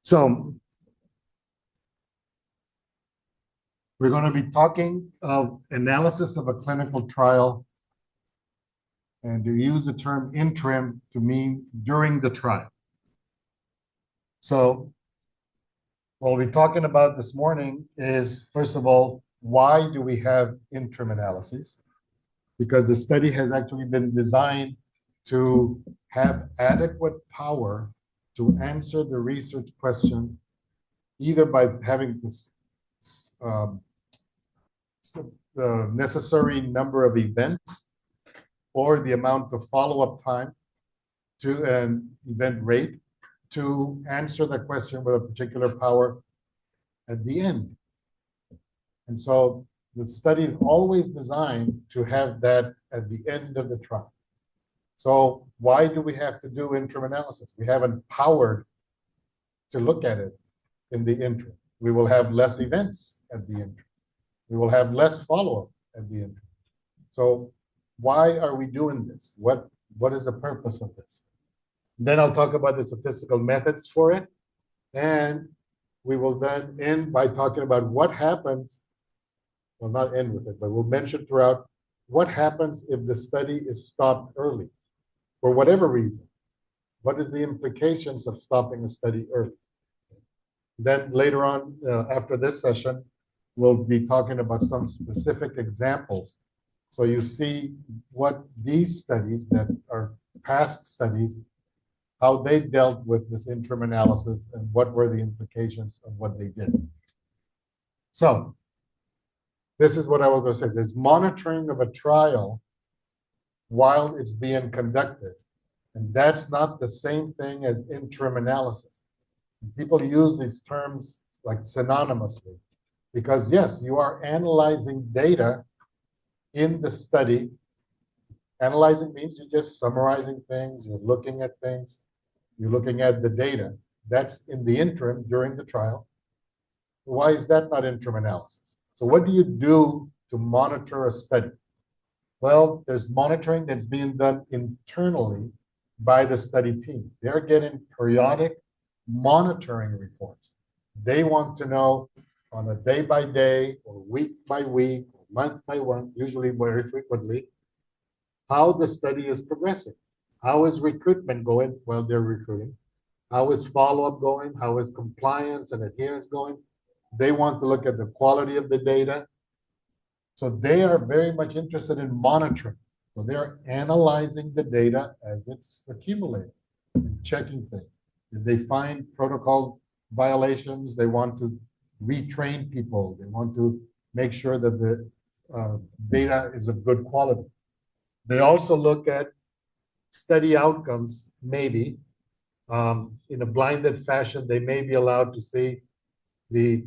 So we're going to be talking of analysis of a clinical trial, and to use the term interim to mean during the trial. So what we'll be talking about this morning is, first of all, why do we have interim analyses? Because the study has actually been designed to have adequate power to answer the research question, either by having this the necessary number of events or the amount of follow-up time to an event rate to answer the question with a particular power at the end. And so the study is always designed to have that at the end of the trial. So why do we have to do interim analysis? We haven't powered to look at it in the interim. We will have less events at the interim. We will have less follow-up at the interim. So why are we doing this? What is the purpose of this? Then I'll talk about the statistical methods for it. And we will then end by talking about what happens, well, not end with it, but we'll mention throughout what happens if the study is stopped early for whatever reason. What is the implications of stopping a study early? Then later on, after this session, we'll be talking about some specific examples. So you see what these studies that are past studies, how they dealt with this interim analysis and what were the implications of what they did. So this is what I was going to say. There's monitoring of a trial while it's being conducted. And that's not the same thing as interim analysis. People use these terms like synonymously because, yes, you are analyzing data in the study. Analyzing means you're just summarizing things, you're looking at things, you're looking at the data. That's in the interim during the trial. Why is that not interim analysis? So what do you do to monitor a study? Well, there's monitoring that's being done internally by the study team. They're getting periodic monitoring reports. They want to know on a day-by-day or week-by-week or month-by-month, usually very frequently, how the study is progressing. How is recruitment going while they're recruiting? How is follow-up going? How is compliance and adherence going? They want to look at the quality of the data. So they are very much interested in monitoring. So they're analyzing the data as it's accumulated and checking things. If they find protocol violations, they want to retrain people. They want to make sure that the data is of good quality. They also look at study outcomes, maybe. In a blinded fashion, they may be allowed to see the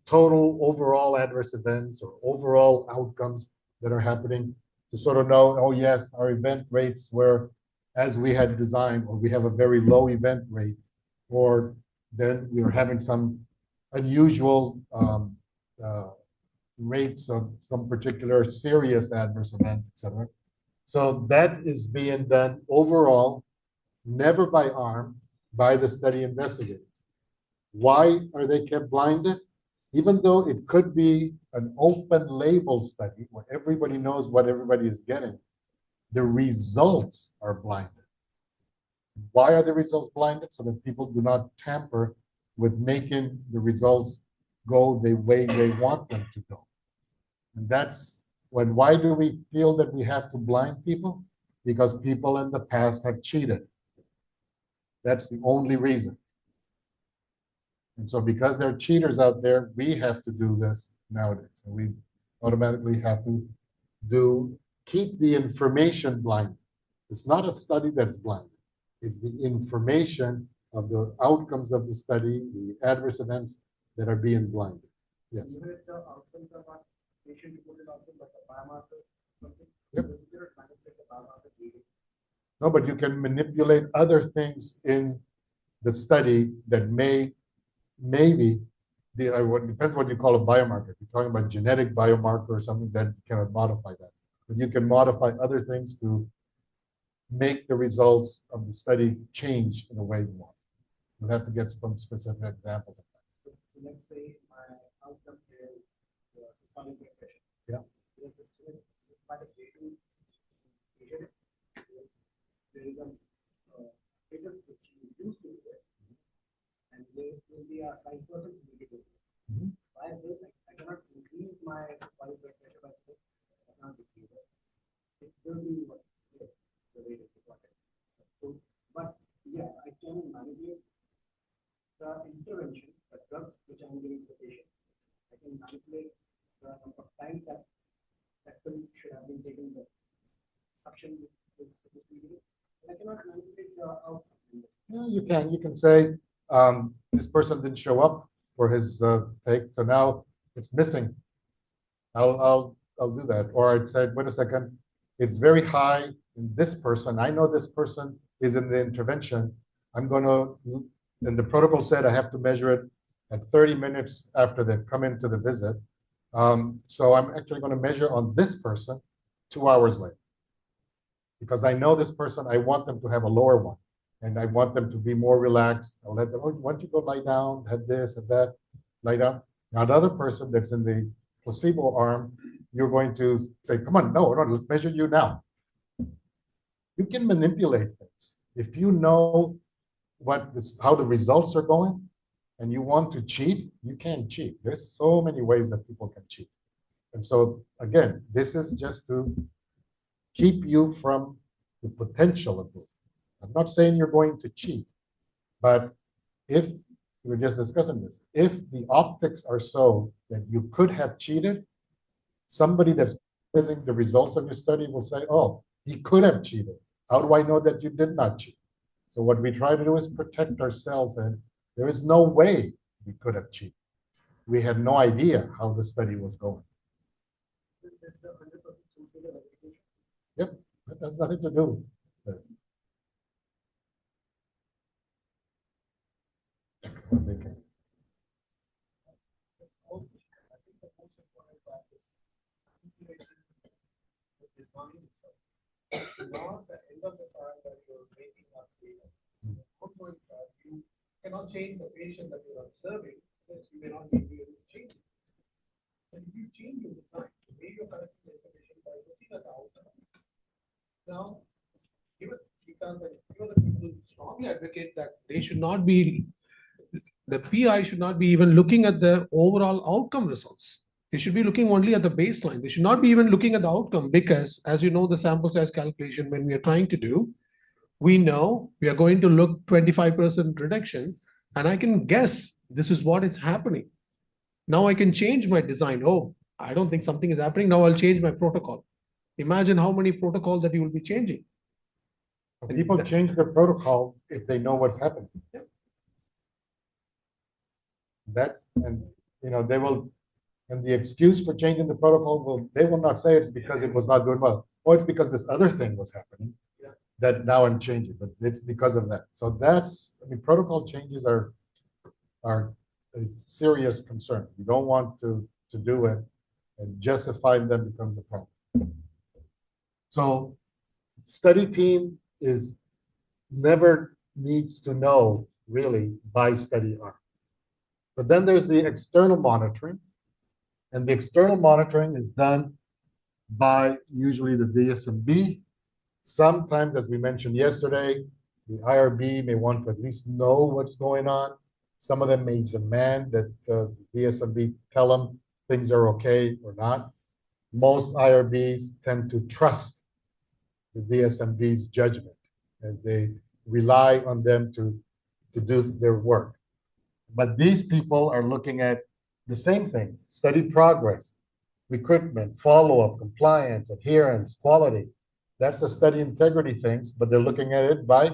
total overall adverse events or overall outcomes that are happening to sort of know, oh yes, our event rates were as we had designed, or we have a very low event rate, or then we are having some unusual rates of some particular serious adverse event, etc. So that is being done overall, never by arm, by the study investigators. Why are they kept blinded? Even though it could be an open label study where everybody knows what everybody is getting, the results are blinded. Why are the results blinded? So that people do not tamper with making the results go the way they want them to go. And that's when, why do we feel that we have to blind people? Because people in the past have cheated. That's the only reason. And so because there are cheaters out there, we have to do this nowadays. And we automatically have to keep the information blind. It's not a study that's blind. It's the information of the outcomes of the study, the adverse events that are being blinded. Yes. Even if the outcomes are not patient-reported outcomes, like a biomarker, something, yep. Biomarker. No, but you can manipulate other things in the study that maybe, depends what you call a biomarker. If you're talking about genetic biomarker or something, that you cannot modify that. But you can modify other things to make the results of the study change in a way you want. We'll have to get some specific examples of that. So let's say my outcome is systolic depression. Yeah. There is a systematic way to measure it. There is a status which you used to do it, and there will be a 5% indicator. Mhm. By this, I cannot increase my systolic blood pressure by step. I cannot decrease it. It will be what is the rate is required. So, but yeah, I can manipulate the intervention, the drug which I'm giving to the patient. I can manipulate the number of times that pill should have been taken, the suction with this medium. And I cannot manipulate the outcome in this. Yeah, you can say this person didn't show up for his take, so now it's missing. I'll do that. Or I'd say, wait a second, it's very high in this person. I know this person is in the intervention. I'm going to, and the protocol said I have to measure it at 30 minutes after they've come into the visit. So I'm actually going to measure on this person 2 hours later. Because I know this person, I want them to have a lower one. And I want them to be more relaxed. I'll let them, oh, why don't you go lie down, have this and that, lie down. Now, the other person that's in the placebo arm, you're going to say, come on, no, let's measure you now. You can manipulate things. If you know how the results are going and you want to cheat, you can cheat. There's so many ways that people can cheat. And so, again, this is just to keep you from the potential of it. I'm not saying you're going to cheat, but if we were just discussing this, if the optics are so that you could have cheated, somebody that's analyzing the results of your study will say, oh, he could have cheated. How do I know that you did not cheat? So what we try to do is protect ourselves, and there is no way we could have cheated. We had no idea how the study was going. Yep, that has nothing to do with it. They can. Not the end of the trial that you're making up data. You cannot change the patient that you're observing, because you may not be able to change it. And if you change your design, the way you're collecting the information by looking at the outcome. Now, even Shrikant and few other people strongly advocate that they should not be, the PI should not be even looking at the overall outcome results. They should be looking only at the baseline. They should not be even looking at the outcome, because, as you know, the sample size calculation, when we are trying to do, we know we are going to look 25% reduction, and I can guess this is what is happening. Now I can change my design. Oh, I don't think something is happening. Now I'll change my protocol. Imagine how many protocols that you will be changing. People change their protocol if they know what's happening. Yeah. And they will, and the excuse for changing the protocol they will not say it's because it was not doing well, or it's because this other thing was happening that now I'm changing, but it's because of that. So protocol changes are a serious concern. You don't want to do it, and justifying them becomes a problem. So study team never needs to know really by study arm. But then there's the external monitoring, and the external monitoring is done by usually the DSMB. Sometimes, as we mentioned yesterday, the IRB may want to at least know what's going on. Some of them may demand that the DSMB tell them things are okay or not. Most IRBs tend to trust the DSMB's judgment, and they rely on them to do their work. But these people are looking at the same thing: study progress, recruitment, follow-up, compliance, adherence, quality. That's the study integrity things, but they're looking at it by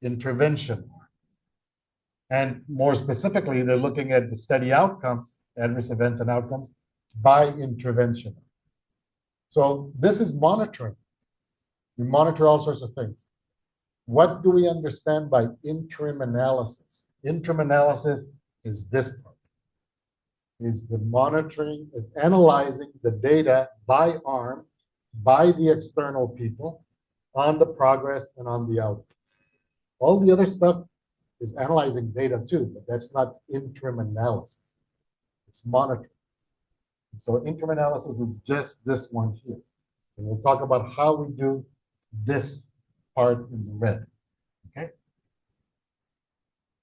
intervention. And more specifically, they're looking at the study outcomes, adverse events and outcomes, by intervention. So this is monitoring. We monitor all sorts of things. What do we understand by interim analysis? Interim analysis is this part. Is the monitoring, is analyzing the data by arm, by the external people, on the progress and on the outcomes. All the other stuff is analyzing data too, but that's not interim analysis. It's monitoring. So interim analysis is just this one here. And we'll talk about how we do this part in the red. Okay?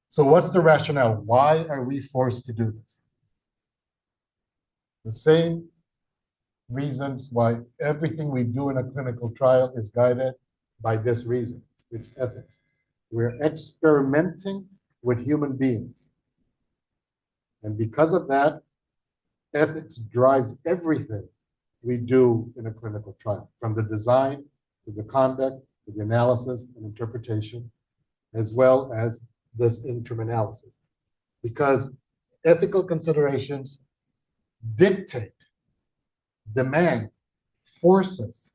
So what's the rationale? Why are we forced to do this? The same reasons why everything we do in a clinical trial is guided by this reason. It's ethics. We're experimenting with human beings. And because of that, ethics drives everything we do in a clinical trial, from the design to the conduct to the analysis and interpretation, as well as this interim analysis. Because ethical considerations dictate, demand, force us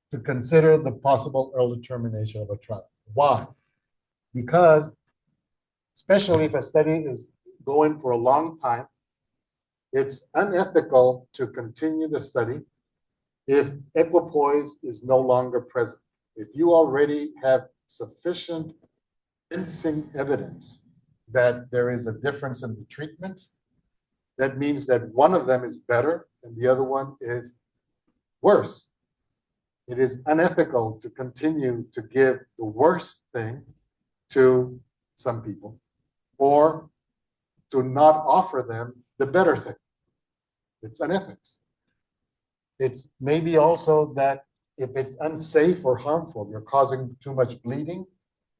to consider the possible early termination of a trial. Why? Because, especially if a study is going for a long time, it's unethical to continue the study if equipoise is no longer present. If you already have sufficient convincing evidence that there is a difference in the treatments, that means that one of them is better and the other one is worse. It is unethical to continue to give the worst thing to some people or to not offer them the better thing. It's unethics. It's maybe also that if it's unsafe or harmful, you're causing too much bleeding,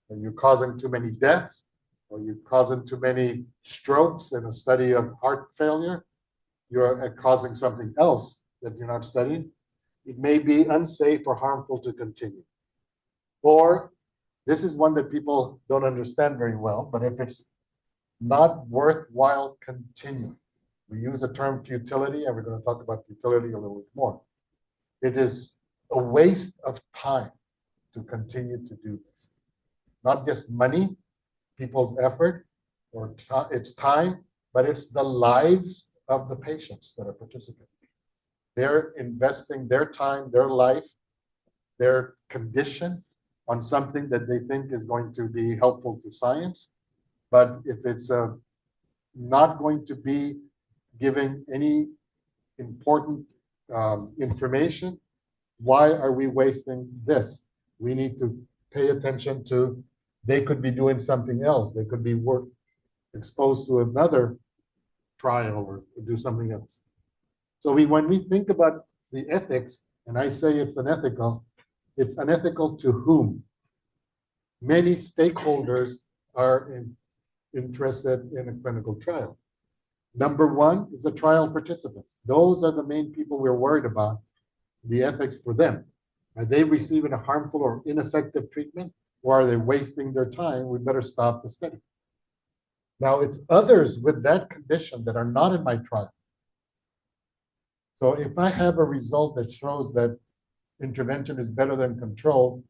or you're causing too many deaths, or you're causing too many strokes in a study of heart failure, you're causing something else that you're not studying. It may be unsafe or harmful to continue. Or this is one that people don't understand very well, but if it's not worthwhile continuing, we use the term futility, and we're going to talk about futility a little bit more. It is a waste of time to continue to do this. Not just money, people's effort, or it's time, but it's the lives of the patients that are participating. They're investing their time, their life, their condition on something that they think is going to be helpful to science. But if it's not going to be giving any important information, why are we wasting this? We need to pay attention to, they could be doing something else. They could be exposed to another trial or do something else. So when we think about the ethics, and I say it's unethical to whom? Many stakeholders are interested in a clinical trial. Number one is the trial participants. Those are the main people we're worried about, the ethics for them. Are they receiving a harmful or ineffective treatment, or are they wasting their time? We better stop the study. Now, it's others with that condition that are not in my trial. So if I have a result that shows that intervention is better than control,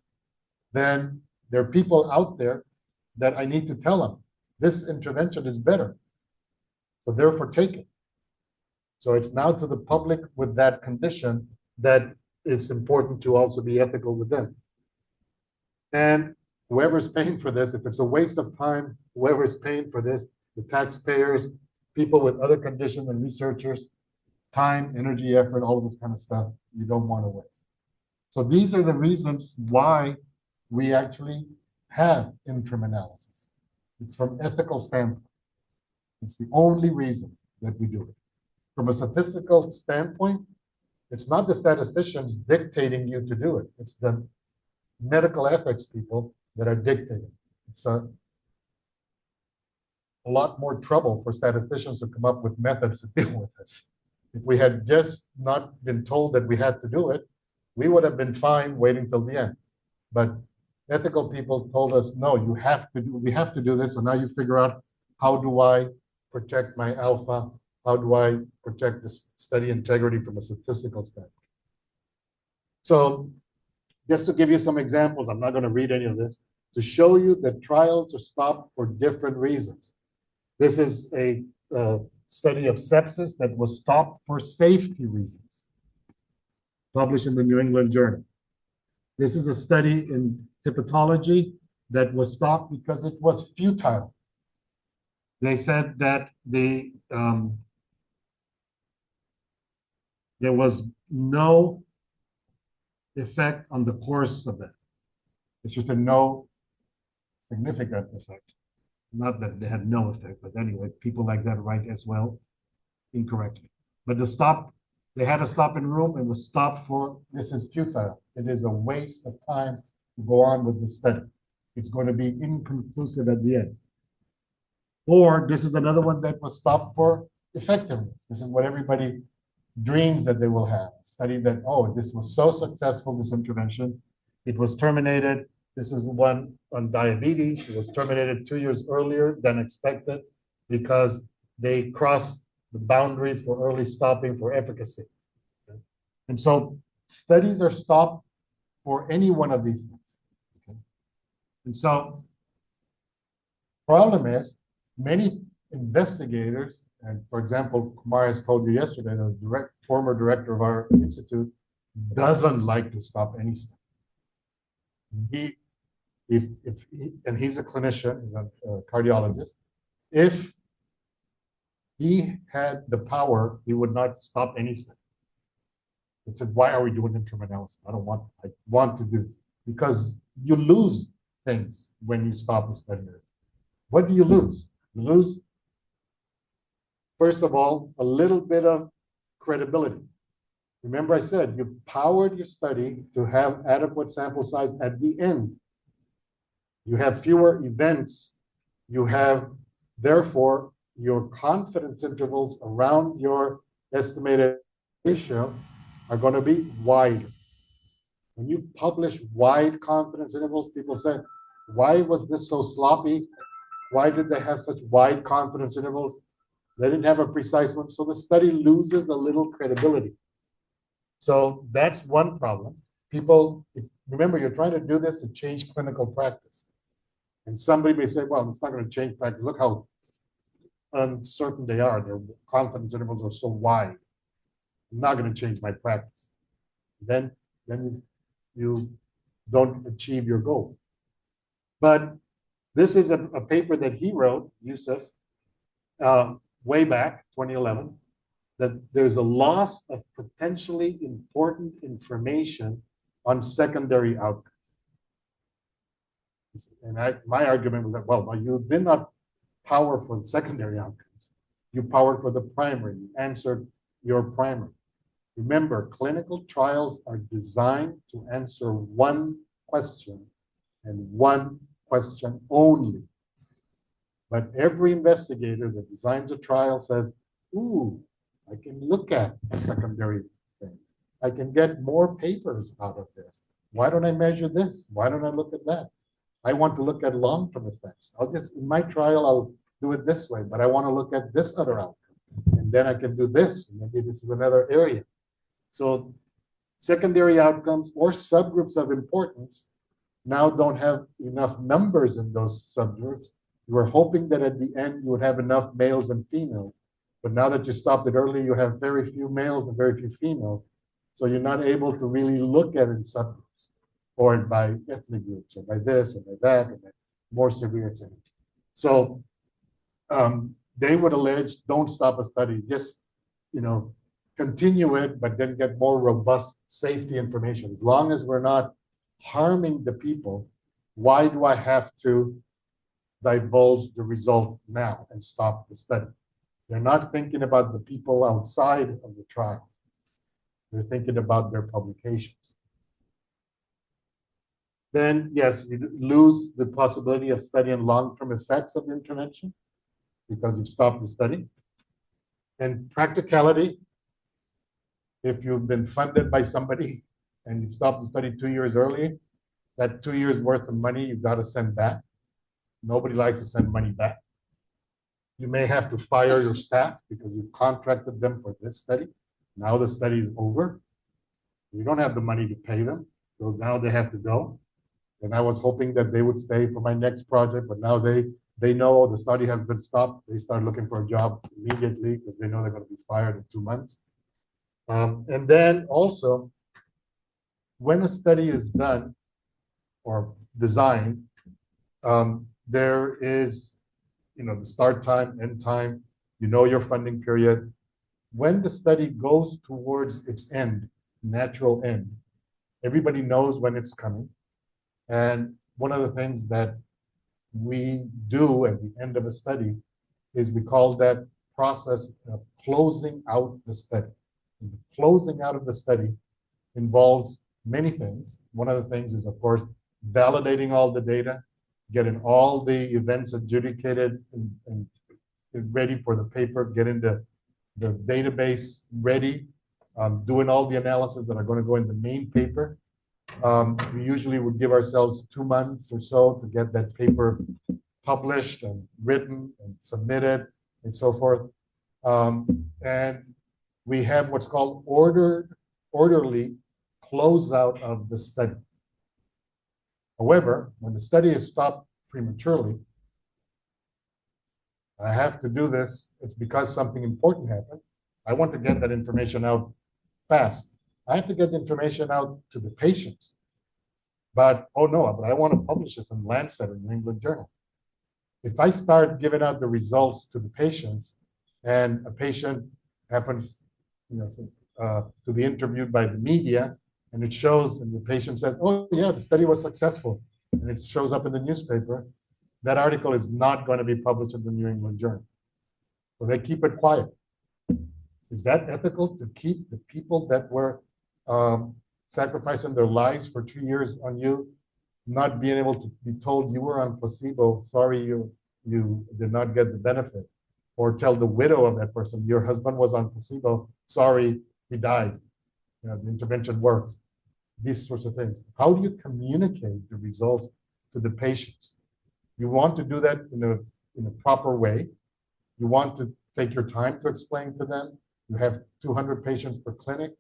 then there are people out there that I need to tell them, this intervention is better. So therefore take it. So it's now to the public with that condition that it's important to also be ethical with them. And whoever's paying for this, if it's a waste of time, whoever's paying for this, the taxpayers, people with other conditions and researchers, time, energy, effort, all of this kind of stuff, you don't want to waste. So these are the reasons why we actually have interim analysis. It's from ethical standpoint. It's the only reason that we do it. From a statistical standpoint, it's not the statisticians dictating you to do it. It's the medical ethics people that are dictating. It's a lot more trouble for statisticians to come up with methods to deal with this. If we had just not been told that we had to do it, we would have been fine waiting till the end. But ethical people told us, no, we have to do this. So now you figure out, how do I protect my alpha? How do I protect the study integrity from a statistical standpoint? So just to give you some examples, I'm not going to read any of this, to show you that trials are stopped for different reasons. This is a study of sepsis that was stopped for safety reasons, published in the New England Journal. This is a study in hepatology that was stopped because it was futile. They said that there was no effect on the course of it. It's just a no significant effect. Not that they had no effect, but anyway, people like that write as well incorrectly. But the stop, they had a stop in room and was stopped for, this is futile. It is a waste of time to go on with the study. It's going to be inconclusive at the end. Or this is another one that was stopped for effectiveness. This is what everybody dreams that they will have. Study that, oh, this was so successful, this intervention. It was terminated. This is one on diabetes. It was terminated 2 years earlier than expected because they crossed the boundaries for early stopping for efficacy. Okay? And so studies are stopped for any one of these things. Okay? And so problem is many investigators, and for example, Kumar has told you yesterday, the former director of our institute doesn't like to stop any study. And he's a clinician, he's a cardiologist. If he had the power, he would not stop any study. He said, why are we doing interim analysis? I want to do this. Because you lose things when you stop a study. What do you lose? You lose, first of all, a little bit of credibility. Remember I said you powered your study to have adequate sample size at the end. You have fewer events. You have, therefore, your confidence intervals around your estimated ratio are going to be wider. When you publish wide confidence intervals, people say, why was this so sloppy? Why did they have such wide confidence intervals? They didn't have a precise one, so the study loses a little credibility. So that's one problem. People, remember, you're trying to do this to change clinical practice. And somebody may say, well, it's not going to change practice. Look how uncertain they are. Their confidence intervals are so wide. I'm not going to change my practice. Then you don't achieve your goal. But this is a paper that he wrote, Yusuf, way back, 2011, that there's a loss of potentially important information on secondary outcomes. And my argument was that, well, you did not power for the secondary outcomes. You powered for the primary. You answered your primary. Remember, clinical trials are designed to answer one question and one question only. But every investigator that designs a trial says, ooh, I can look at secondary things. I can get more papers out of this. Why don't I measure this? Why don't I look at that? I want to look at long-term effects. In my trial, I'll do it this way, but I want to look at this other outcome. And then I can do this. And maybe this is another area. So secondary outcomes or subgroups of importance now don't have enough numbers in those subgroups. You were hoping that at the end you would have enough males and females. But now that you stopped it early, you have very few males and very few females. So you're not able to really look at it in subgroups or by ethnic groups or by this or by that or by more severe things. So they would allege, don't stop a study, just, continue it, but then get more robust safety information. As long as we're not harming the people, why do I have to divulge the result now and stop the study? They're not thinking about the people outside of the trial. They're thinking about their publications. Then, yes, you lose the possibility of studying long-term effects of the intervention because you've stopped the study. And practicality, if you've been funded by somebody and you've stopped the study 2 years early, that 2 years worth of money you've got to send back. Nobody likes to send money back. You may have to fire your staff because you contracted them for this study. Now the study is over. You don't have the money to pay them. So now they have to go. And I was hoping that they would stay for my next project, but now they know the study has been stopped. They start looking for a job immediately because they know they're going to be fired in 2 months. And then also, when a study is done or designed, There is, the start time, end time, your funding period. When the study goes towards its end, natural end, everybody knows when it's coming. And one of the things that we do at the end of a study is we call that process closing out the study. And the closing out of the study involves many things. One of the things is, of course, validating all the data, getting all the events adjudicated and ready for the paper, getting the database ready, doing all the analysis that are going to go in the main paper. We usually would give ourselves 2 months or so to get that paper published and written and submitted and so forth. And we have what's called orderly closeout of the study. However, when the study is stopped prematurely, I have to do this. It's because something important happened. I want to get that information out fast. I have to get the information out to the patients. But, oh no, but I want to publish this in Lancet or New England Journal. If I start giving out the results to the patients and a patient happens to be interviewed by the media and it shows and the patient says, oh yeah, the study was successful, and it shows up in the newspaper, that article is not going to be published in the New England Journal. So they keep it quiet. Is that ethical to keep the people that were sacrificing their lives for 2 years on you, not being able to be told you were on placebo, sorry, you did not get the benefit, or tell the widow of that person, your husband was on placebo, sorry, he died, the intervention works, these sorts of things. How do you communicate the results to the patients? You want to do that in a proper way. You want to take your time to explain to them. You have 200 patients per clinic.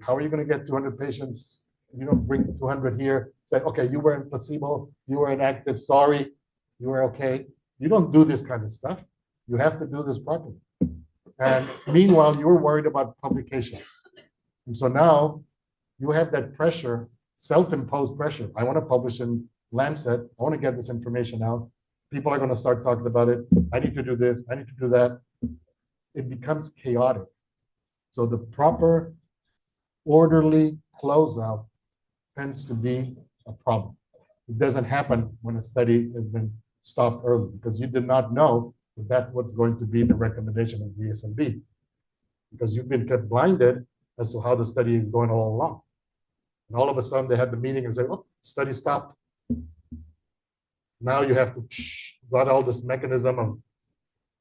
How are you going to get 200 patients? You don't bring 200 here, say, okay, you were in placebo, you were inactive, sorry, you were okay. You don't do this kind of stuff. You have to do this properly. And meanwhile, you're worried about publication. And so now you have that pressure, self-imposed pressure. I want to publish in Lancet. I want to get this information out. People are going to start talking about it. I need to do this. I need to do that. It becomes chaotic. So the proper orderly closeout tends to be a problem. It doesn't happen when a study has been stopped early because you did not know that that's what's going to be the recommendation of the DSMB, because you've been kept blinded as to how the study is going all along. And all of a sudden they had the meeting and say, oh, study stopped. Now you have to got all this mechanism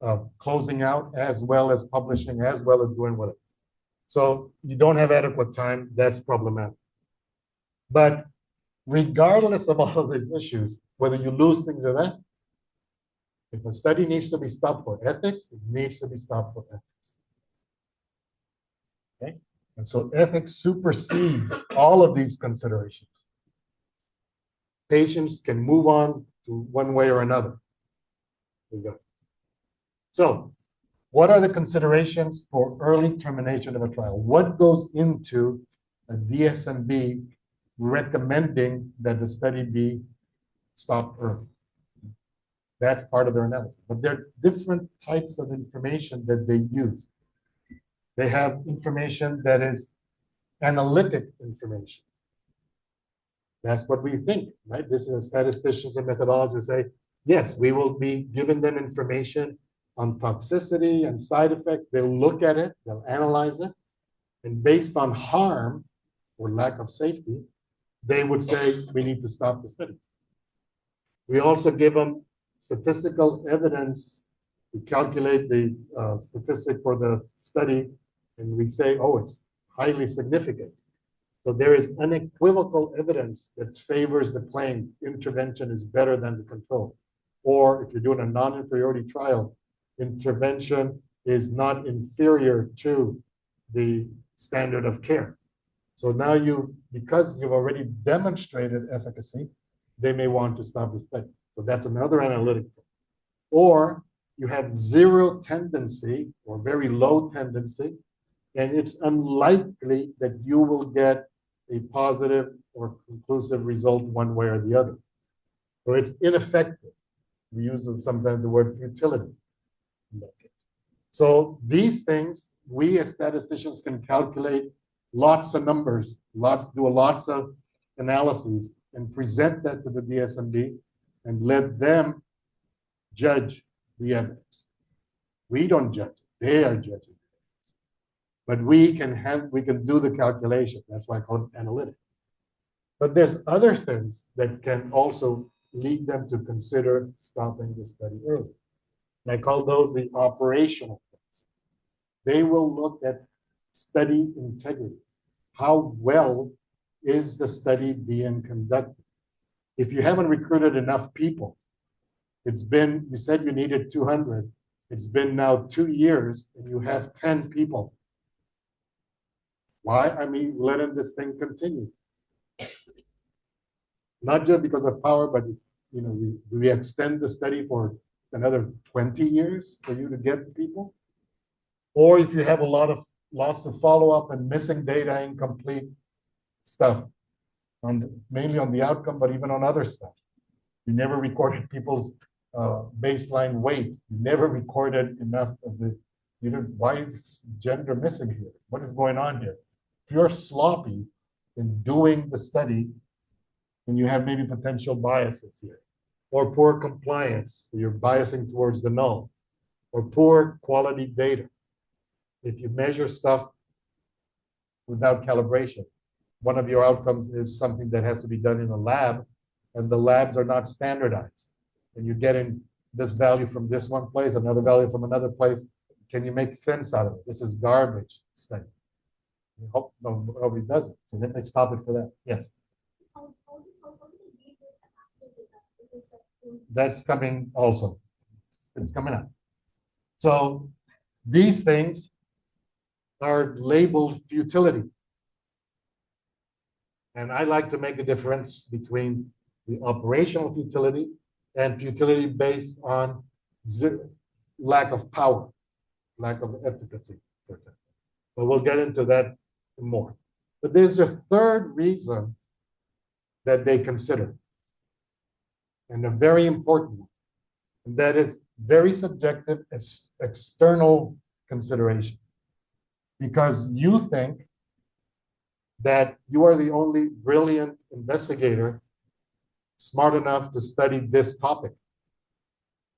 of closing out as well as publishing, as well as doing whatever. So you don't have adequate time, that's problematic. But regardless of all of these issues, whether you lose things or that, if a study needs to be stopped for ethics, it needs to be stopped for ethics. Okay? And so ethics supersedes all of these considerations. Patients can move on to one way or another. There you go. So, what are the considerations for early termination of a trial? What goes into a DSMB recommending that the study be stopped early? That's part of their analysis. But there are different types of information that they use. They have information that is analytic information. That's what we think, right? This is statisticians and methodologists say, yes, we will be giving them information on toxicity and side effects. They'll look at it, they'll analyze it, and based on harm or lack of safety, they would say we need to stop the study. We also give them statistical evidence. We calculate the statistic for the study, and we say, oh, it's highly significant. So there is unequivocal evidence that favors the claim intervention is better than the control. Or if you're doing a non-inferiority trial, intervention is not inferior to the standard of care. So now because you've already demonstrated efficacy, they may want to stop the study. So that's another analytic. Or you have zero tendency or very low tendency, and it's unlikely that you will get a positive or conclusive result one way or the other. So it's ineffective. We use sometimes the word futility in that case. So these things, we as statisticians can calculate lots of numbers, do lots of analyses, and present that to the DSMB and let them judge the evidence. We don't judge it, they are judging. But we can do the calculation. That's why I call it analytic. But there's other things that can also lead them to consider stopping the study early. And I call those the operational things. They will look at study integrity. How well is the study being conducted? If you haven't recruited enough people, you said you needed 200. It's been now 2 years and you have 10 people. Why are we letting this thing continue? Not just because of power, but it's, do we extend the study for another 20 years for you to get people? Or if you have a lot of loss of follow-up and missing data, incomplete stuff, mainly on the outcome, but even on other stuff. You never recorded people's baseline weight. You never recorded enough of why is gender missing here? What is going on here? If you're sloppy in doing the study, and you have maybe potential biases here, or poor compliance, so you're biasing towards the null, or poor quality data. If you measure stuff without calibration, one of your outcomes is something that has to be done in a lab, and the labs are not standardized. And you're getting this value from this one place, another value from another place. Can you make sense out of it? This is garbage study. I hope nobody does it. So let me stop it for that. Yes. That's coming also. It's coming up. So these things are labeled futility. And I like to make a difference between the operational futility and futility based on lack of power, lack of efficacy, for example. But we'll get into that more. But there's a third reason that they consider, and a very important one, and that is very subjective as external considerations. Because you think that you are the only brilliant investigator smart enough to study this topic.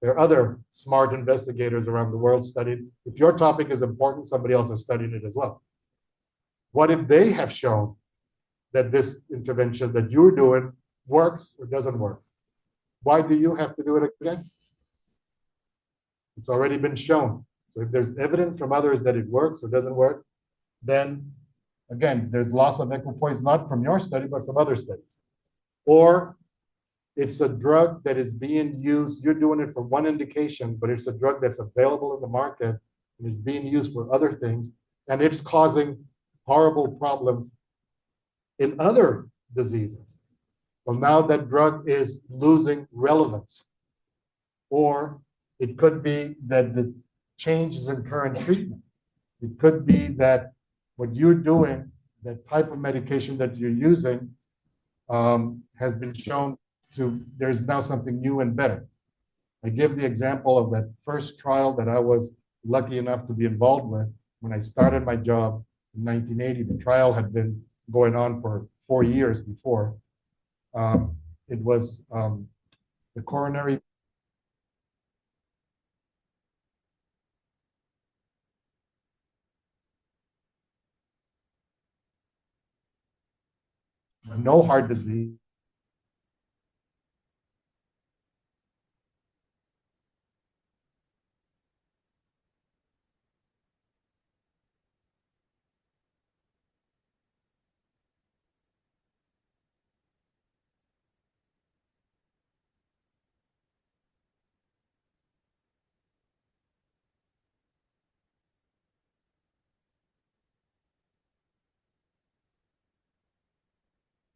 There are other smart investigators around the world studied. If your topic is important, somebody else has studied it as well. What if they have shown that this intervention that you're doing works or doesn't work? Why do you have to do it again? It's already been shown. So if there's evidence from others that it works or doesn't work, then again, there's loss of equipoise, not from your study, but from other studies. Or it's a drug that is being used, you're doing it for one indication, but it's a drug that's available in the market and is being used for other things, and it's causing horrible problems in other diseases. Well, now that drug is losing relevance. Or it could be that the changes in current treatment. It could be that what you're doing, that type of medication that you're using, has been shown to, there's now something new and better. I give the example of that first trial that I was lucky enough to be involved with when I started my job in 1980. The trial had been going on for 4 years before. It was the coronary. No heart disease.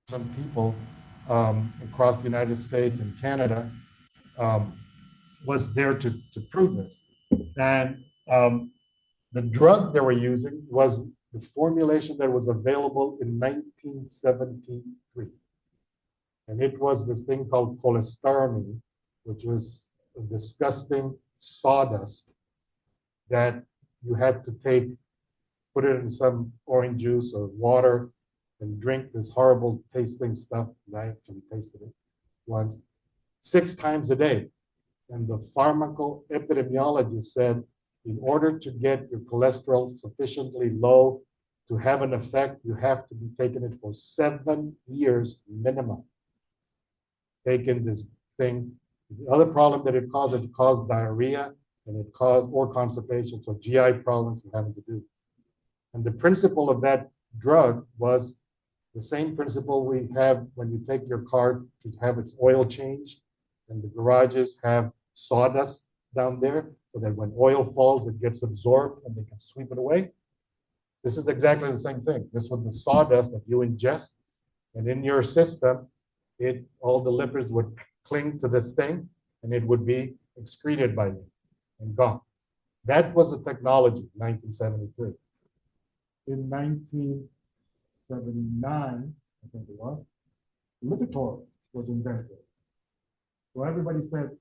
Some people across the United States and Canada was there to prove this. And the drug they were using was the formulation that was available in 1973. And it was this thing called cholesterol, which was a disgusting sawdust that you had to take, put it in some orange juice or water, and drink this horrible tasting stuff. I actually tasted it once, 6 times a day. And the pharmacoepidemiologist said, in order to get your cholesterol sufficiently low to have an effect, you have to be taking it for 7 years minimum. Taking this thing. The other problem that it caused diarrhea, and it caused or constipation, so GI problems from having to do this. And the principle of that drug was the same principle we have when you take your car to have its oil changed, and the garages have sawdust down there, so that when oil falls, it gets absorbed and they can sweep it away. This is exactly the same thing. This was the sawdust that you ingest, and in your system, all the lipids would cling to this thing, and it would be excreted by you and gone. That was the technology, 1973. In 1979, I think it was, Lipitor was invented. So everybody said,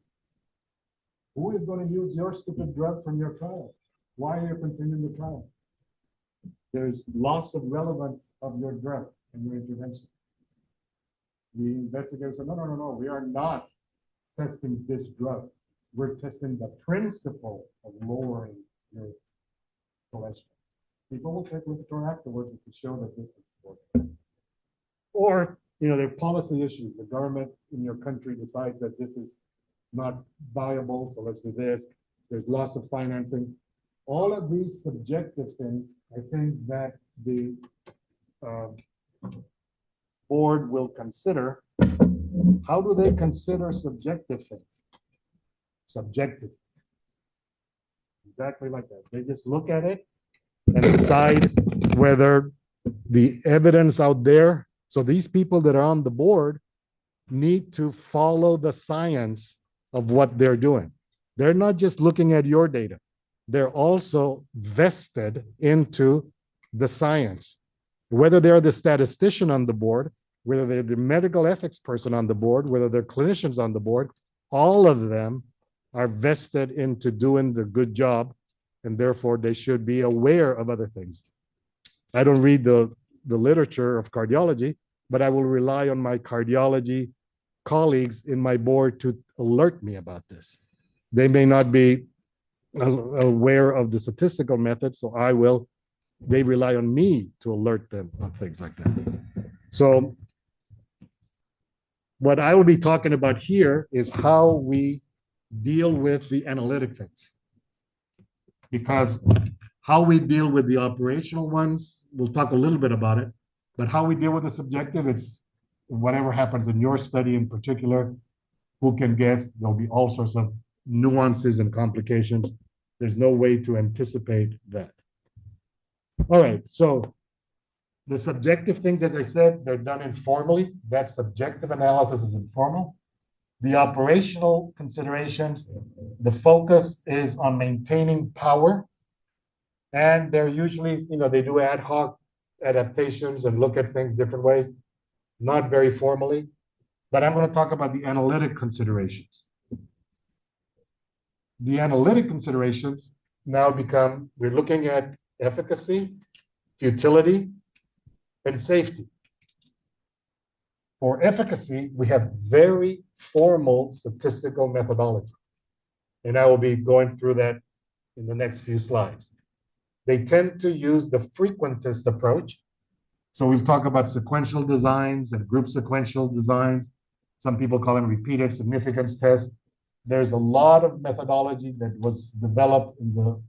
who is going to use your stupid drug from your trial? Why are you continuing the trial? There's loss of relevance of your drug and your intervention. The investigators said, no, we are not testing this drug. We're testing the principle of lowering your cholesterol. People will take Lipitor afterwards to show that this is working. Or, there are policy issues. The government in your country decides that this is not viable, so let's do this. There's loss of financing. All of these subjective things are things that the board will consider. How do they consider subjective things? Subjective. Exactly like that. They just look at it and decide whether the evidence out there. So these people that are on the board need to follow the science of what they're doing. They're not just looking at your data. They're also vested into the science. Whether they're the statistician on the board, whether they're the medical ethics person on the board, whether they're clinicians on the board, all of them are vested into doing the good job, and therefore they should be aware of other things. I don't read the literature of cardiology, but I will rely on my cardiology colleagues in my board to alert me about this. They may not be aware of the statistical method, so they rely on me to alert them on things like that. So what I will be talking about here is how we deal with the analytic things. Because how we deal with the operational ones, we'll talk a little bit about it, but how we deal with the subjective, it's whatever happens in your study in particular, who can guess? There'll be all sorts of nuances and complications. There's no way to anticipate that. All right, so the subjective things, as I said, they're done informally. That subjective analysis is informal. The operational considerations, the focus is on maintaining power. And they're usually, they do ad hoc adaptations and look at things different ways, not very formally. But I'm going to talk about the analytic considerations. The analytic considerations now become, we're looking at efficacy, futility, and safety. For efficacy, we have very formal statistical methodology. And I will be going through that in the next few slides. They tend to use the frequentist approach. So we'll talk about sequential designs and group sequential designs. Some people call them repeated significance tests. There's a lot of methodology that was developed in the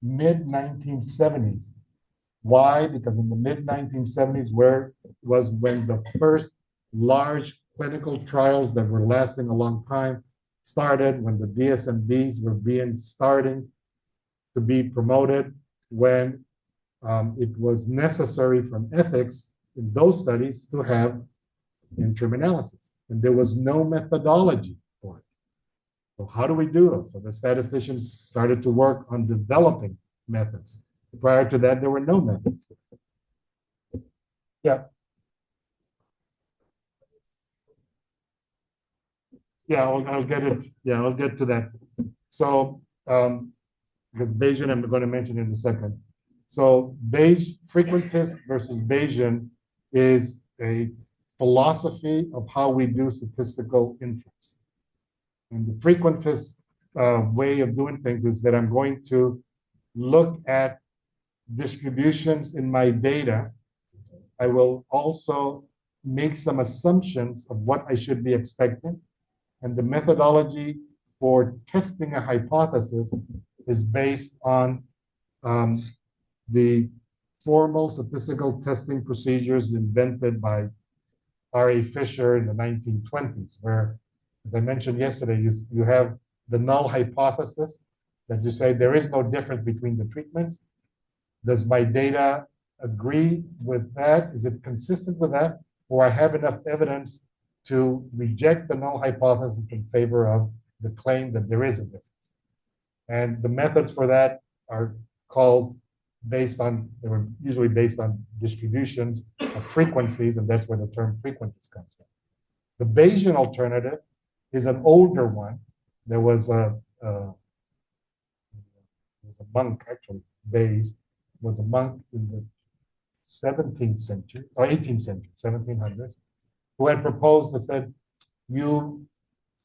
mid-1970s. Why? Because in the mid-1970s was when the first large clinical trials that were lasting a long time started, when the DSMBs were starting to be promoted, when it was necessary from ethics in those studies to have interim analysis. And there was no methodology for it. So how do we do it? So the statisticians started to work on developing methods. Prior to that, there were no methods. Yeah. Yeah, I'll get it. Yeah, I'll get to that. So, because Bayesian, I'm going to mention in a second. So, frequentist versus Bayesian is a philosophy of how we do statistical inference. And the frequentist way of doing things is that I'm going to look at distributions in my data. I will also make some assumptions of what I should be expecting. And the methodology for testing a hypothesis is based on the formal statistical testing procedures invented by R.A. Fisher in the 1920s, where, as I mentioned yesterday, you have the null hypothesis that you say there is no difference between the treatments. Does my data agree with that? Is it consistent with that? Or I have enough evidence to reject the null hypothesis in favor of the claim that there is a difference. And the methods for that are called they were usually based on distributions of frequencies, and that's where the term frequentist comes from. The Bayesian alternative is an older one. There was a monk, actually, Bayes was a monk in the 17th century or 18th century, 1700s, who had proposed that said, you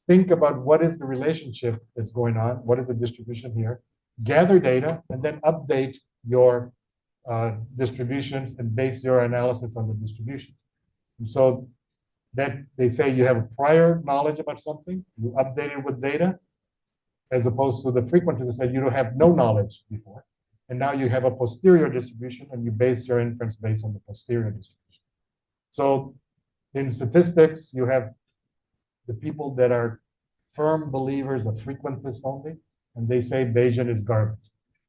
think about what is the relationship that's going on, what is the distribution here, gather data, and then update your distributions and base your analysis on the distribution. And so that they say you have a prior knowledge about something, you update it with data, as opposed to the frequentist that said you don't have no knowledge before. And now you have a posterior distribution and you base your inference based on the posterior distribution. So in statistics, you have the people that are firm believers of frequentist only, and they say Bayesian is garbage.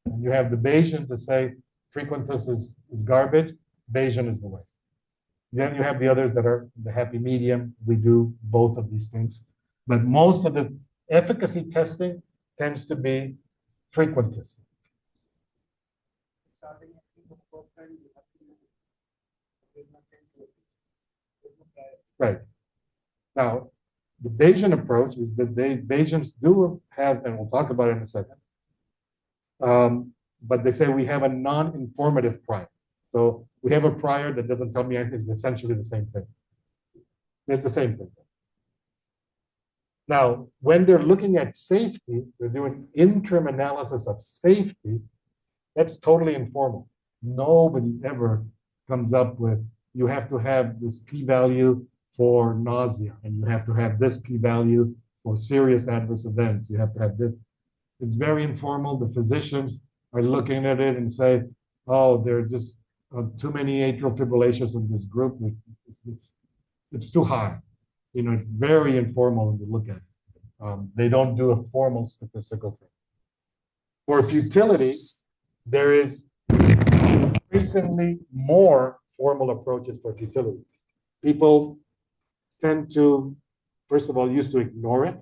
And you have the Bayesians that say frequentist is garbage, Bayesian is the way. Then you have the others that are the happy medium. We do both of these things. But most of the efficacy testing tends to be frequentist. Right. Now, the Bayesian approach is that Bayesians do have, and we'll talk about it in a second, but they say we have a non-informative prior. So we have a prior that doesn't tell me anything. It's essentially the same thing. It's the same thing. Now, when they're looking at safety, they're doing interim analysis of safety. That's totally informal. Nobody ever comes up with, you have to have this p-value for nausea, and you have to have this p-value for serious adverse events. You have to have this. It's very informal. The physicians are looking at it and say, oh, there are just too many atrial fibrillations in this group. It's too high. You know, it's very informal when you look at it. They don't do a formal statistical thing. For futility, there is increasingly more formal approaches for futility. People tend to, first of all, used to ignore it.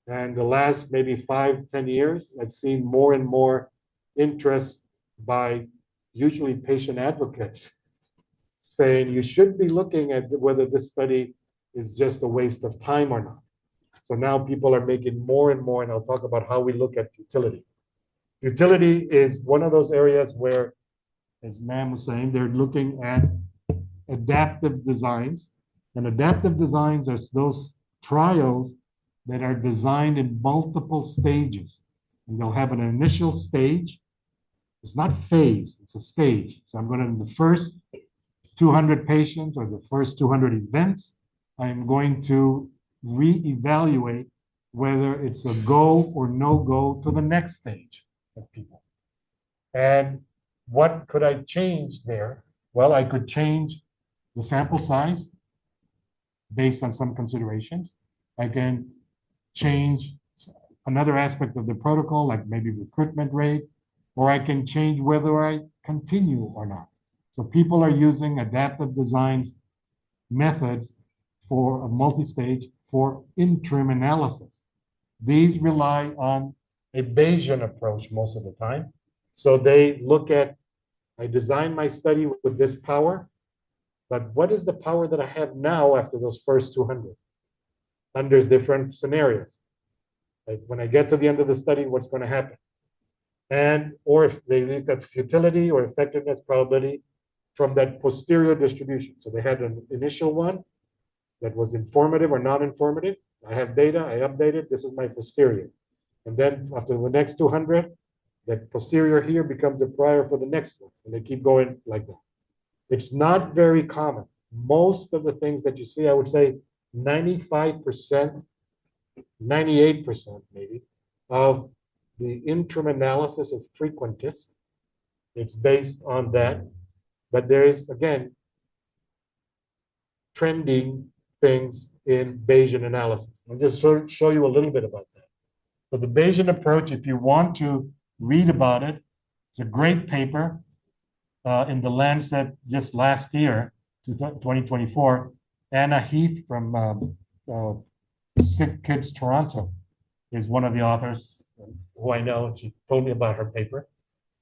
And the last maybe 5-10 years, I've seen more and more interest by usually patient advocates saying you should be looking at whether this study is just a waste of time or not. So now people are making more and more, and I'll talk about how we look at futility. Futility is one of those areas where, as Ma'am was saying, they're looking at adaptive designs. And adaptive designs are those trials that are designed in multiple stages. And they'll have an initial stage. It's not phase, it's a stage. So I'm going to, in the first 200 patients or the first 200 events, I'm going to reevaluate whether it's a go or no go to the next stage of people. And what could I change there? Well, I could change the sample size based on some considerations. I can change another aspect of the protocol, like maybe recruitment rate, or I can change whether I continue or not. So people are using adaptive designs methods for a multi-stage for interim analysis. These rely on a Bayesian approach most of the time. So they look at, I design my study with this power, but what is the power that I have now after those first 200? under different scenarios. Like when I get to the end of the study, what's going to happen? And or if they look at futility or effectiveness probability from that posterior distribution. So they had an initial one that was informative or non-informative. I have data, I update it, this is my posterior. And then after the next 200, that posterior here becomes the prior for the next one. And they keep going like that. It's not very common. Most of the things that you see, I would say 95%, 98% maybe, of the interim analysis is frequentist. It's based on that. But there is, again, trending things in Bayesian analysis. I'll just show you a little bit about that. So the Bayesian approach, if you want to read about it, it's a great paper in the Lancet just last year, 2024. Anna Heath from Sick Kids Toronto is one of the authors who I know. She told me about her paper.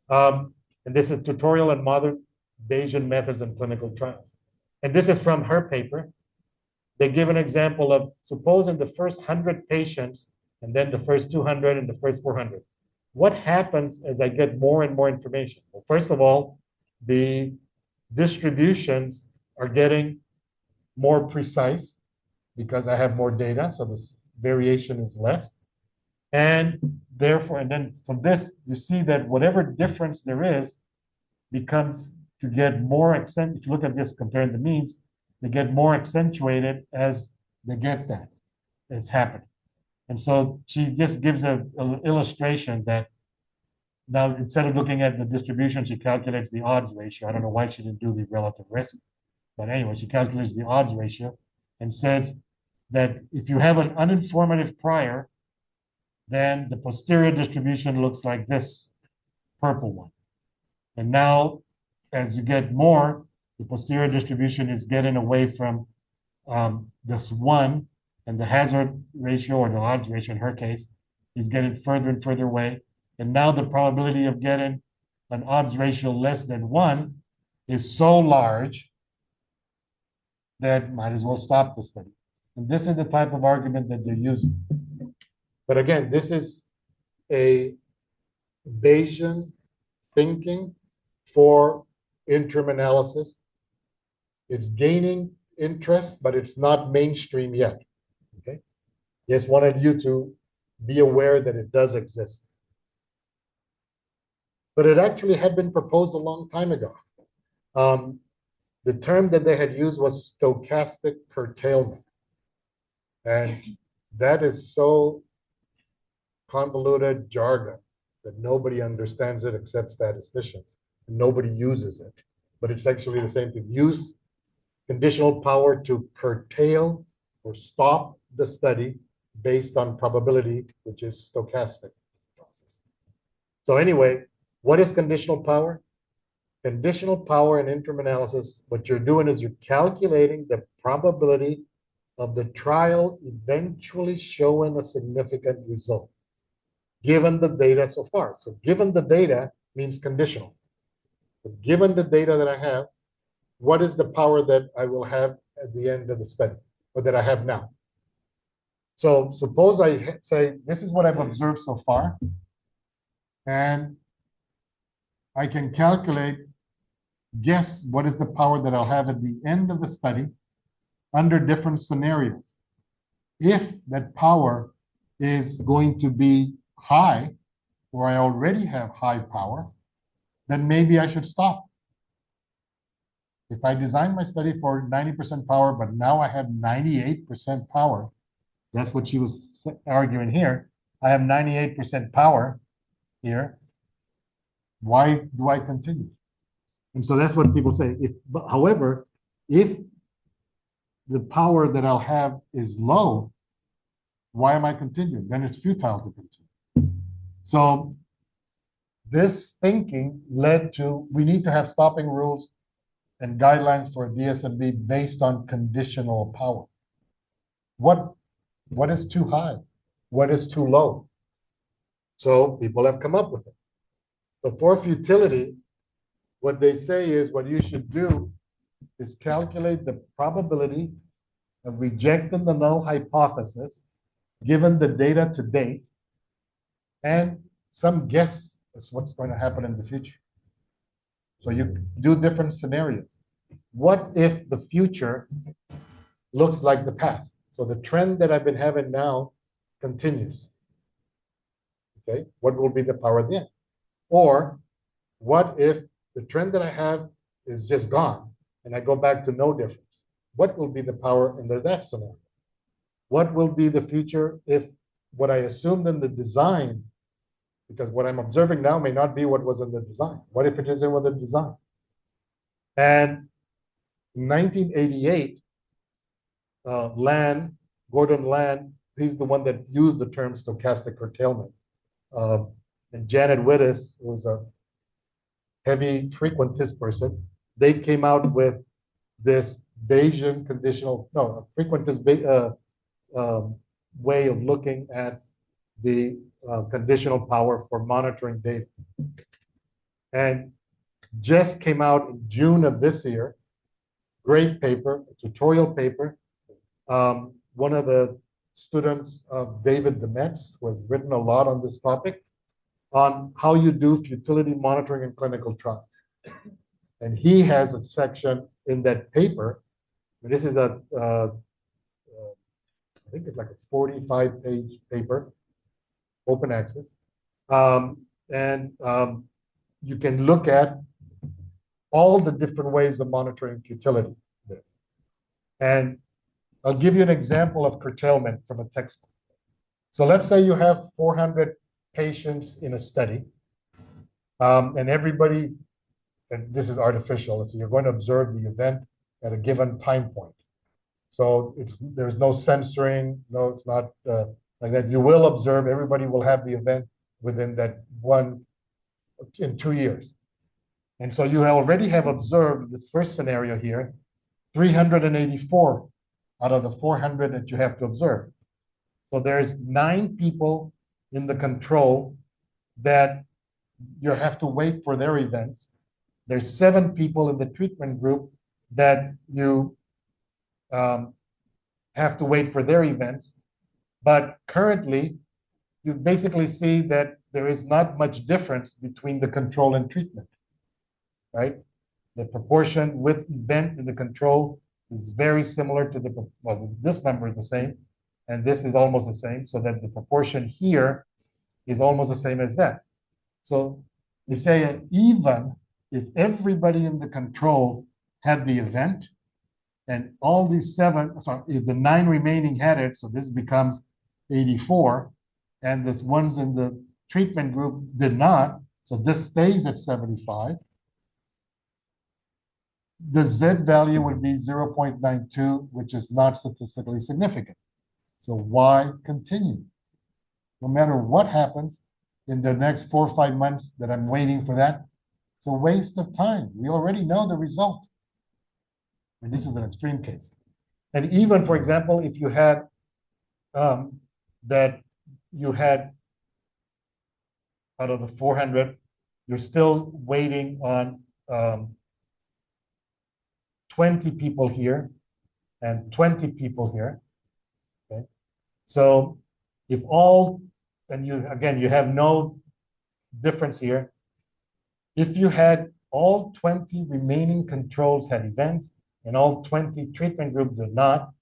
And this is tutorial on modern Bayesian methods in clinical trials. And this is from her paper. They give an example of supposing the first 100 patients and then the first 200 and the first 400. What happens as I get more and more information? Well, first of all, the distributions are getting more precise because I have more data, so this variation is less. And therefore, and then from this, you see that whatever difference there is becomes to get more accent. If you look at this comparing the means, they get more accentuated as they get that. It's happening. And so she just gives an illustration that now instead of looking at the distribution, she calculates the odds ratio. I don't know why she didn't do the relative risk, but anyway, she calculates the odds ratio and says that if you have an uninformative prior, then the posterior distribution looks like this purple one. And now, as you get more, the posterior distribution is getting away from this one, and the hazard ratio or the odds ratio in her case is getting further and further away. And now the probability of getting an odds ratio less than one is so large that might as well stop the study. And this is the type of argument that they're using. But again, this is a Bayesian thinking for interim analysis. It's gaining interest, but it's not mainstream yet. Okay. Just wanted you to be aware that it does exist. But it actually had been proposed a long time ago. The term that they had used was stochastic curtailment. And that is so convoluted jargon that nobody understands it except statisticians. And nobody uses it. But it's actually the same thing. Use conditional power to curtail or stop the study based on probability, which is stochastic process. So anyway, what is conditional power? Conditional power in interim analysis, what you're doing is you're calculating the probability of the trial eventually showing a significant result, given the data so far. So given the data means conditional. But given the data that I have, what is the power that I will have at the end of the study, or that I have now? So suppose I say, this is what I've observed so far, and I can calculate, guess what is the power that I'll have at the end of the study under different scenarios. If that power is going to be high, or I already have high power, then maybe I should stop. If I design my study for 90% power, but now I have 98% power, that's what she was arguing here. I have 98% power here. Why do I continue? And so that's what people say. However, if the power that I'll have is low, why am I continuing? Then it's futile to continue. So this thinking led to, we need to have stopping rules and guidelines for DSMB based on conditional power. What is too high? What is too low? So people have come up with it. So for futility, what they say is what you should do is calculate the probability of rejecting the null hypothesis, given the data to date, and some guess as what's going to happen in the future. So you do different scenarios. What if the future looks like the past? So the trend that I've been having now continues. Okay, what will be the power then? Or what if the trend that I have is just gone and I go back to no difference? What will be the power under that scenario? What will be the future if what I assumed in the design, because what I'm observing now may not be what was in the design. What if it isn't what the design? And in 1988, Gordon Land, he's the one that used the term stochastic curtailment. And Janet Wittes, who was a heavy frequentist person, they came out with this Bayesian conditional, no, a frequentist way of looking at the conditional power for monitoring data. And just came out in June of this year, great paper, a tutorial paper. One of the students of David Demetz, who has written a lot on this topic, on how you do futility monitoring in clinical trials. And he has a section in that paper. This is I think it's like a 45-page paper, open access. You can look at all the different ways of monitoring futility there. And I'll give you an example of curtailment from a textbook. So let's say you have 400 patients in a study, and everybody's, and this is artificial, so you're going to observe the event at a given time point. So there's no censoring, no, it's not like that. You will observe, everybody will have the event within that in 2 years. And so you already have observed this first scenario here, 384 out of the 400 that you have to observe. So there's 9 people in the control that you have to wait for their events. There's 7 people in the treatment group that you have to wait for their events. But currently, you basically see that there is not much difference between the control and treatment, right? The proportion with event in the control is very similar to well, this number is the same, and this is almost the same, so that the proportion here is almost the same as that. So they say even if everybody in the control had the event, and all these 7, sorry, if the 9 remaining had it, so this becomes 84, and the ones in the treatment group did not, so this stays at 75. The Z value would be 0.92, which is not statistically significant. So why continue? No matter what happens in the next 4 or 5 months that I'm waiting for that, it's a waste of time. We already know the result. And this is an extreme case. And even, for example, if you had out of the 400, you're still waiting on 20 people here and 20 people here. Okay, so if all, and you again, you have no difference here. If you had all 20 remaining controls had events and all 20 treatment groups did not,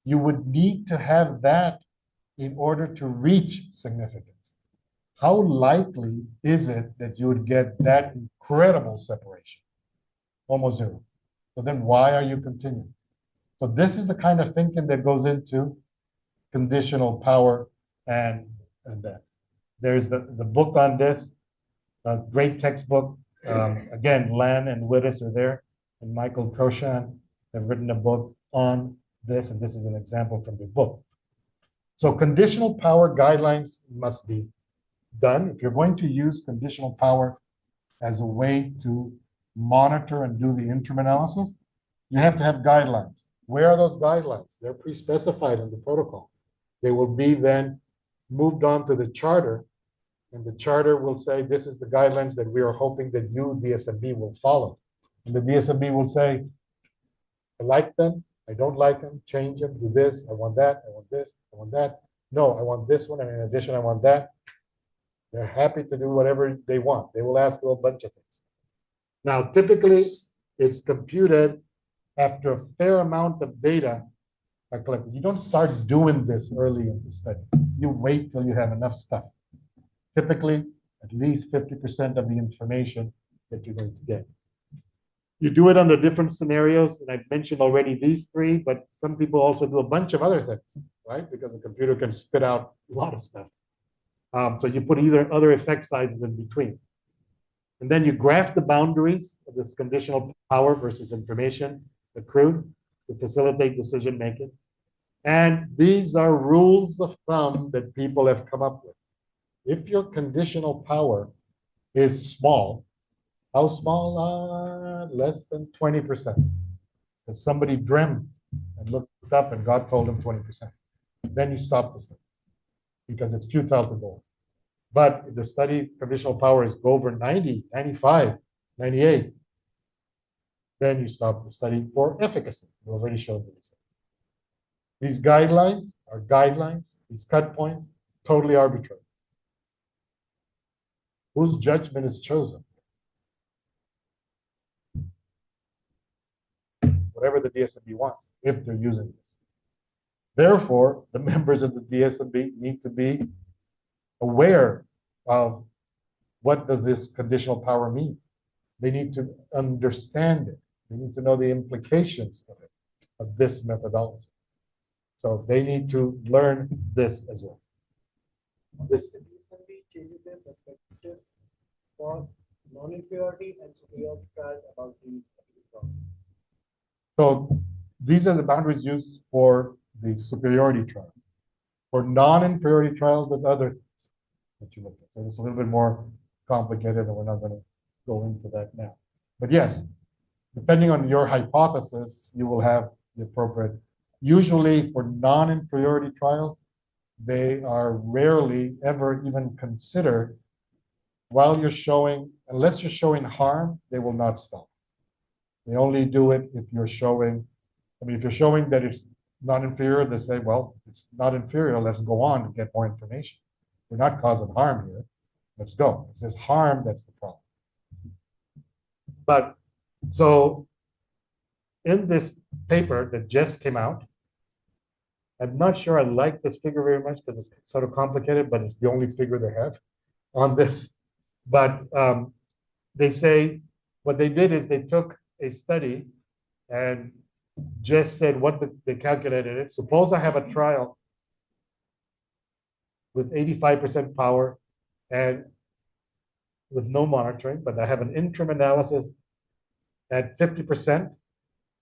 you would need to have that in order to reach significance. How likely is it that you would get that incredible separation? Almost zero. So then why are you continuing? So this is the kind of thinking that goes into conditional power and that. There's the book on this, a great textbook. Again, Land and Wittes are there, and Michael Kroshan have written a book on this, and this is an example from the book. So conditional power guidelines must be done. If you're going to use conditional power as a way to monitor and do the interim analysis, you have to have guidelines. Where are those guidelines? They're pre-specified in the protocol. They will be then moved on to the charter, and the charter will say, this is the guidelines that we are hoping that you, DSMB, will follow. And the DSMB will say, I like them, I don't like them, change them, do this, I want that, I want this, I want that. No, I want this one, and in addition, I want that. They're happy to do whatever they want. They will ask for a bunch of things. Now, typically, it's computed after a fair amount of data are collected. You don't start doing this early in the study. You wait till you have enough stuff. Typically, at least 50% of the information that you're going to get. You do it under different scenarios, and I've mentioned already these three, but some people also do a bunch of other things, right? Because the computer can spit out a lot of stuff. So you put either other effect sizes in between. And then you graph the boundaries of this conditional power versus information accrued to facilitate decision making. And these are rules of thumb that people have come up with. If your conditional power is small, how small? Less than 20%. Because somebody dreamt and looked up and God told him 20%. Then you stop the study because it's futile to go. But if the study's conditional powers go over 90, 95, 98, then you stop the study for efficacy. We already showed this. These guidelines are guidelines, these cut points, totally arbitrary. Whose judgment is chosen? Whatever the DSMB wants, if they're using this. Therefore, the members of the DSMB need to be aware of what does this conditional power mean. They need to understand it. They need to know the implications of it, of this methodology. So they need to learn this as well. This DSMB changes their perspective for non-inferiority and superiority trials about these problems. So these are the boundaries used for the superiority trial. For non-inferiority trials, and other things that you look at. So it's a little bit more complicated, and we're not going to go into that now. But yes, depending on your hypothesis, you will have the appropriate. Usually for non-inferiority trials, they are rarely ever even considered while you're showing, unless you're showing harm, they will not stop. They only do it if you're showing, if you're showing that it's not inferior, they say, well, it's not inferior, let's go on to get more information. We're not causing harm here. Let's go. It says harm, that's the problem. But so in this paper that just came out, I'm not sure I like this figure very much because it's sort of complicated, but it's the only figure they have on this. But they say what they did is they took a study and just said what they calculated it. Suppose I have a trial with 85% power and with no monitoring, but I have an interim analysis at 50%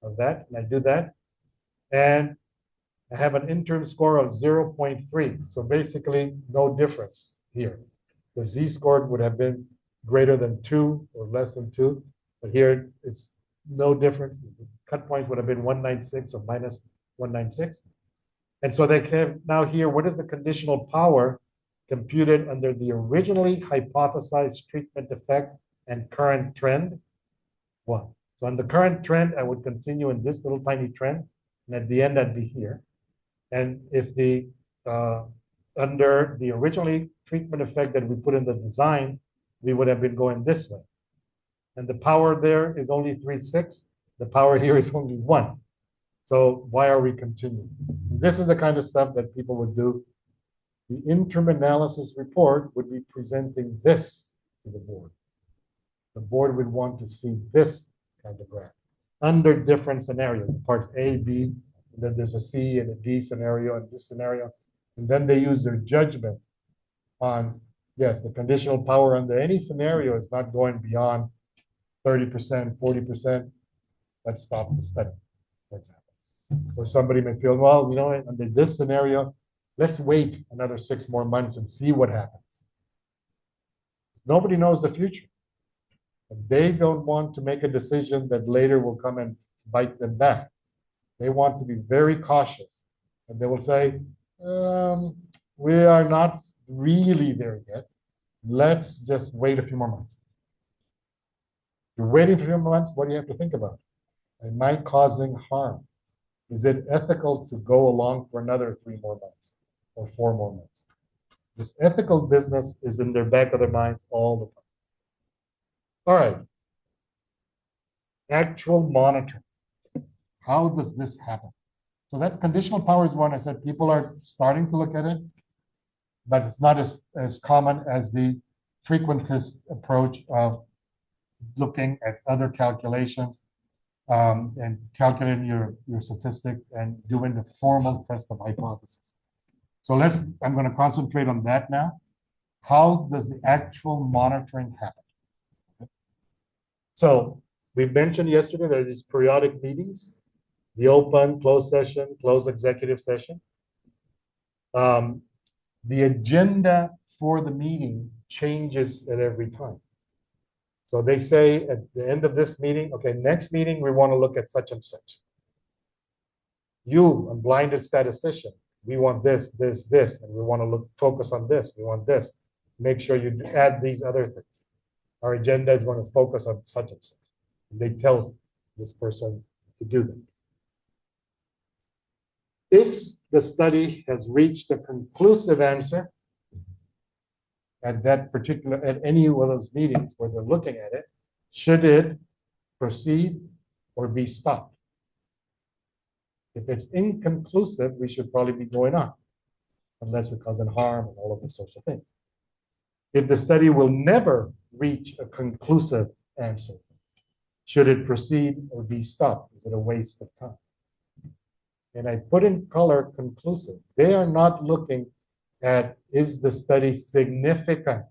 of that, and I do that. And I have an interim score of 0.3. So basically no difference here. The z-score would have been greater than 2 or less than 2, but here it's no difference. The cut point would have been 196 or minus 196. And so they can now here, what is the conditional power computed under the originally hypothesized treatment effect and current trend? 1. So on the current trend, I would continue in this little tiny trend, and at the end, I'd be here. And if the under the originally treatment effect that we put in the design, we would have been going this way. And the power there is only 3.6. The power here is only 1. So why are we continuing? This is the kind of stuff that people would do. The interim analysis report would be presenting this to the board. The board would want to see this kind of graph under different scenarios, parts A, B, and then there's a C and a D scenario and this scenario. And then they use their judgment on, yes, the conditional power under any scenario is not going beyond 30%, 40%. Let's stop the study, for example. Or somebody may feel, well, you know, under this scenario, let's wait another 6 more months and see what happens. Nobody knows the future. And they don't want to make a decision that later will come and bite them back. They want to be very cautious. And they will say, we are not really there yet. Let's just wait a few more months. You're waiting for a few more months, what do you have to think about? Am I causing harm? Is it ethical to go along for another 3 more months or 4 more months? This ethical business is in their back of their minds all the time. All right. Actual monitoring. How does this happen? So that conditional power is one. I said people are starting to look at it, but it's not as common as the frequentist approach of looking at other calculations and calculating your statistic and doing the formal test of hypothesis. So I'm going to concentrate on that now. How does the actual monitoring happen? So we mentioned yesterday there are these periodic meetings, the open, closed session, closed executive session. The agenda for the meeting changes at every time. So they say at the end of this meeting, okay, next meeting, we want to look at such and such. You, a blinded statistician, we want this, this, this, and we want to focus on this. We want this. Make sure you add these other things. Our agenda is going to focus on such and such. And they tell this person to do that. If the study has reached a conclusive answer at any of those meetings where they're looking at it, should it proceed or be stopped? If it's inconclusive, we should probably be going on, unless we're causing harm and all of these sorts of things. If the study will never reach a conclusive answer, should it proceed or be stopped? Is it a waste of time? And I put in color conclusive. They are not looking at, is the study significant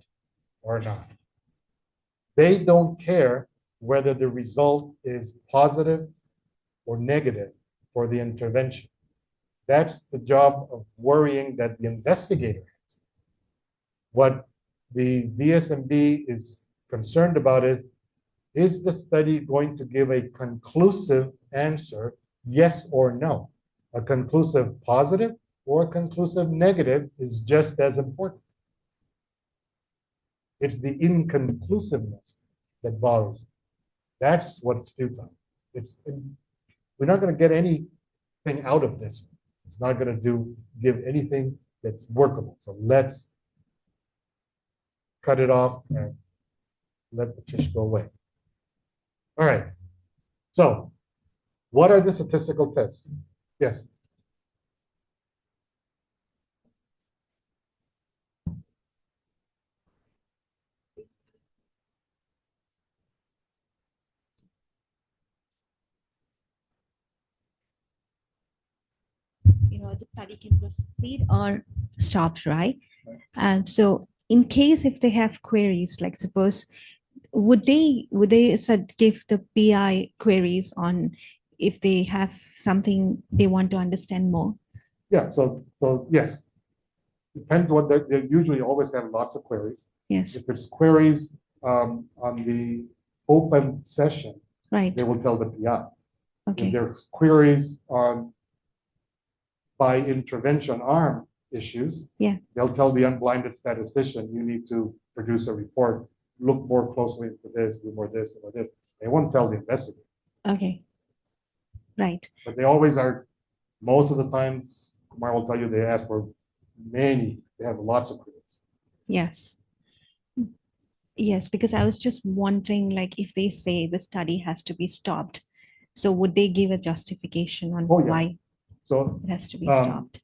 or not? They don't care whether the result is positive or negative for the intervention. That's the job of worrying that the investigator has. What the DSMB is concerned about is the study going to give a conclusive answer, yes or no? A conclusive positive or a conclusive negative is just as important. It's the inconclusiveness that bothers. That's what's futile. We're not going to get anything out of this. It's not going to give anything that's workable. So let's cut it off and let the fish go away. All right. So what are the statistical tests? Yes. The study can proceed or stop, right? So in case if they have queries, like suppose, would they give the PI queries on if they have something they want to understand more? Yeah, so yes. Depends what they usually always have lots of queries. Yes. If it's queries on the open session, right, they will tell the PI. Okay. If there's queries on by intervention arm issues, Yeah. they'll tell the unblinded statistician, you need to produce a report, look more closely into this, do more this, do more this. They won't tell the investigator. Okay. Right. But they always are, most of the times, Kumar will tell you they ask for many, they have lots of queries. Yes. Yes, because I was just wondering, like, if they say the study has to be stopped, so would they give a justification on Oh, yeah. why So it has to be stopped?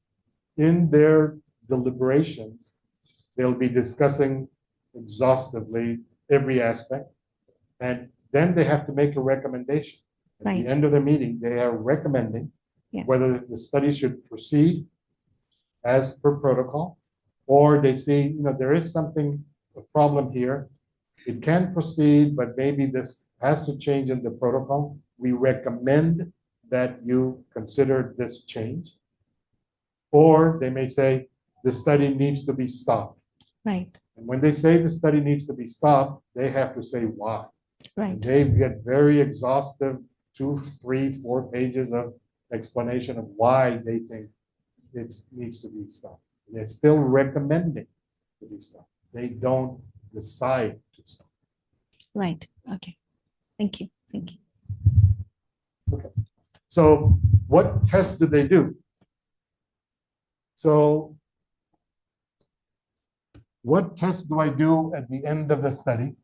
in their deliberations, they'll be discussing exhaustively every aspect, and then they have to make a recommendation. At Right. the end of the meeting, they are recommending Yeah. whether the study should proceed as per protocol, or they see, there is a problem here. It can proceed, but maybe this has to change in the protocol. We recommend that you consider this change. Or they may say the study needs to be stopped. Right. And when they say the study needs to be stopped, they have to say why. Right. And they get very exhaustive, 2, 3, 4 pages of explanation of why they think it needs to be stopped. They're still recommending to be stopped. They don't decide to stop. Right. Okay. Thank you. Thank you. Okay. So what tests do they do? So what tests do I do at the end of the study?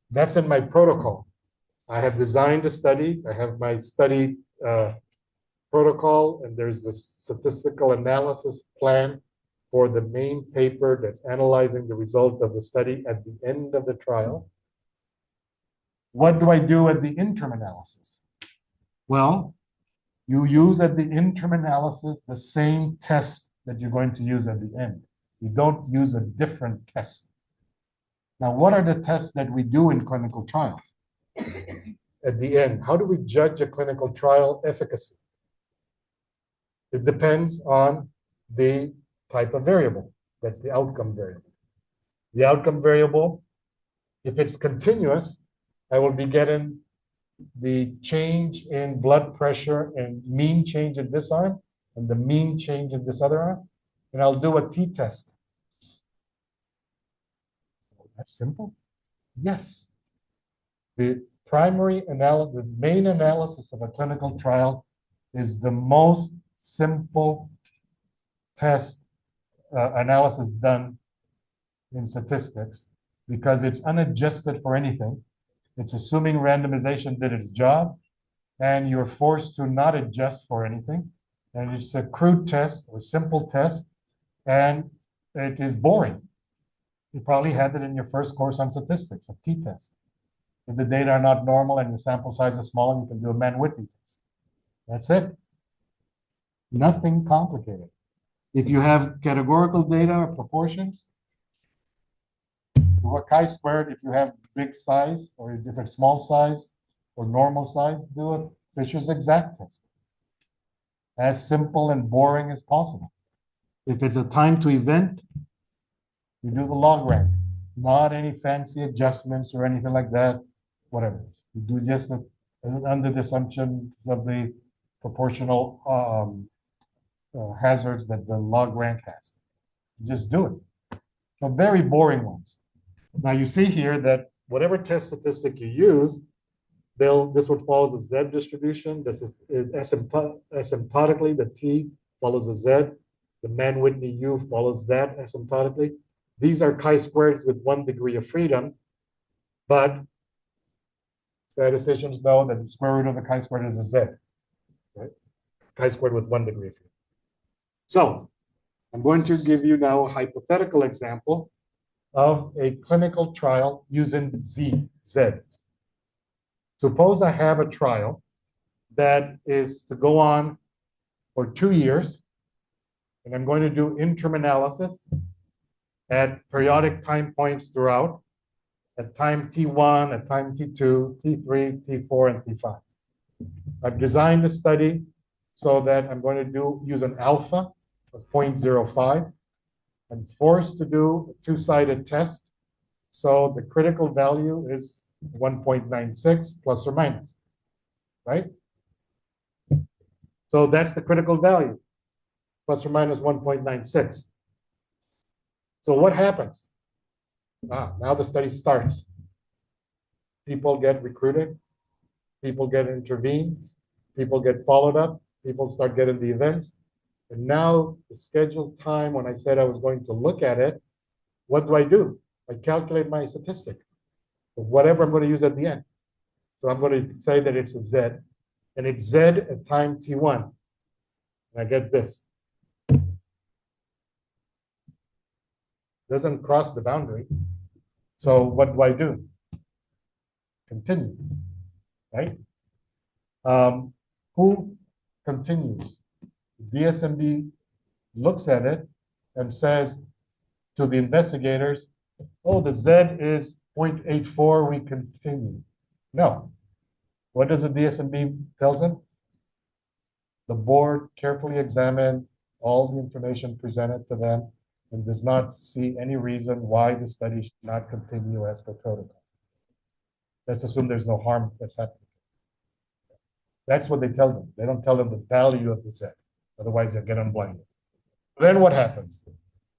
That's in my protocol. I have designed a study. I have my study protocol, and there's the statistical analysis plan for the main paper that's analyzing the result of the study at the end of the trial. What do I do at the interim analysis? Well, you use at the interim analysis the same test that you're going to use at the end. You don't use a different test. Now, what are the tests that we do in clinical trials? At the end, how do we judge a clinical trial efficacy? It depends on the type of variable. That's the outcome variable. The outcome variable, if it's continuous, I will be getting the change in blood pressure and mean change in this arm and the mean change in this other arm. And I'll do a t-test. That's simple. Yes. The primary analysis, the main analysis of a clinical trial is the most simple test analysis done in statistics because it's unadjusted for anything. It's assuming randomization did its job, and you're forced to not adjust for anything. And it's a crude test or simple test, and it is boring. You probably had it in your first course on statistics, a t-test. If the data are not normal and your sample size is small, you can do a Mann-Whitney test. That's it. Nothing complicated. If you have categorical data or proportions, do a chi-squared. If you have big size, or if it's small size or normal size, do a Fisher's exact test. As simple and boring as possible. If it's a time to event, you do the log rank. Not any fancy adjustments or anything like that, whatever. You do just under the assumptions of the proportional hazards that the log rank has. Just do it. So very boring ones. Now you see here that whatever test statistic you use, this would follow the Z distribution. This is asymptotically, the T follows the Z. The Mann-Whitney U follows that asymptotically. These are chi-squareds with 1 degree of freedom, but statisticians know that the square root of the chi-squared is a Z, right? Chi-squared with 1 degree of freedom. So I'm going to give you now a hypothetical example of a clinical trial using Z. Suppose I have a trial that is to go on for 2 years, and I'm going to do interim analysis at periodic time points throughout, at time T1, at time T2, T3, T4, and T5. I've designed the study so that I'm going to use an alpha of 0.05. I'm forced to do a 2-sided test, so the critical value is 1.96 plus or minus, right? So that's the critical value, plus or minus 1.96. So what happens? Now the study starts. People get recruited, people get intervened, people get followed up, people start getting the events. And now the scheduled time when I said I was going to look at it, what do? I calculate my statistic of whatever I'm going to use at the end. So I'm going to say that it's a Z, and it's Z at time T1. And I get this. Doesn't cross the boundary. So what do? Continue, right? Who continues? DSMB looks at it and says to the investigators, oh, the Z is 0.84, we continue. No. What does the DSMB tells them? The board carefully examined all the information presented to them and does not see any reason why the study should not continue as per protocol. Let's assume there's no harm that's happening. That's what they tell them. They don't tell them the value of the Z. Otherwise, they'll get unblinded. Then what happens?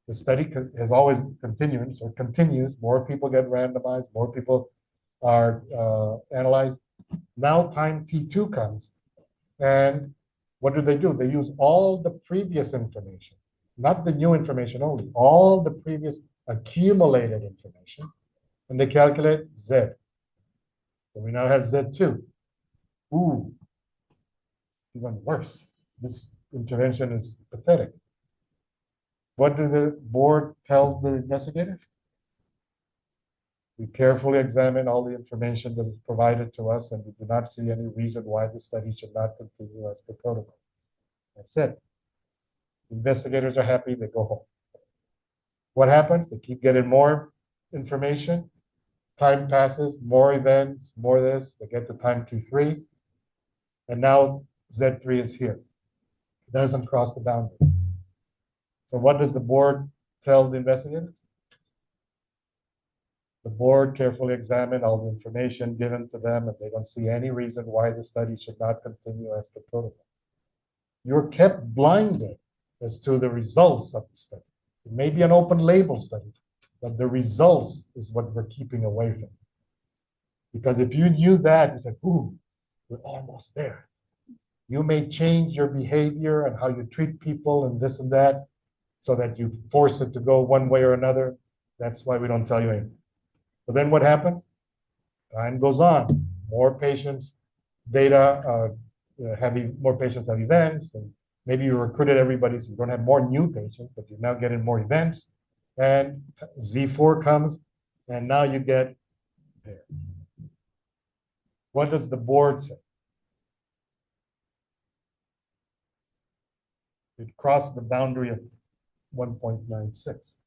The study has always continuance or continues. More people get randomized. More people are analyzed. Now time T2 comes, and What do? They use all the previous information, not the new information only, all the previous accumulated information, and they calculate Z. So we now have Z2. Ooh, even worse. This intervention is pathetic. What do the board tell the investigators? We carefully examine all the information that is provided to us, and we do not see any reason why the study should not continue as per protocol. That's it. Investigators are happy, they go home. What happens? They keep getting more information. Time passes, more events, more this. They get to time T3. And now Z3 is here. It doesn't cross the boundaries. So what does the board tell the investigators? The board carefully examined all the information given to them, and they don't see any reason why the study should not continue as per protocol. You're kept blinded as to the results of the study. It may be an open label study, but the results is what we're keeping away from. Because if you knew that, you said, ooh, we're almost there. You may change your behavior and how you treat people and this and that so that you force it to go one way or another. That's why we don't tell you anything. So then what happens? Time goes on. More patients, data, more patients have events, and maybe you recruited everybody, so you don't have more new patients, but you're now getting more events. And Z4 comes, and now you get there. What does the board say? It crossed the boundary of 1.96.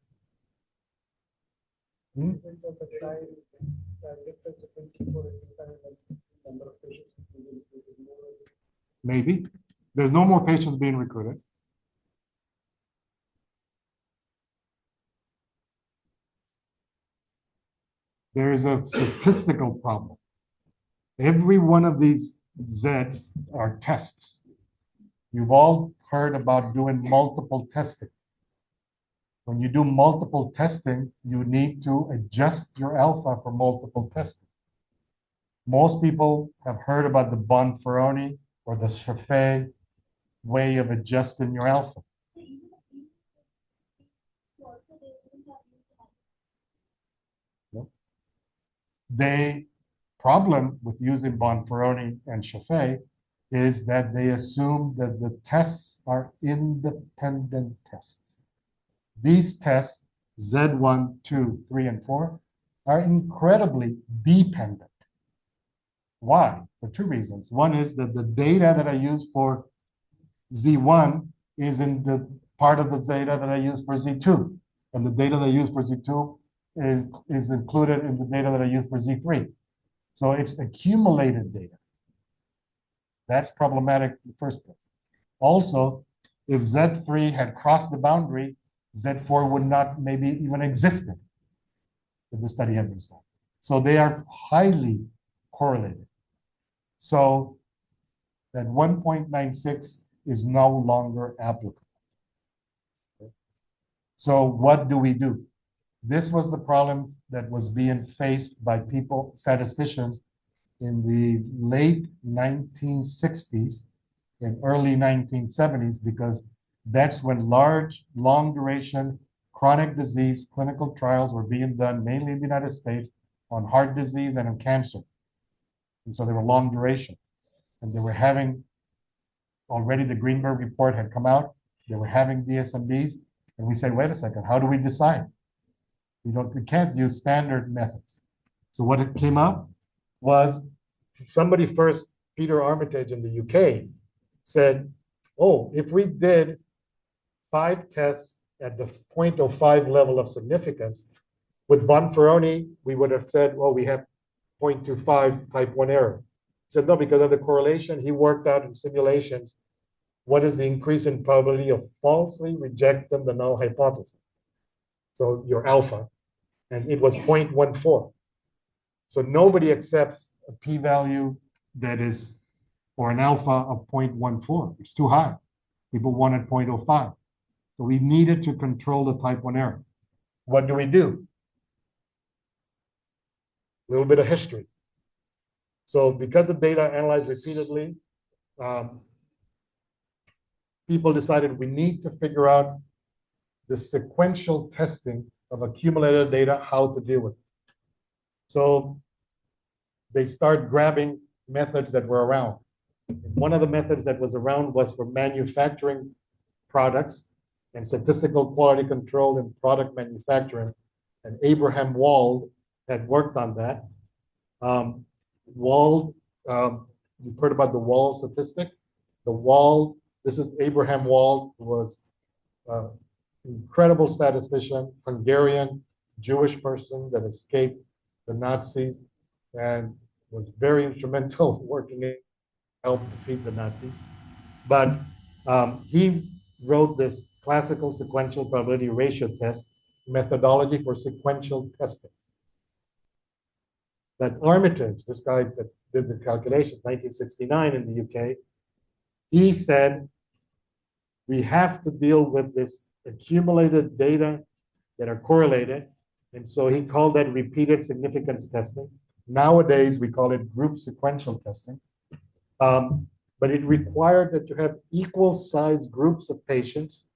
Maybe. There's no more patients being recruited. There is a statistical problem. Every one of these Zs are tests. You've all heard about doing multiple testing. When you do multiple testing, you need to adjust your alpha for multiple testing. Most people have heard about the Bonferroni or the Scheffé way of adjusting your alpha. The problem with using Bonferroni and Scheffé is that they assume that the tests are independent tests. These tests, Z1, 2, 3, and 4, are incredibly dependent. Why? For two reasons. One is that the data that I use for Z1 is in the part of the data that I use for Z2. And the data that I use for Z2 is included in the data that I use for Z3. So it's accumulated data. That's problematic in the first place. Also, if Z3 had crossed the boundary, Z4 would not maybe even existed if the study had been started. So they are highly correlated. So that 1.96 is no longer applicable. So what do we do? This was the problem that was being faced by people, statisticians, in the late 1960s and early 1970s, because that's when large, long duration, chronic disease clinical trials were being done, mainly in the United States, on heart disease and on cancer. And so they were long duration. And they were having, already the Greenberg report had come out, they were having DSMBs, and we said, wait a second, how do we decide? We can't use standard methods. So what it came up was somebody first, Peter Armitage in the UK, said, oh, if we did 5 tests at the 0.05 level of significance, with Bonferroni, we would have said, well, we have 0.25 type 1 error. He said, no, because of the correlation he worked out in simulations, what is the increase in probability of falsely rejecting the null hypothesis? So your alpha, and it was 0.14. So nobody accepts a p-value that is for an alpha of 0.14. It's too high. People wanted 0.05. So we needed to control the type 1 error. What do? A little bit of history. So because the data analyzed repeatedly, people decided we need to figure out the sequential testing of accumulated data, how to deal with it. So they start grabbing methods that were around. One of the methods that was around was for manufacturing products and statistical quality control in product manufacturing. And Abraham Wald had worked on that. Wald, you've heard about the Wald statistic. The Wald, this is Abraham Wald, who was an incredible statistician, Hungarian, Jewish person that escaped the Nazis and was very instrumental working in help defeat the Nazis. But he wrote this classical sequential probability ratio test methodology for sequential testing. That Armitage, this guy that did the calculations, 1969 in the UK, he said, we have to deal with this accumulated data that are correlated. And so he called that repeated significance testing. Nowadays, we call it group sequential testing. But it required that you have equal size groups of patients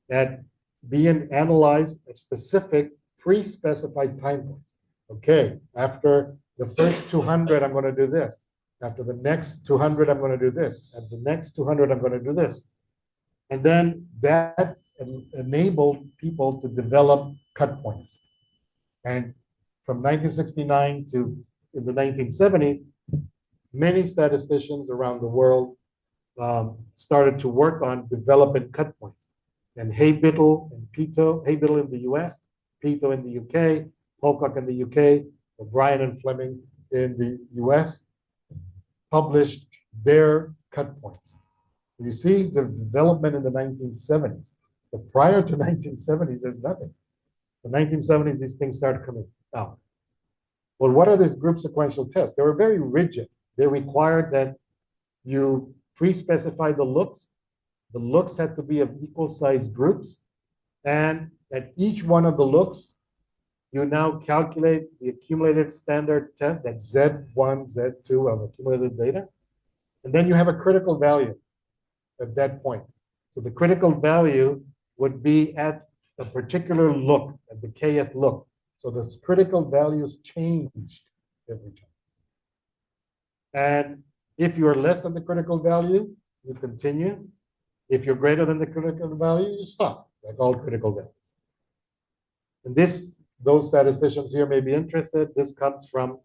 that being analyzed at specific pre-specified time points. Okay, after the first 200, I'm going to do this. After the next 200, I'm going to do this. After the next 200, I'm going to do this. And then that enabled people to develop cut points. And from 1969 to in the 1970s, many statisticians around the world started to work on developing cut points. And Hay-Biddle and Pito, Hay-Biddle in the US, Pito in the UK, Pocock in the UK, O'Brien and Fleming in the US, published their cut points. You see the development in the 1970s. But prior to 1970s, there's nothing. The 1970s, these things started coming out. Well, what are these group sequential tests? They were very rigid. They required that you pre-specify the looks. The looks had to be of equal size groups. And at each one of the looks, you now calculate the accumulated standard test, that Z1, Z2 of accumulated data. And then you have a critical value at that point. So the critical value would be at a particular look, at the kth look. So the critical values changed every time. And if you're less than the critical value, you continue. If you're greater than the critical value, you stop, like all critical values. And those statisticians here may be interested. This comes from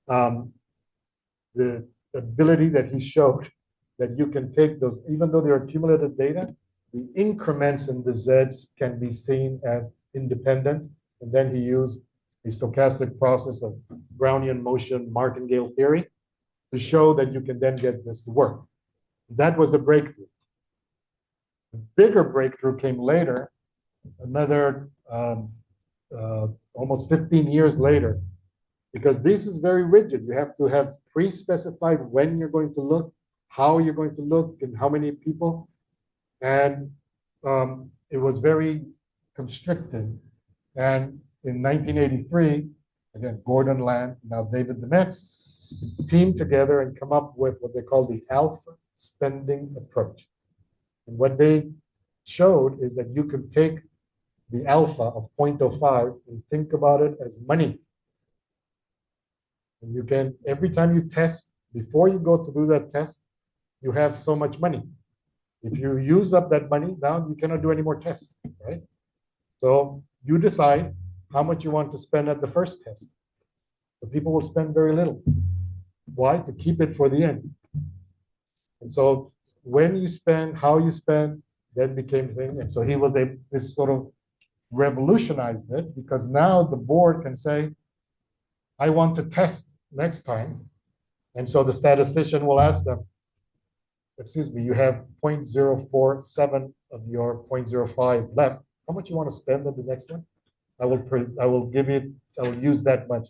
the ability that he showed that you can take those, even though they're accumulated data, the increments in the Zs can be seen as independent. And then he used a stochastic process of Brownian motion martingale theory to show that you can then get this to work. That was the breakthrough. The bigger breakthrough came later, another almost 15 years later, because this is very rigid. You have to have pre-specified when you're going to look, how you're going to look, and how many people. And it was very constricted. And in 1983, again, Gordon Land, now David Demetz, teamed together and come up with what they call the alpha spending approach. And what they showed is that you could take the alpha of 0.05 and think about it as money. And you can, every time you test, before you go to do that test, you have so much money. If you use up that money, now you cannot do any more tests, right? So you decide how much you want to spend at the first test. The people will spend very little. Why? To keep it for the end. And so when you spend, how you spend, that became the thing. And so he was this sort of revolutionized it, because now the board can say, I want to test next time. And so the statistician will ask them, excuse me, you have 0.047 of your 0.05 left. How much you want to spend on the next one? I will use that much.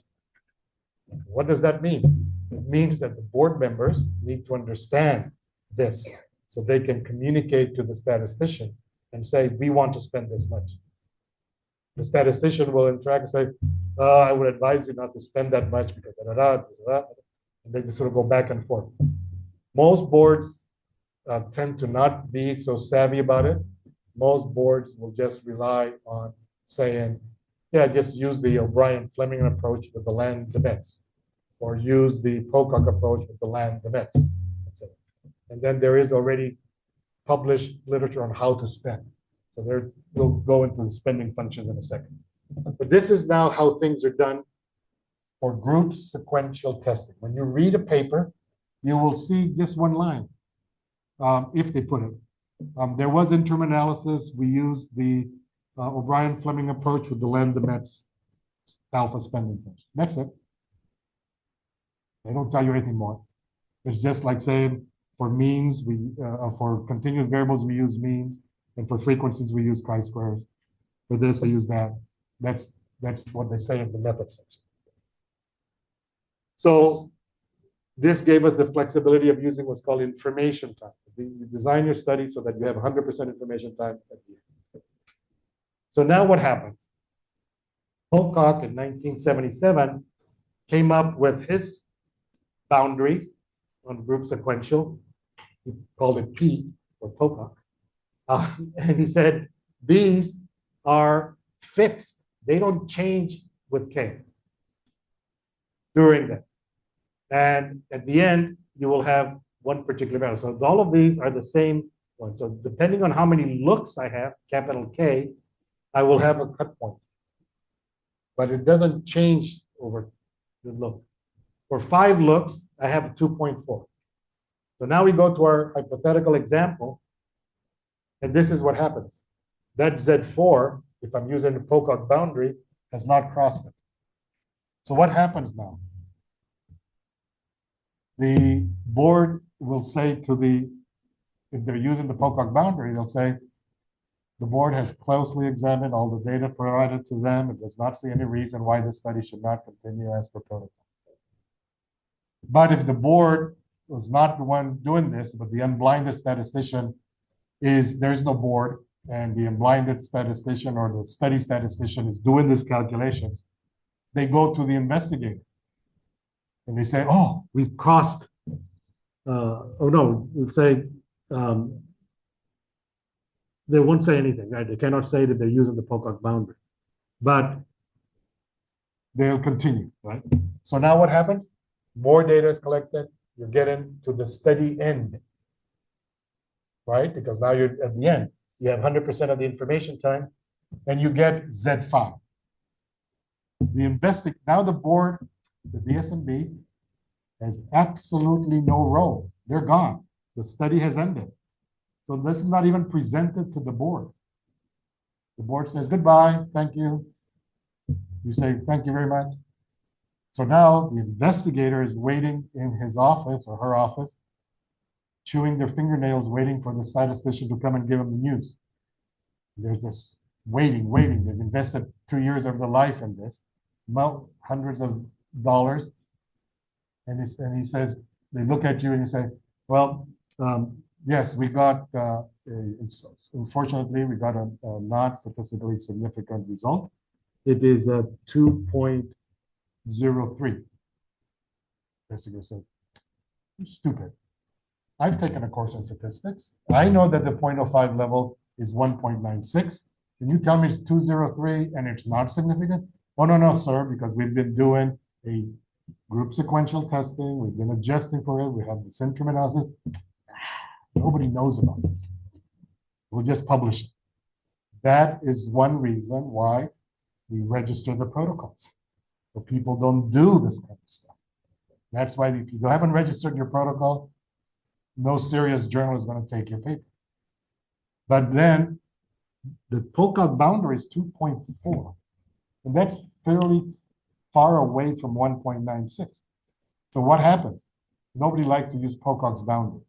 What does that mean? It means that the board members need to understand this so they can communicate to the statistician and say, we want to spend this much. The statistician will interact and say, I would advise you not to spend that much because and they just sort of go back and forth. Most boards tend to not be so savvy about it. Most boards will just rely on saying, yeah, just use the O'Brien-Fleming approach with the land events, or use the Pocock approach with the land events. That's it. And then there is already published literature on how to spend. So there, we'll go into the spending functions in a second. But this is now how things are done for group sequential testing. When you read a paper, you will see just one line, if they put it. There was interim analysis. We used the O'Brien-Fleming approach with the Land-Metz alpha spending function. That's it. They don't tell you anything more. It's just like saying for means, for continuous variables, we use means, and for frequencies, we use chi-squares. For this, we use that. That's what they say in the method section. So this gave us the flexibility of using what's called information time. You design your study so that you have 100% information time at the end. So now what happens? Pocock in 1977 came up with his boundaries on group sequential. He called it P for Pocock. And he said, these are fixed. They don't change with K during that. And at the end, you will have one particular value. So all of these are the same one. So depending on how many looks I have, capital K, I will have a cut point. But it doesn't change over the look. For 5 looks, I have a 2.4. So now we go to our hypothetical example. And this is what happens. That Z4, if I'm using the Pocock boundary, has not crossed it. So what happens now? The board will say to the, if they're using the Pocock boundary, they'll say, the board has closely examined all the data provided to them and does not see any reason why this study should not continue as per protocol. But if the board was not the one doing this, but the unblinded statistician there's no board, and the unblinded statistician or the study statistician is doing these calculations, they go to the investigator. And they say, oh, we've crossed, oh no, we'll say, they won't say anything, right? They cannot say that they're using the Pocock boundary, but they'll continue, right? So now what happens? More data is collected, you're getting to the study end, right? Because now you're at the end, you have 100% of the information time, and you get Z5. Now the board, the DSMB, has absolutely no role. They're gone. The study has ended. So this is not even presented to the board. The board says, goodbye, thank you. You say, thank you very much. So now the investigator is waiting in his office or her office, chewing their fingernails, waiting for the statistician to come and give them the news. There's this waiting. They've invested 2 years of their life in this, hundreds of dollars. And he says, they look at you and you say, well, yes, we got, unfortunately, we got a not statistically significant result. It is a 2.03. Investigator says, you're stupid. I've taken a course in statistics. I know that the 0.05 level is 1.96. Can you tell me it's 203 and it's not significant? Oh, no, sir, because we've been doing a group sequential testing. We've been adjusting for it. We have this interim analysis. Nobody knows about this. We'll just publish it. That is one reason why we register the protocols. So people don't do this kind of stuff. That's why if you haven't registered your protocol, no serious journal is going to take your paper. But then the Pocock boundary is 2.4. And that's fairly far away from 1.96. So what happens? Nobody likes to use Pocock's boundary.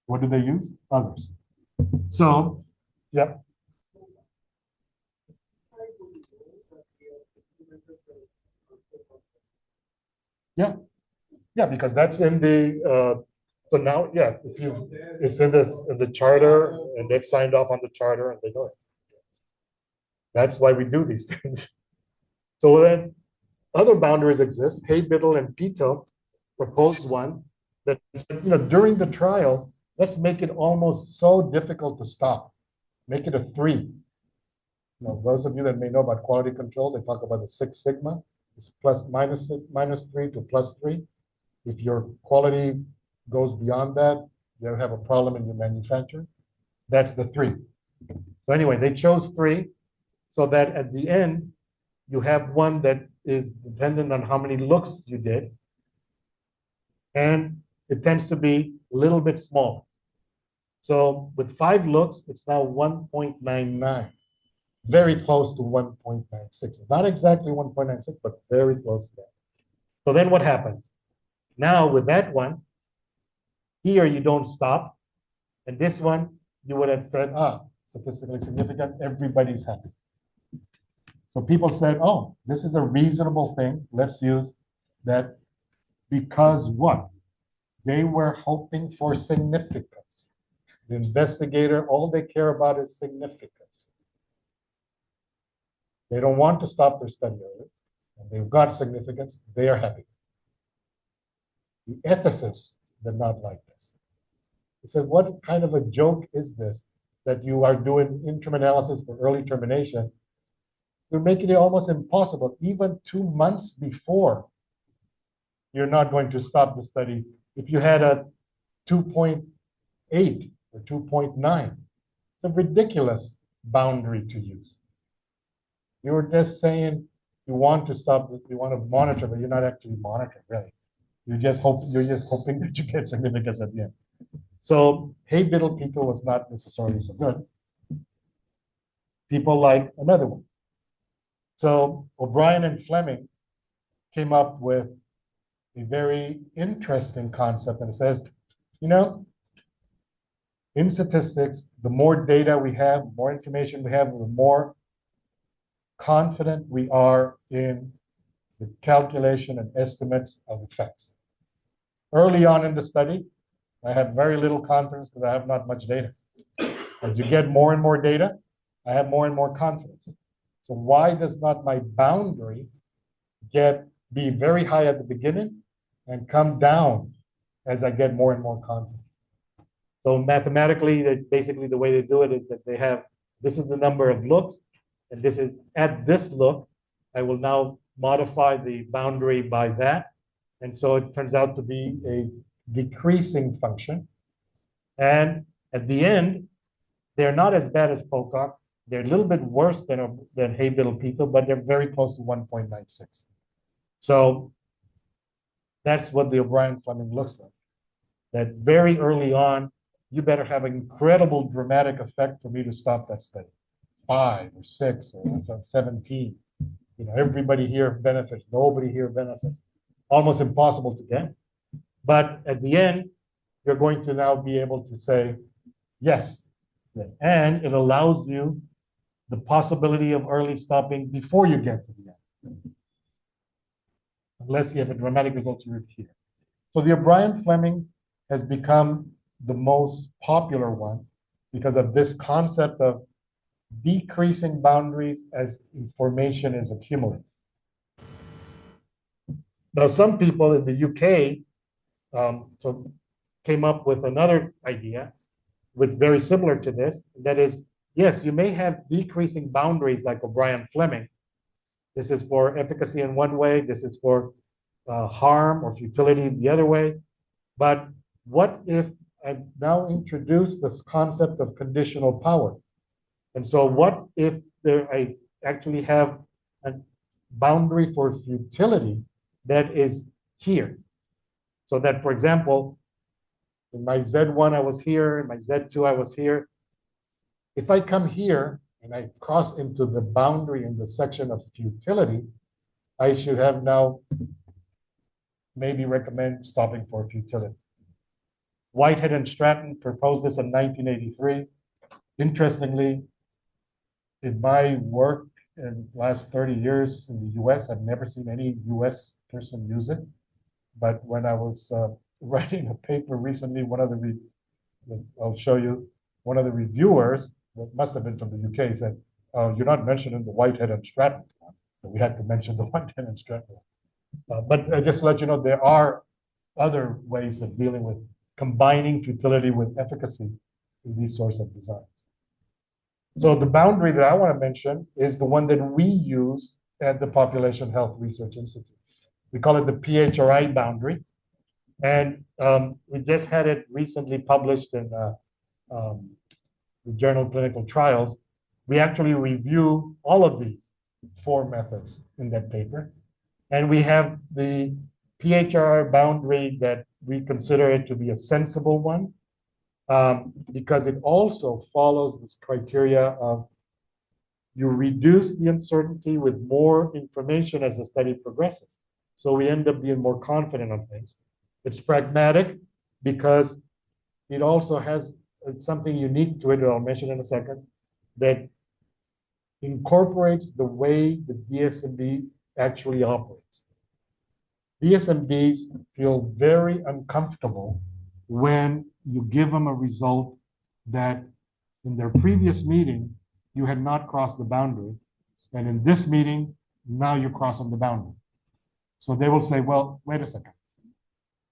What do they use? Others. So, yeah. Yeah, because that's in the, so now, yes, if you, it's in the charter, and they've signed off on the charter and they know it. That's why we do these things. So then other boundaries exist. Hay, Biddle, and Pito proposed one that, during the trial, let's make it almost so difficult to stop. Make it a 3. Those of you that may know about quality control, they talk about the 6 sigma. It's -3 to +3. If your quality goes beyond that, they'll have a problem in your manufacture. That's the 3. So anyway, they chose 3 so that at the end, you have one that is dependent on how many looks you did. And it tends to be a little bit small. So with 5 looks, it's now 1.99. Very close to 1.96. Not exactly 1.96, but very close to that. So then what happens? Now with that one, here you don't stop. And this one, you would have said, statistically significant, everybody's happy. So people said, oh, this is a reasonable thing. Let's use that because what? They were hoping for significance. The investigator, all they care about is significance. They don't want to stop their study early, and they've got significance, they are happy. The ethicists did not like this. They said, what kind of a joke is this that you are doing interim analysis for early termination? You're making it almost impossible. Even 2 months before, you're not going to stop the study. If you had a 2.8 or 2.9, it's a ridiculous boundary to use. You were just saying you want to stop, you want to monitor, but you're not actually monitoring, really. You're just hoping that you get significance at the end. So Hay-Biddle people was not necessarily so good. People like another one. So O'Brien and Fleming came up with a very interesting concept, and it says, in statistics, the more data we have, more information we have, the more confident we are in the calculation and estimates of effects. Early on in the study, I have very little confidence because I have not much data. As you get more and more data, I have more and more confidence. So why does not my boundary be very high at the beginning and come down as I get more and more confidence? So mathematically, basically the way they do it is that they have, this is the number of looks, and this is at this look, I will now modify the boundary by that. And so it turns out to be a decreasing function. And at the end, they're not as bad as Pocock. They're a little bit worse than Hay-Biddle people, but they're very close to 1.96. So that's what the O'Brien-Fleming looks like. That very early on, you better have an incredible dramatic effect for me to stop that study. 5 or 6 or 17. Everybody here benefits, nobody here benefits. Almost impossible to get. But at the end, you're going to now be able to say, yes. And it allows you the possibility of early stopping before you get to the end. Unless you have a dramatic result to here. So the O'Brien-Fleming has become the most popular one because of this concept of decreasing boundaries as information is accumulated. Now, some people in the UK came up with another idea with very similar to this. That is, yes, you may have decreasing boundaries like O'Brien-Fleming. This is for efficacy in one way. This is for harm or futility the other way. But what if I now introduce this concept of conditional power? And so what if I actually have a boundary for futility that is here? So that, for example, in my Z1 I was here, in my Z2 I was here. If I come here and I cross into the boundary in the section of futility, I should have now maybe recommend stopping for futility. Whitehead and Stratton proposed this in 1983. Interestingly, in my work in the last 30 years in the US, I've never seen any US person use it. But when I was writing a paper recently, I'll show you, one of the reviewers, that must have been from the UK, said, you're not mentioning the Whitehead and Stratton one. So we had to mention the Whitehead and Stratton. But just to let you know, there are other ways of dealing with combining futility with efficacy in these sorts of designs. So the boundary that I want to mention is the one that we use at the Population Health Research Institute. We call it the PHRI boundary. And we just had it recently published in the Journal of Clinical Trials. We actually review all of these 4 methods in that paper. And we have the PHRI boundary that we consider it to be a sensible one, because it also follows this criteria of you reduce the uncertainty with more information as the study progresses. So we end up being more confident on things. It's pragmatic because it also has something unique to it that I'll mention in a second, that incorporates the way the DSMB actually operates. DSMBs feel very uncomfortable when you give them a result that in their previous meeting, you had not crossed the boundary. And in this meeting, now you're crossing the boundary. So they will say, well, wait a second.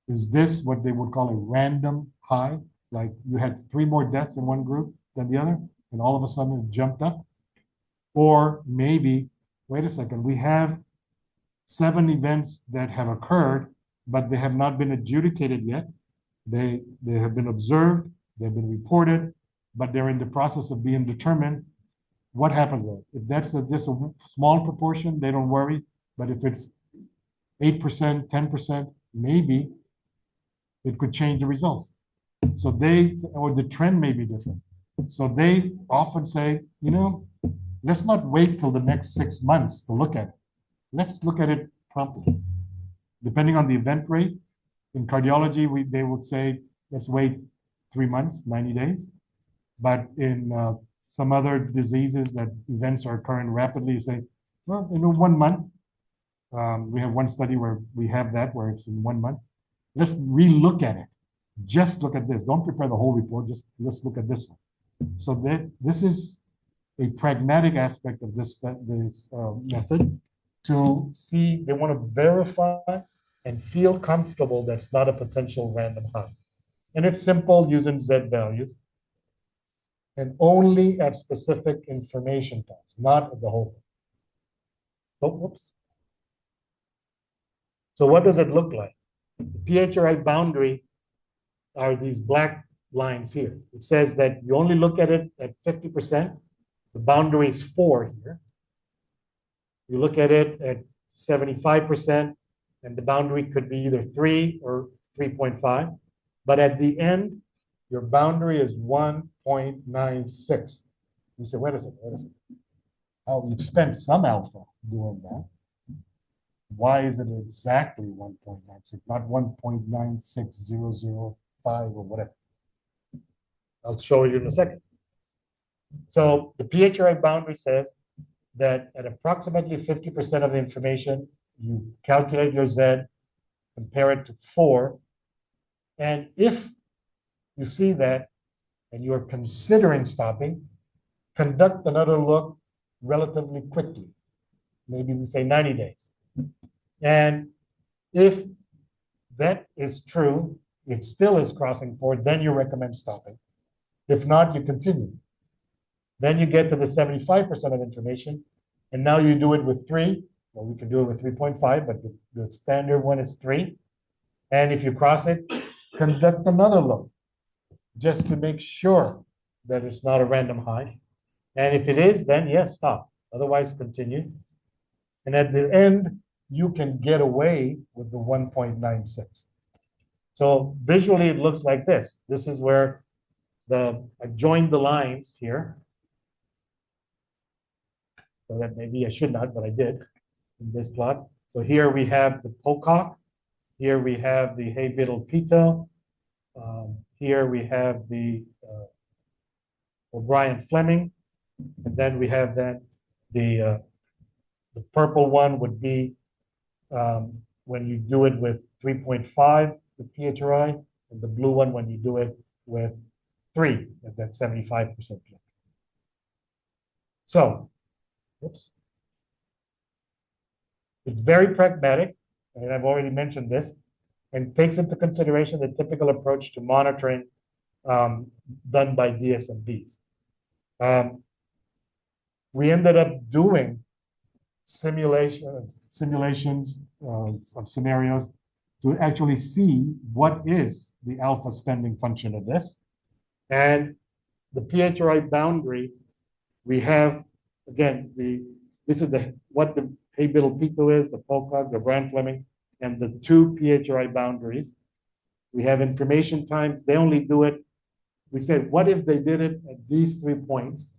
Is this what they would call a random high? Like you had 3 more deaths in one group than the other, and all of a sudden it jumped up? Or maybe, wait a second, we have 7 events that have occurred, but they have not been adjudicated yet. They have been observed, they've been reported, but they're in the process of being determined. What happens with it? If that's just a small proportion, they don't worry. But if it's 8%, 10%, maybe it could change the results. So or the trend may be different. So they often say, let's not wait till the next 6 months to look at it. Let's look at it promptly. Depending on the event rate, in cardiology, they would say, let's wait 3 months, 90 days. But in some other diseases that events are occurring rapidly, you say, well, 1 month. We have one study where we have that, where it's in 1 month. Let's relook at it. Just look at this. Don't prepare the whole report. Just let's look at this one. So this is a pragmatic aspect of this method to see, they want to verify and feel comfortable that's not a potential random high. And it's simple using Z values and only at specific information times, not at the whole thing. Oh, whoops. So what does it look like? The PHRI boundary are these black lines here. It says that you only look at it at 50%. The boundary is 4 here. You look at it at 75%, and the boundary could be either 3 or 3.5. But at the end, your boundary is 1.96. You say, wait a second. Oh, you've spent some alpha doing that. Why is it exactly 1.96, not 1.96005 or whatever? I'll show you in a second. So the PHRI boundary says that at approximately 50% of the information, you calculate your Z, compare it to 4, and if you see that and you are considering stopping, conduct another look relatively quickly. Maybe we say 90 days. And if that is true, it still is crossing 4, then you recommend stopping. If not, you continue. Then you get to the 75% of information, and now you do it with 3. Well, we can do it with 3.5, but the standard one is 3. And if you cross it, conduct another look, just to make sure that it's not a random high. And if it is, then yes, stop. Otherwise, continue. And at the end, you can get away with the 1.96. So visually, it looks like this. This is where I joined the lines here. So that maybe I should not, but I did in this plot. So here we have the Pocock. Here we have the Hay-Biddle-Pito. Here we have the O'Brien-Fleming. And then we have then the purple one would be when you do it with 3.5, the PHRI, and the blue one when you do it with 3, at that 75%. So, oops. It's very pragmatic, and I've already mentioned this. and takes into consideration the typical approach to monitoring done by DSMBs. We ended up doing simulations of scenarios to actually see what is the alpha spending function of this. And the PHRI boundary, we have, again, this is what the Hay-Biddle-Pito is, the Pocock, the Brand-Fleming, and the two PHRI boundaries. We have information times. They only do it. We said, what if they did it at these 3 points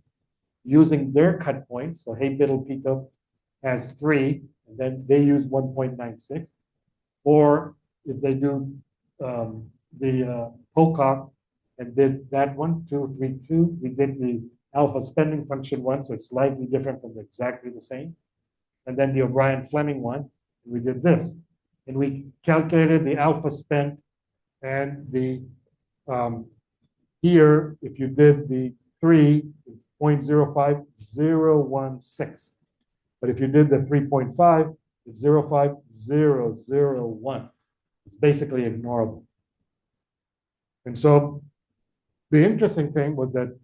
using their cut points? So Hay-Biddle-Pito has 3, and then they use 1.96. Or if they do the Pocock and did that one, 2, 3, 2, we did the alpha spending function one, so it's slightly different from exactly the same. And then the O'Brien-Fleming one, we did this. And we calculated the alpha spent and the, here, if you did the 3, it's 0.05016. But if you did the 3.5, it's 0.5001. It's basically ignorable. And so the interesting thing was that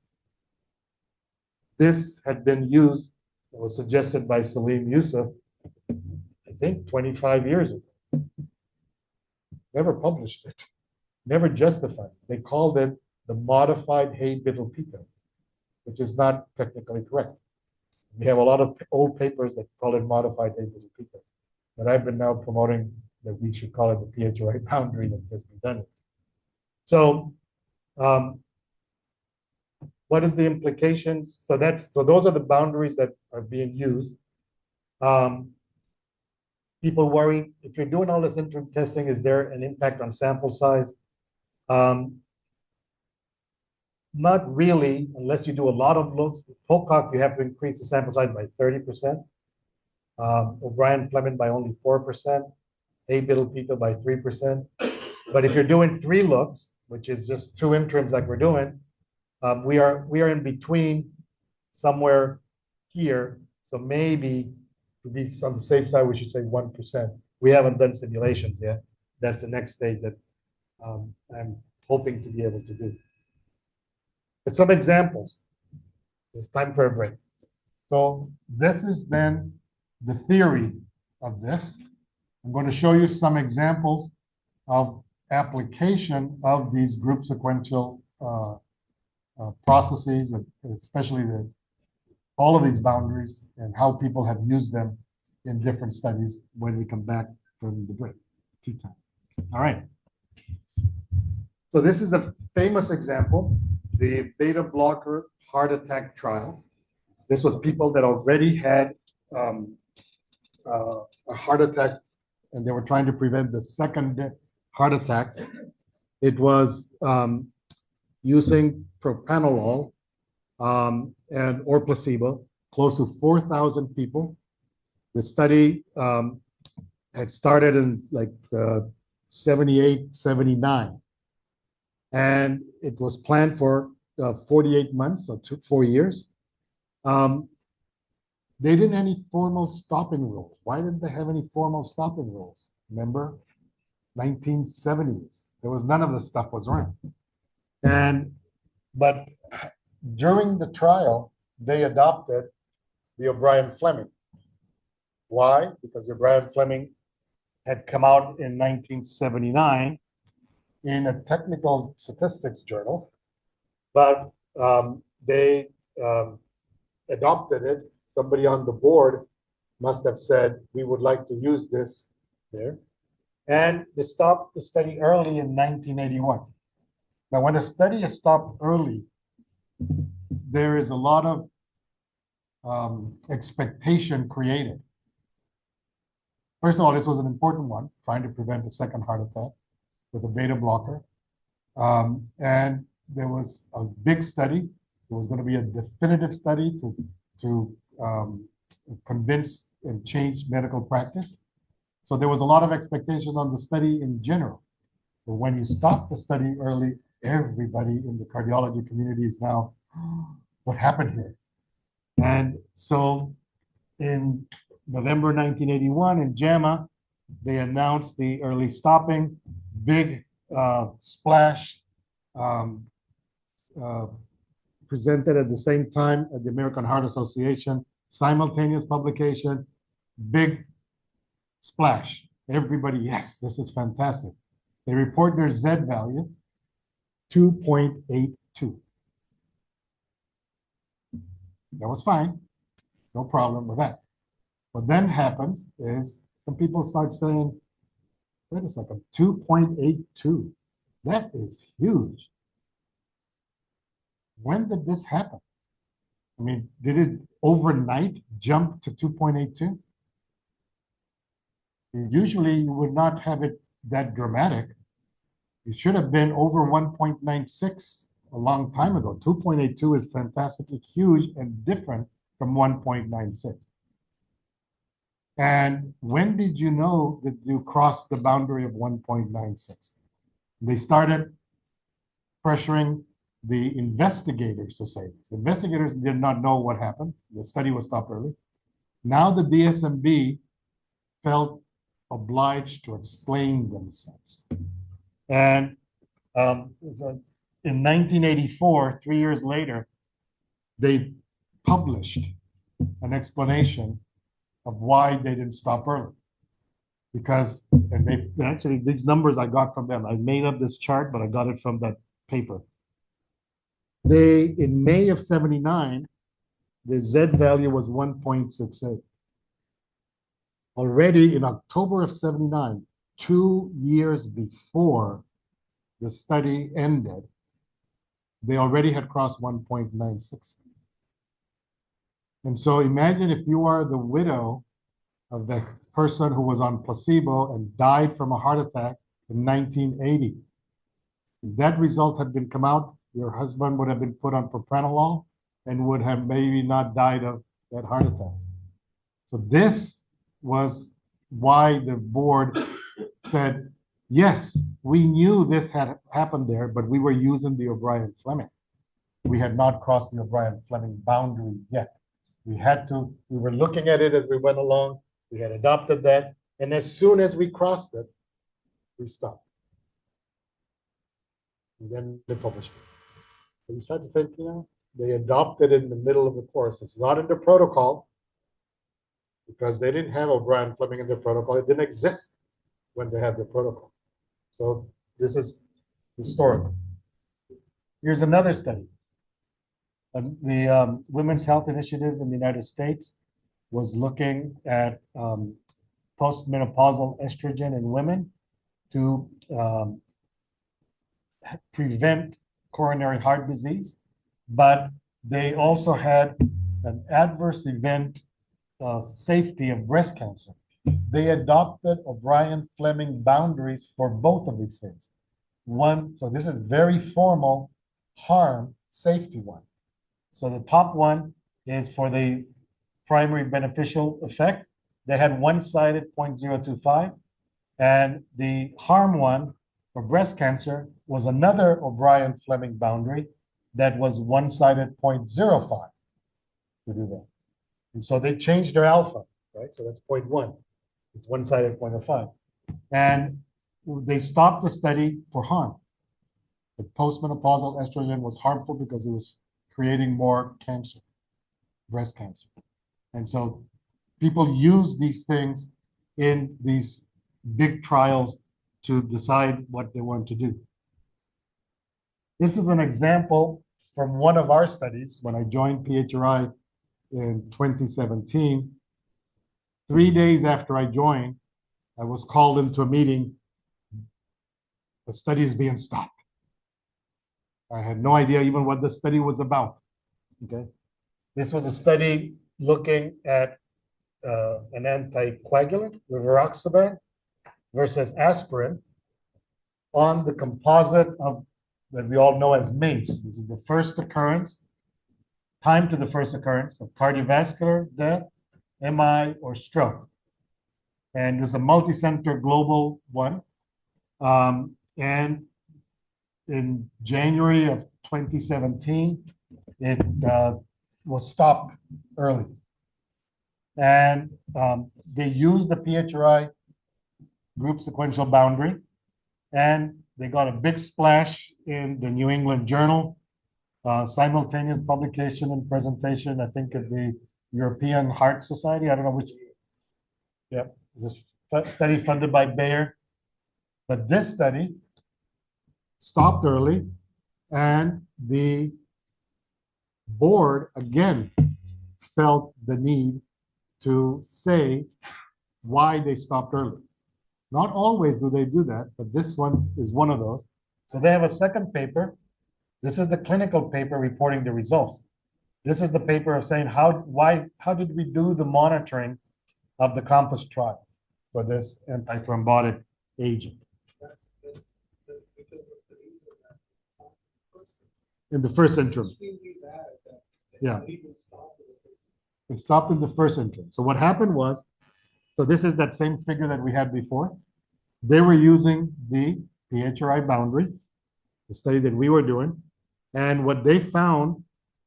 this had been used, it was suggested by Salim Yusuf, I think 25 years ago. Never published it, never justified it. They called it the modified Hay-Biddle-Pito, which is not technically correct. We have a lot of old papers that call it modified Hay-Biddle-Pito, but I've been now promoting that we should call it the PHRI boundary that has been done. So, what is the implications? So those are the boundaries that are being used. People worry, if you're doing all this interim testing, is there an impact on sample size? Not really, unless you do a lot of looks. Pocock, you have to increase the sample size by 30%. O'Brien-Fleming by only 4%. Hay-Biddle-Pito by 3%. But if you're doing 3 looks, which is just 2 interims like we're doing, we are in between somewhere here. So maybe to be on the safe side, we should say 1%. We haven't done simulations yet. That's the next stage that I'm hoping to be able to do. But some examples. It's time for a break. So this is then the theory of this. I'm going to show you some examples of application of these group sequential processes, especially all of these boundaries and how people have used them in different studies when we come back from the break. Tea time. All right. So this is a famous example, the beta blocker heart attack trial. This was people that already had a heart attack and they were trying to prevent the second heart attack. It was using propranolol or placebo, close to 4,000 people. The study had started in like 78, 79. And it was planned for 48 months, so 4 years. They didn't have any formal stopping rules. Why didn't they have any formal stopping rules? Remember, 1970s, there was none of this stuff was around. But during the trial, they adopted the O'Brien-Fleming. Why? Because the O'Brien-Fleming had come out in 1979 in a technical statistics journal, but they adopted it. Somebody on the board must have said, we would like to use this there. And they stopped the study early in 1981. Now, when a study is stopped early, there is a lot of expectation created. First of all, this was an important one, trying to prevent a second heart attack with a beta blocker. And there was a big study. There was going to be a definitive study to convince and change medical practice. So there was a lot of expectation on the study in general. But when you stop the study early, everybody in the cardiology community is now, what happened here? And so in November 1981 in JAMA, they announced the early stopping. big splash, um, uh, presented at the same time at the American Heart Association, simultaneous publication, big splash. Everybody, yes, this is fantastic. They report their Z value, 2.82. That was fine, no problem with that. What then happens is some people start saying, wait a second, 2.82, that is huge. When did this happen? I mean, did it overnight jump to 2.82? Usually you would not have it that dramatic. It should have been over 1.96 a long time ago. 2.82 is fantastically huge and different from 1.96. And when did you know that you crossed the boundary of 1.96? They started pressuring the investigators to say this. The investigators did not know what happened. The study was stopped early. Now the DSMB felt obliged to explain themselves. And in 1984, 3 years later, they published an explanation of why they didn't stop early. Because, and they actually, these numbers I got from them. I made up this chart, but I got it from that paper. They, in May of 79, the Z value was 1.68. Already in October of 79, 2 years before the study ended, they already had crossed 1.96. And so imagine if you are the widow of the person who was on placebo and died from a heart attack in 1980. If that result had been come out, your husband would have been put on propranolol and would have maybe not died of that heart attack. So this was why the board said, yes, we knew this had happened there, but we were using the O'Brien-Fleming. We had not crossed the O'Brien-Fleming boundary yet. We were looking at it as we went along. We had adopted that. And as soon as we crossed it, we stopped. And then they published it. So you start to think, they adopted it in the middle of the course. It's not in the protocol because they didn't have O'Brien-Fleming in their protocol. It didn't exist when they had the protocol. So this is historical. Here's another study. The Women's Health Initiative in the United States was looking at postmenopausal estrogen in women to prevent coronary heart disease, but they also had an adverse event safety of breast cancer. They adopted O'Brien-Fleming boundaries for both of these things. One, so this is very formal harm safety one. So the top one is for the primary beneficial effect. They had one-sided 0.025, and the harm one for breast cancer was another O'Brien-Fleming boundary that was one-sided 0.05 to do that. And so they changed their alpha, right? So that's 0.1. It's one-sided 0.05. And they stopped the study for harm. The postmenopausal estrogen was harmful because it was creating more cancer, breast cancer. And so people use these things in these big trials to decide what they want to do. This is an example from one of our studies when I joined PHRI in 2017. 3 days after I joined, I was called into a meeting. The study is being stopped. I had no idea even what the study was about. Okay, this was a study looking at an anticoagulant, rivaroxaban, versus aspirin on the composite of that we all know as MACE, which is the first occurrence, time to the first occurrence of cardiovascular death, MI, or stroke. And it was a multi-center global one. And in January of 2017, it was stopped early. And they used the PHRI group sequential boundary and they got a big splash in the New England Journal, simultaneous publication and presentation, I think, at the European Heart Society. I don't know which. Yeah, this study funded by Bayer. But this study stopped early, and the board again felt the need to say why they stopped early. Not always do they do that, but this one is one of those. So they have a second paper. This is the clinical paper reporting the results. This is the paper of saying how did we do the monitoring of the COMPASS trial for this antithrombotic agent. Because of the reason that In the first interim. extremely bad that Yeah. people stop with it. It stopped in the first interim. So what happened was, so this is that same figure that we had before. They were using the PHRI boundary, the study that we were doing. And what they found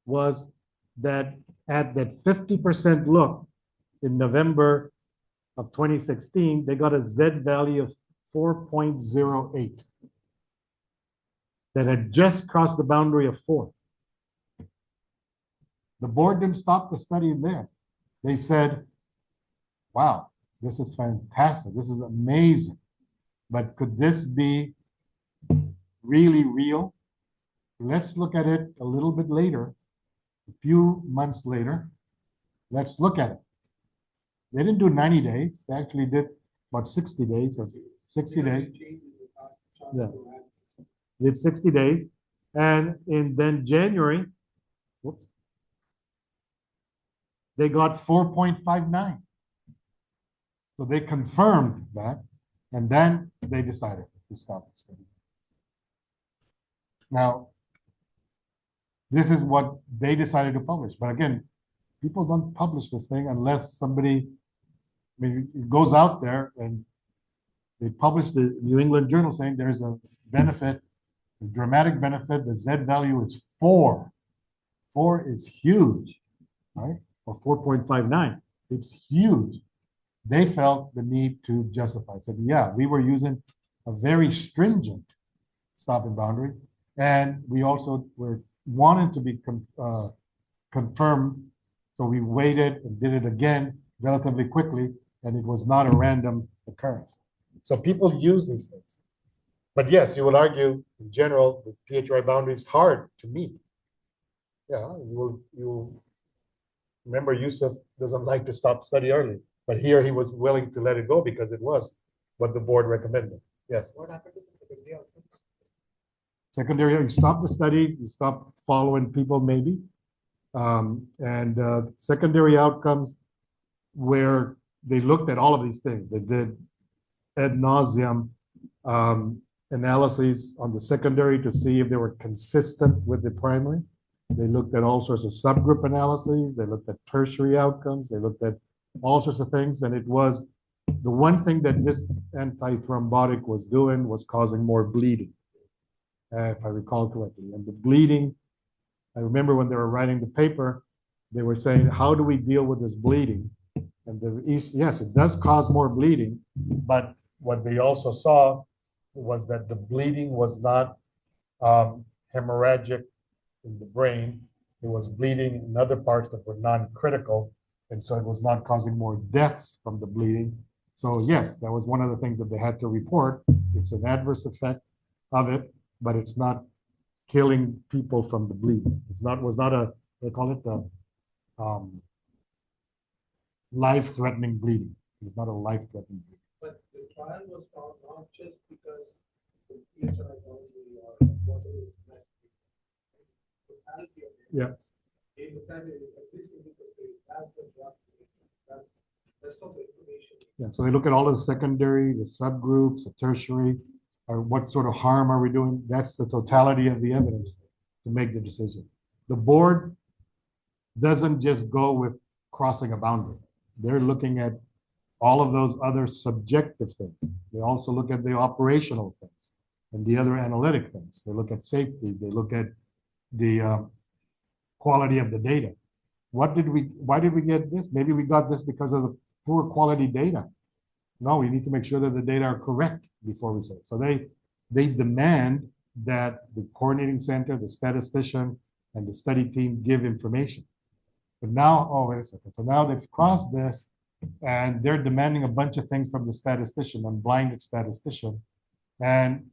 was that at that 50% look in November of 2016, they got a Z value of 4.08 that had just crossed the boundary of 4. The board didn't stop the study there. They said, wow, this is fantastic. This is amazing. But could this be really real? Let's look at it a little bit later, a few months later. Let's look at it. They didn't do 90 days. They actually did about 60 days or 60 days. Yeah. Did 60 days. And in then January, whoops, they got 4.59. So they confirmed that, and then they decided to stop the study. Now, this is what they decided to publish. But again, people don't publish this thing unless somebody, I mean, it goes out there and they publish the New England Journal saying there's a benefit, a dramatic benefit. The Z value is 4. 4 is huge, right? Or 4.59. It's huge. They felt the need to justify. Said, yeah, we were using a very stringent stopping boundary, and we also were wanting to be confirmed. So we waited and did it again relatively quickly, and it was not a random occurrence. So people use these things. But yes, you would argue in general the PHRI boundary is hard to meet. Yeah, you remember Yusuf doesn't like to stop study early, but here he was willing to let it go because it was what the board recommended. Yes. What happened to the secondary outcomes? Secondary, you stop the study, you stop following people maybe. Secondary outcomes where they looked at all of these things. They did ad nauseum analyses on the secondary to see if they were consistent with the primary. They looked at all sorts of subgroup analyses. They looked at tertiary outcomes. They looked at all sorts of things. And it was the one thing that this antithrombotic was doing was causing more bleeding, if I recall correctly. And the bleeding, I remember when they were writing the paper, they were saying, how do we deal with this bleeding? And yes, it does cause more bleeding, but what they also saw was that the bleeding was not hemorrhagic in the brain. It was bleeding in other parts that were non-critical, and so it was not causing more deaths from the bleeding. So yes, that was one of the things that they had to report. It's an adverse effect of it, but it's not killing people from the bleeding. Was not a, they call it the life-threatening bleeding. It's not a life-threatening bleeding. But the trial was found not just because the PHRI boundary or whatever is met, totality of the evidence. They looked at it every single phase as the drug makes it. That's rest of the information. Yeah, so they look at all the secondary, the subgroups, the tertiary, or what sort of harm are we doing? That's the totality of the evidence to make the decision. The board doesn't just go with crossing a boundary. They're looking at all of those other subjective things. They also look at the operational things and the other analytic things. They look at safety. They look at the quality of the data. Why did we get this? Maybe we got this because of the poor quality data. No, we need to make sure that the data are correct before we say it. So they they demand that the coordinating center, the statistician, and the study team give information. But now, oh, wait a second. So now they've crossed this and they're demanding a bunch of things from the statistician, unblinded statistician. And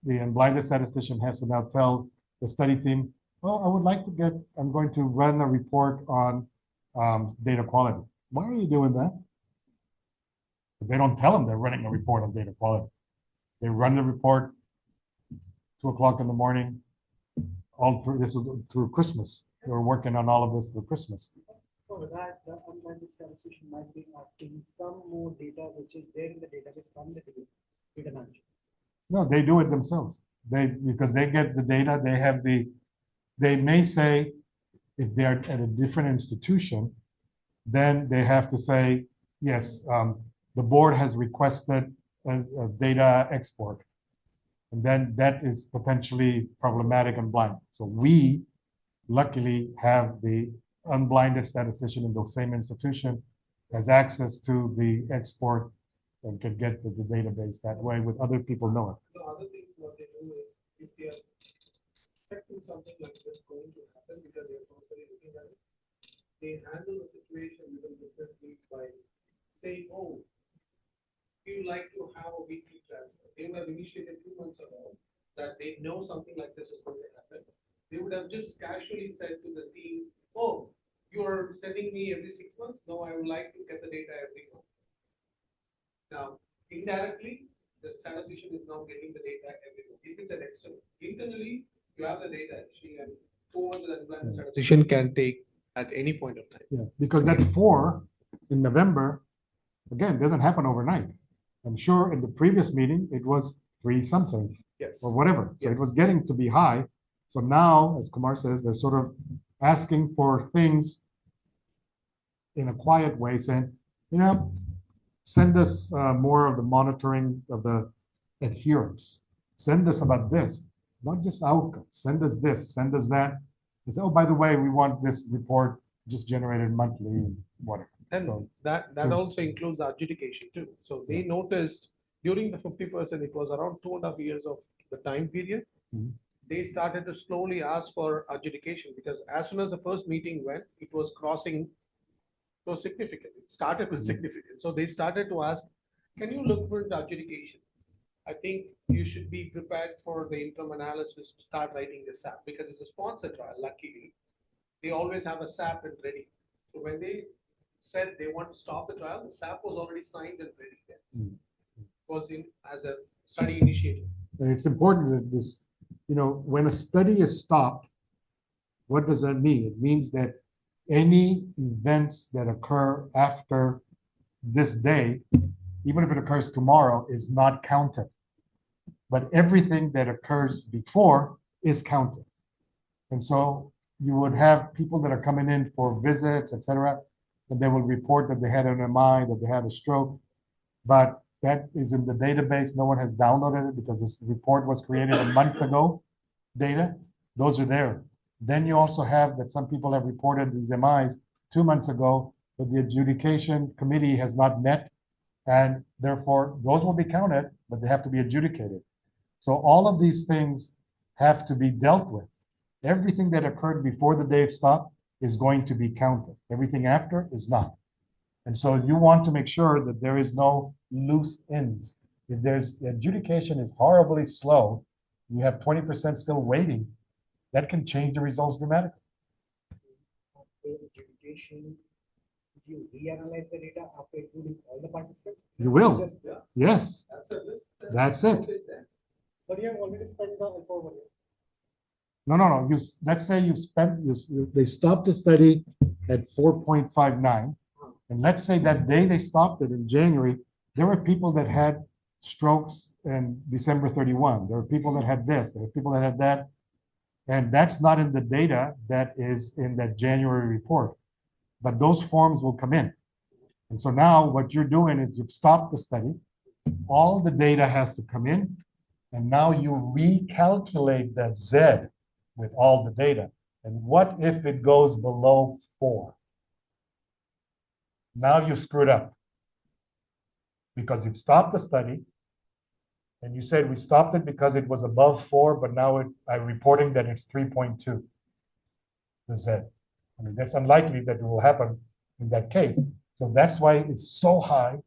the unblinded statistician has to now tell the study team, well, I would like to get, I'm going to run a report on data quality. Why are you doing that? They don't tell them they're running a report on data quality. They run the report 2 o'clock in the morning, all through, this was through Christmas. They were working on all of this through Christmas. For that, the unblinded statistician might be asking some more data which is there in the database from the data manager. No, they do it themselves. Because they get the data, they may say, if they're at a different institution, then they have to say, yes, the board has requested a data export. And then that is potentially problematic and blind. So we luckily have the unblinded statistician in the same institution has access to the export and can get to the database that way with other people know it. The other thing what they do is if they are expecting something like this going to happen because they are constantly looking at it, they handle the situation a little differently by saying, oh, we would like to have a weekly transfer. They would have initiated 2 months ago that they know something like this is going to happen. They would have just casually said to the team, oh, you are sending me every 6 months? No, I would like to get the data every month. Now, indirectly, the statistician is now getting the data every month. If it's an external, internally, you have the data actually, and whoever the unblinded statistician can take at any point of time. Yeah, because that 4 in November, again, doesn't happen overnight. I'm sure in the previous meeting, it was 3 something. Yes. Or whatever. So Yes. it was getting to be high. So now, as Kumar says, they're sort of asking for things in a quiet way, saying, you know, send us more of the monitoring of the adherence. Send us about this, not just outcomes. Send us this, send us that. And say, oh, by the way, we want this report just generated monthly and whatever. And that also includes adjudication too. So they noticed during the 50%, it was around 2.5 years of the time period. Mhm. They started to slowly ask for adjudication because as soon as the first meeting went, it was crossing, it was significant. It started with significant. So they started to ask, can you look for the adjudication? I think you should be prepared for the interim analysis to start writing the SAP because it's a sponsor trial. Luckily, they always have a SAP and ready. So when they said they want to stop the trial, the SAP was already signed and ready there. Mm. Was in as a study initiative. And it's important that this, you know, when a study is stopped, what does that mean? It means that any events that occur after this day, even if it occurs tomorrow, is not counted. But everything that occurs before is counted. And so you would have people that are coming in for visits, etc., and they will report that they had an MI, that they had a stroke, but that is in the database. No one has downloaded it because this report was created a month ago. Data, those are there. Then you also have that some people have reported these MIs 2 months ago, but the adjudication committee has not met, and therefore those will be counted, but they have to be adjudicated. So all of these things have to be dealt with. Everything that occurred before the day it stopped is going to be counted. Everything after is not. And so you want to make sure that there is no loose ends. If there's the adjudication is horribly slow, you have 20% still waiting, that can change the results dramatically. After adjudication, you reanalyze the data after including all the participants? You will. Just, Yes, That's a list. That's it. but you have already spent the alpha 1 year. no. Let's say they stopped the study at 4.59. And let's say that day they stopped it in January, there were people that had strokes in December 31. There were people that had this, there were people that had that. And that's not in the data that is in that January report. But those forms will come in. And so now what you're doing is you've stopped the study. All the data has to come in. And now you recalculate that Z with all the data. And what if it goes below 4? Now you screwed up because you've stopped the study And you said we stopped it because it was above 4, but now I'm reporting that it's 3.2. The Z. I mean, that's unlikely that it will happen in that case. So that's why it's so high.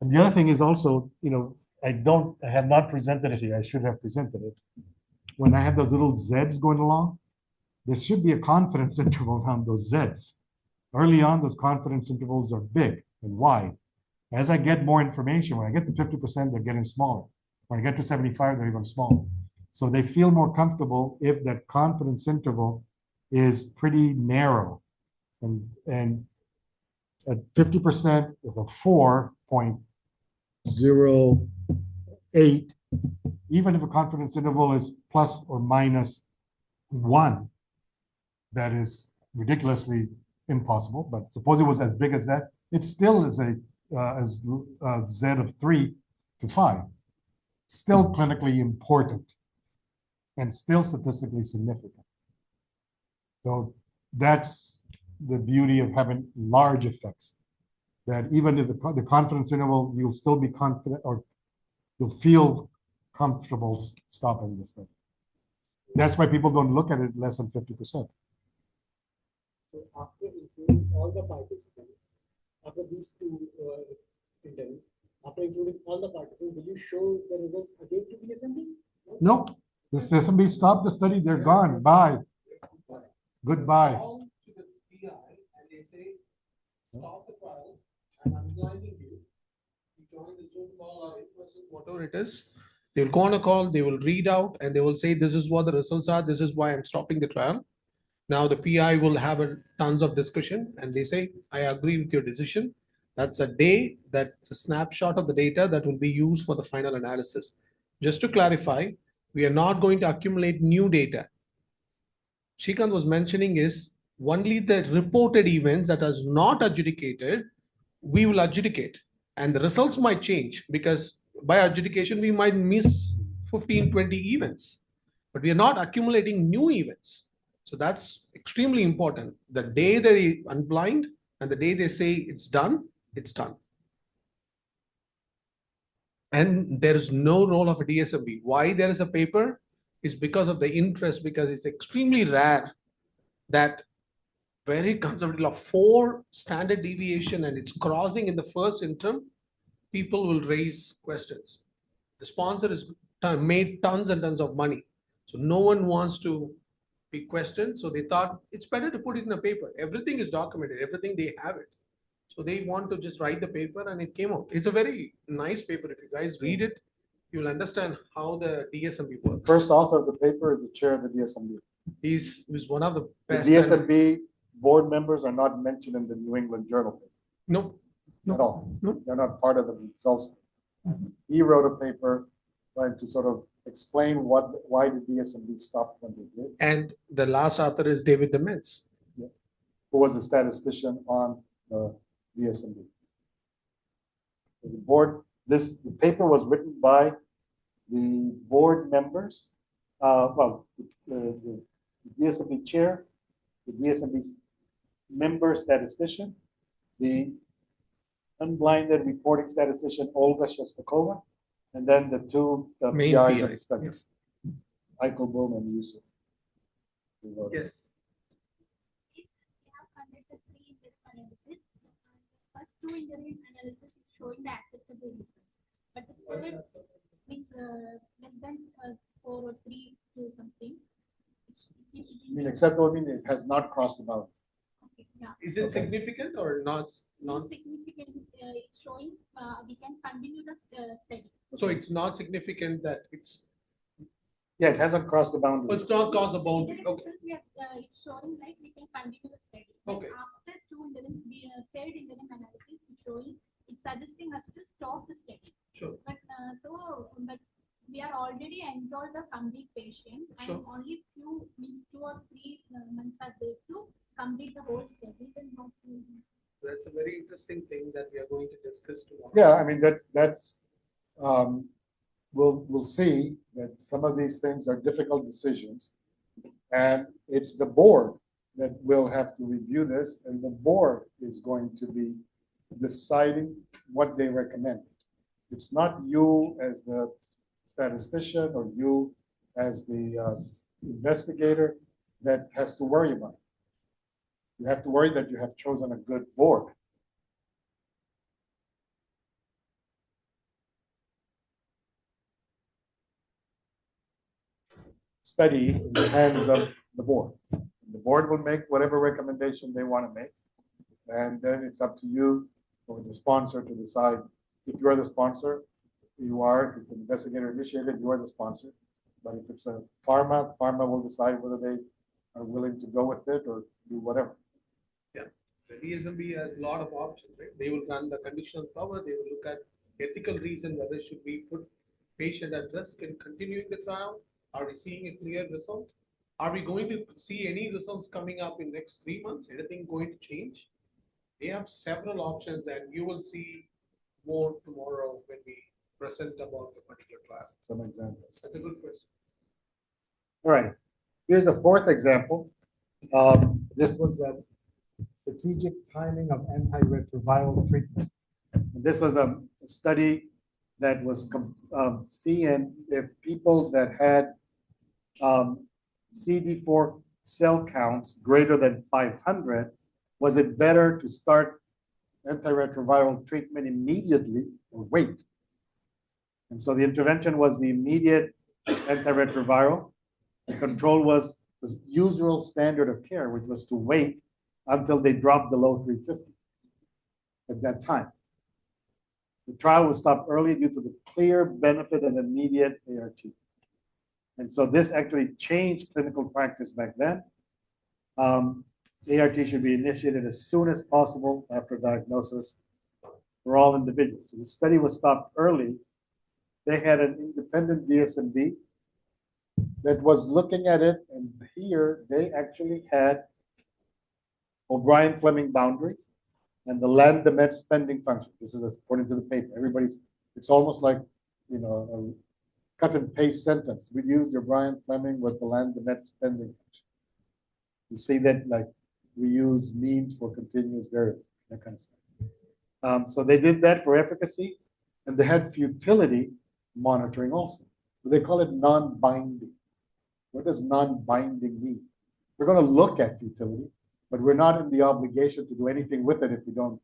And the other thing is also, I have not presented it here. I should have presented it. When I have those little Zs going along, there should be a confidence interval around those Zs. Early on, those confidence intervals are big and wide. As I get more information, when I get to 50%, they're getting smaller. When I get to 75, they're even smaller. So they feel more comfortable if that confidence interval is pretty narrow. And at 50% with a 4.08, even if a confidence interval is plus or minus 1, that is ridiculously impossible. But suppose it was as big as that, it still is a Z of 3 to 5. Still clinically important and still statistically significant. So that's the beauty of having large effects. That even if the confidence interval, you'll still be confident or you'll feel comfortable stopping the study. That's why people don't look at it less than 50%. So after including all the participants, after these two interviews, after including all the participants, will you show the results again to the assembly? No, the assembly stopped the study. They're gone. Bye. Goodbye. Call to the PI and they say, stop the trial, I'm unblinding you. You join the Zoom call or in-person, whatever it is. They will go on a call, they will read out and they will say, this is what the results are, this is why I'm stopping the trial. Now the PI will have tons of discussion and they say, I agree with your decision. That's a day, that's a snapshot of the data that will be used for the final analysis. Just to clarify, we are not going to accumulate new data. Shrikant was mentioning is only the reported events that are not adjudicated, we will adjudicate. And the results might change because by adjudication, we might miss 15, 20 events. But we are not accumulating new events. So that's extremely important. The day they unblind and the day they say it's done, it's done. And there is no role of a DSMB. Why there is a paper is because of the interest, because it's extremely rare that very conservative of 4 standard deviation and it's crossing in the first interim, people will raise questions. The sponsor has made tons and tons of money. So no one wants to be questioned. So they thought it's better to put it in a paper. Everything is documented, everything they have it. So they want to just write the paper and it came out. It's a very nice paper. If you guys read it, you'll understand how the DSMB works. First author of the paper is the chair of the DSMB. He's one of the best. The DSMB board members are not mentioned in the New England Journal paper. No. At all. No. They're not part of the results. He wrote a paper trying to sort of explain why the DSMB stopped when they did. And the last author is David Demetz. Yeah. Who was a statistician on the DSMB. The board, the paper was written by the board members, the DSMB chair, the DSMB member statistician, the unblinded reporting statistician Olga Shostakova, and then the two Main PIs of PI. the studies, Eichelboom and Yusuf. Yes. We have conducted 3 interim analysis. First 2 interim analysis is showing the acceptable results, but the third means less than 4 or 3 to something. I mean, acceptable means it has not crossed the boundary. Okay, yeah. Is it significant or not? Significant. It's showing we can continue the study. So it's not significant that it's. Yeah, it hasn't crossed the boundary. It's not cause a The boundary. Okay. results we have, it's showing like we can continue the study. Okay. But after 2 interim, third interim analysis, it's showing, it's suggesting us to stop the study. Sure. But but we are already enrolled the complete patient and Sure. only few means 2 or 3 months are there to complete the whole study. Then not That's a very interesting thing that we are going to discuss tomorrow. Yeah, I mean, that's we'll see that some of these things are difficult decisions, and it's the board that will have to review this, and the board is going to be deciding what they recommend. It's not you as the statistician or you as the investigator that has to worry about it. You have to worry that you have chosen a good board. Study in the hands of the board. The board will make whatever recommendation they want to make. And then it's up to you or the sponsor to decide. If you're the sponsor, you are. If it's an investigator initiated, you are the sponsor. But if it's a pharma will decide whether they are willing to go with it or do whatever. Yeah, the DSMB has a lot of options, right? They will run the conditional power, they will look at ethical reason, whether should we put patient at risk in continuing the trial? Are we seeing a clear result? Are we going to see any results coming up in next 3 months? Anything going to change? They have several options and you will see more tomorrow when we present about the particular trial. Some examples. That's a good question. All right. Here's the fourth example. This was a strategic timing of antiretroviral treatment. And this was a study that was seeing if people that had CD4 cell counts greater than 500, was it better to start antiretroviral treatment immediately or wait? And so the intervention was the immediate antiretroviral. The control was the usual standard of care, which was to wait until they dropped below 350 at that time. The trial was stopped early due to the clear benefit of immediate ART. And so this actually changed clinical practice back then. ART should be initiated as soon as possible after diagnosis for all individuals. So the study was stopped early. They had an independent DSMB that was looking at it, and here they actually had O'Brien-Fleming boundaries and the Land-Demet spending function. This is according to the paper. It's almost like, you know, a cut and paste sentence. We used O'Brien-Fleming with the Land-Demet spending function. You see that, like, we use means for continuous variable, that kind of stuff. So they did that for efficacy, and they had futility monitoring also. They call it non-binding. What does non-binding mean? We're going to look at futility, but we're not in the obligation to do anything with it if we don't.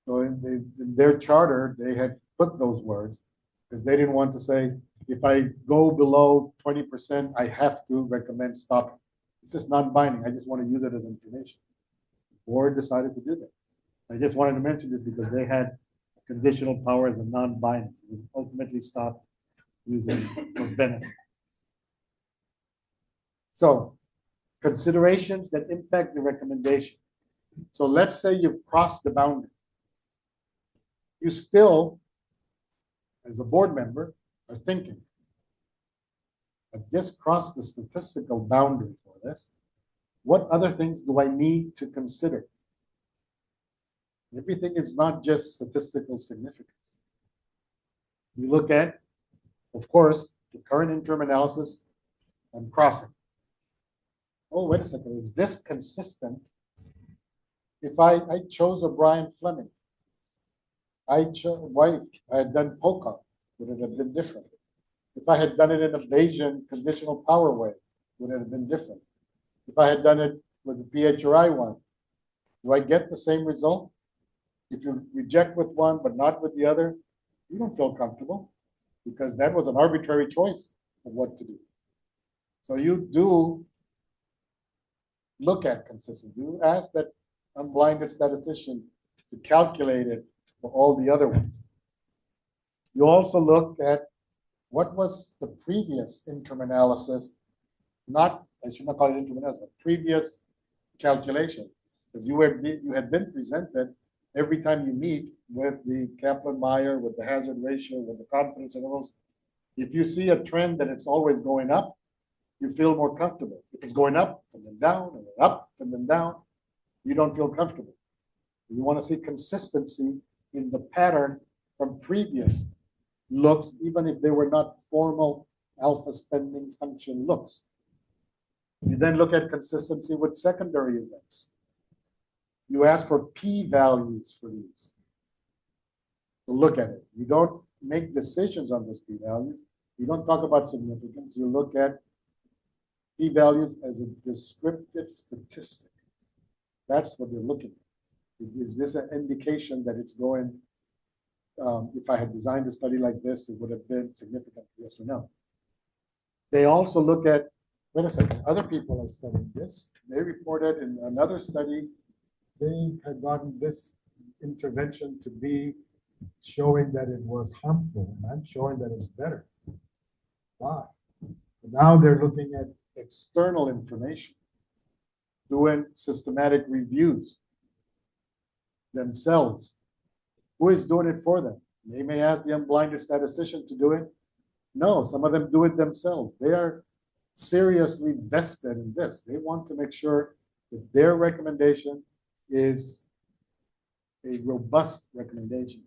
So in their charter, they had put those words because they didn't want to say, if I go below 20%, I have to recommend stopping. It's just non-binding. I just want to use it as information. The board decided to do that. I just wanted to mention this because they had conditional power as a non-binding. It was ultimately stopped using for benefit. So, considerations that impact the recommendation. So let's say you've crossed the boundary. You still, as a board member, are thinking, I've just crossed the statistical boundary for this. What other things do I need to consider? Everything is not just statistical significance. You look at, of course, the current interim analysis and crossing. Oh, wait a second, is this consistent? If I chose O'Brien-Fleming, I had done POCA, would it have been different? If I had done it in a Bayesian conditional power way, would it have been different? If I had done it with the PHRI one, do I get the same result? If you reject with one but not with the other, you don't feel comfortable because that was an arbitrary choice of what to do. So you do look at consistency. You ask that unblinded statistician to calculate it for all the other ones. You also look at what was the previous interim analysis, I should not call it interim analysis, previous calculation, because you had been presented every time you meet with the Kaplan-Meier, with the hazard ratio, with the confidence intervals. If you see a trend that it's always going up, you feel more comfortable. If it's going up and then down and then up and then down, you don't feel comfortable. You want to see consistency in the pattern from previous looks, even if they were not formal alpha spending function looks. You then look at consistency with secondary events. You ask for p-values for these. So look at it. You don't make decisions on those p-values, you don't talk about significance. You look at p-values as a descriptive statistic. That's what they're looking at. Is this an indication that it's going, if I had designed a study like this, it would have been significant, yes or no? They also look at, wait a second, other people are studying this. They reported in another study, they had gotten this intervention to be showing that it was harmful, and I'm showing that it's better. Why? So now they're looking at external information, doing systematic reviews themselves. Who is doing it for them? They may ask the unblinded statistician to do it. No, some of them do it themselves. They are seriously vested in this. They want to make sure that their recommendation is a robust recommendation.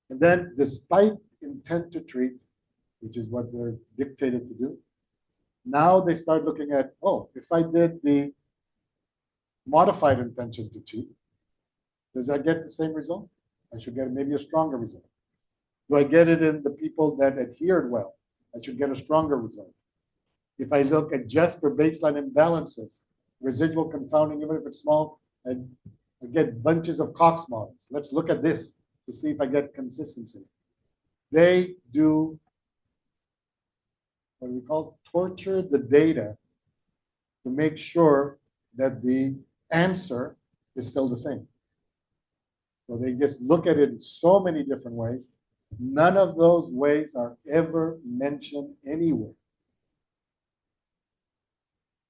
And then, despite intent to treat, which is what they're dictated to do, now they start looking at, oh, if I did the modified intention to treat, does I get the same result? I should get maybe a stronger result. Do I get it in the people that adhered well? I should get a stronger result. If I look at just for baseline imbalances, residual confounding, even if it's small, I get bunches of Cox models. Let's look at this to see if I get consistency. They do what we call torture the data to make sure that the answer is still the same. So they just look at it in so many different ways. None of those ways are ever mentioned anywhere.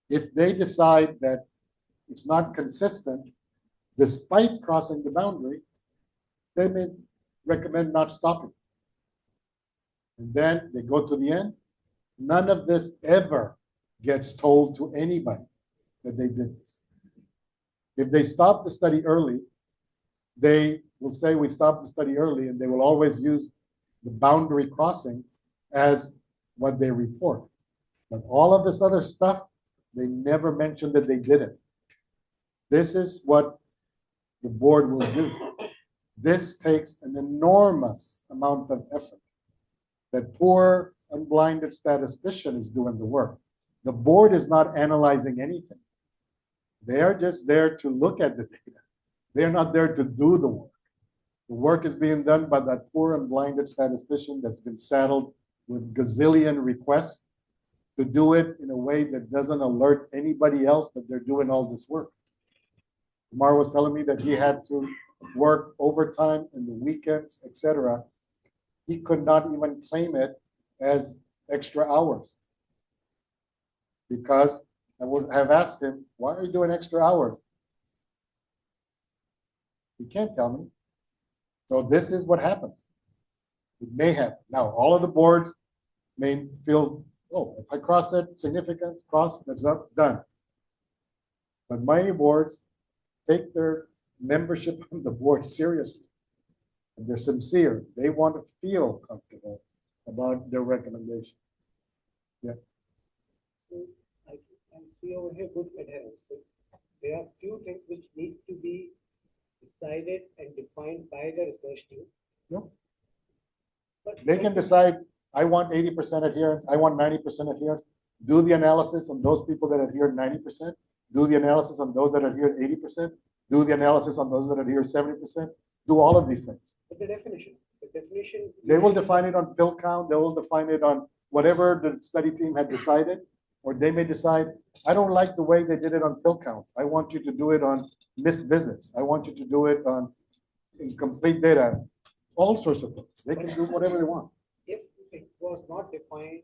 If they decide that it's not consistent, despite crossing the boundary, they may recommend not stopping. And then they go to the end. None of this ever gets told to anybody that they did this. If they stop the study early, they will say we stopped the study early, and they will always use the boundary crossing as what they report. But all of this other stuff, they never mention that they did it. This is what the board will do. This takes an enormous amount of effort. That poor unblinded statistician is doing the work. The board is not analyzing anything. They are just there to look at the data. They're not there to do the work. The work is being done by that poor unblinded statistician that's been saddled with gazillion requests to do it in a way that doesn't alert anybody else that they're doing all this work. Kumar was telling me that he had to work overtime in the weekends, etc. He could not even claim it as extra hours because I would have asked him, why are you doing extra hours? He can't tell me. So this is what happens. It may happen. Now, all of the boards may feel, oh, if I cross it, significance, cross, that's not done. But many boards take their membership on the board seriously. And they're sincere. They want to feel comfortable about their recommendation. Yeah. So I see over here good adherence. So there are few things which need to be decided and defined by the research team. No. But They can decide, I want 80% adherence, I want 90% adherence. Do the analysis on those people that adhere 90%. Do the analysis on those that adhere 80%. Do the analysis on those that adhere 70%. Do all of these things. But the definition. They will define it on pill count. They will define it on whatever the study team had decided. Or they may decide, I don't like the way they did it on pill count. I want you to do it on missed visits. I want you to do it on incomplete data. All sorts of things. They can do whatever they want. If it was not defined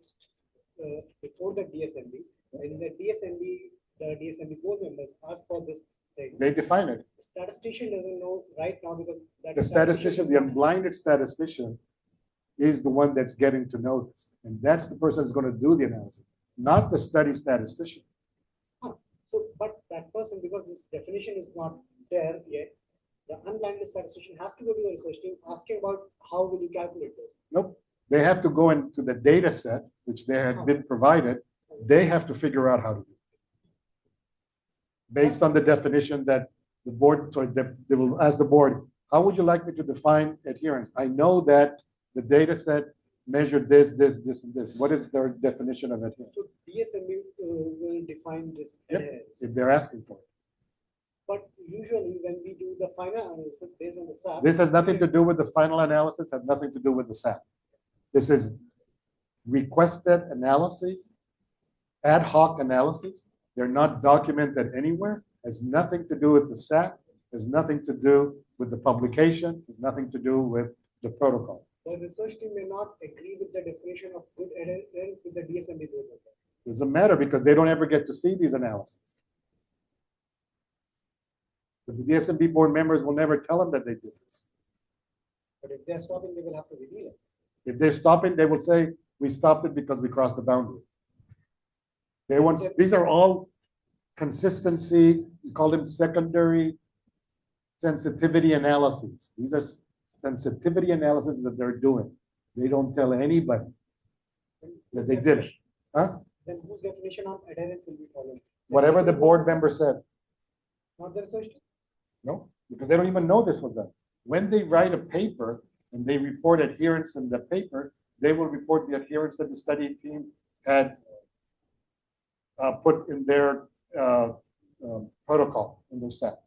before the DSMB, when the DSMB board members ask for this thing, They define it. the statistician doesn't know right now because that The statistician, the unblinded statistician, is the one that's getting to know this. And that's the person that's going to do the analysis, not the study statistician. So, but that person, because this definition is not there yet, the unblinded statistician has to go to the research team asking about how will you calculate this. Nope. They have to go into the data set, which they had been provided. They have to figure out how to do it. Based on the definition that the board, sorry, they will ask the board, How would you like me to define adherence? I know that the data set measured this, and this. What is their definition of adherence? So DSMB will define this Yep. adherence. If they're asking for it. But usually when we do the final analysis based on the SAP. This has nothing to do with the final analysis, has nothing to do with the SAP. This is requested analyses, ad hoc analyses. They're not documented anywhere, has nothing to do with the SAP, has nothing to do with the publication, has nothing to do with the protocol. The research team may not agree with the definition of good adherence with the DSMB board member. Doesn't matter because they don't ever get to see these analyses. But the DSMB board members will never tell them that they did this. But if they're stopping, they will have to reveal it. If they're stopping, they will say, we stopped it because we crossed the boundary. They want, these are all consistency, we call them secondary sensitivity analyses. These are sensitivity analysis that they're doing. They don't tell anybody that they did it. Huh? Then whose definition of adherence will be followed? Whatever the board member said. Not the research team? No, because they don't even know this was done. When they write a paper and they report adherence in the paper, they will report the adherence that the study team had put in their protocol, in their set.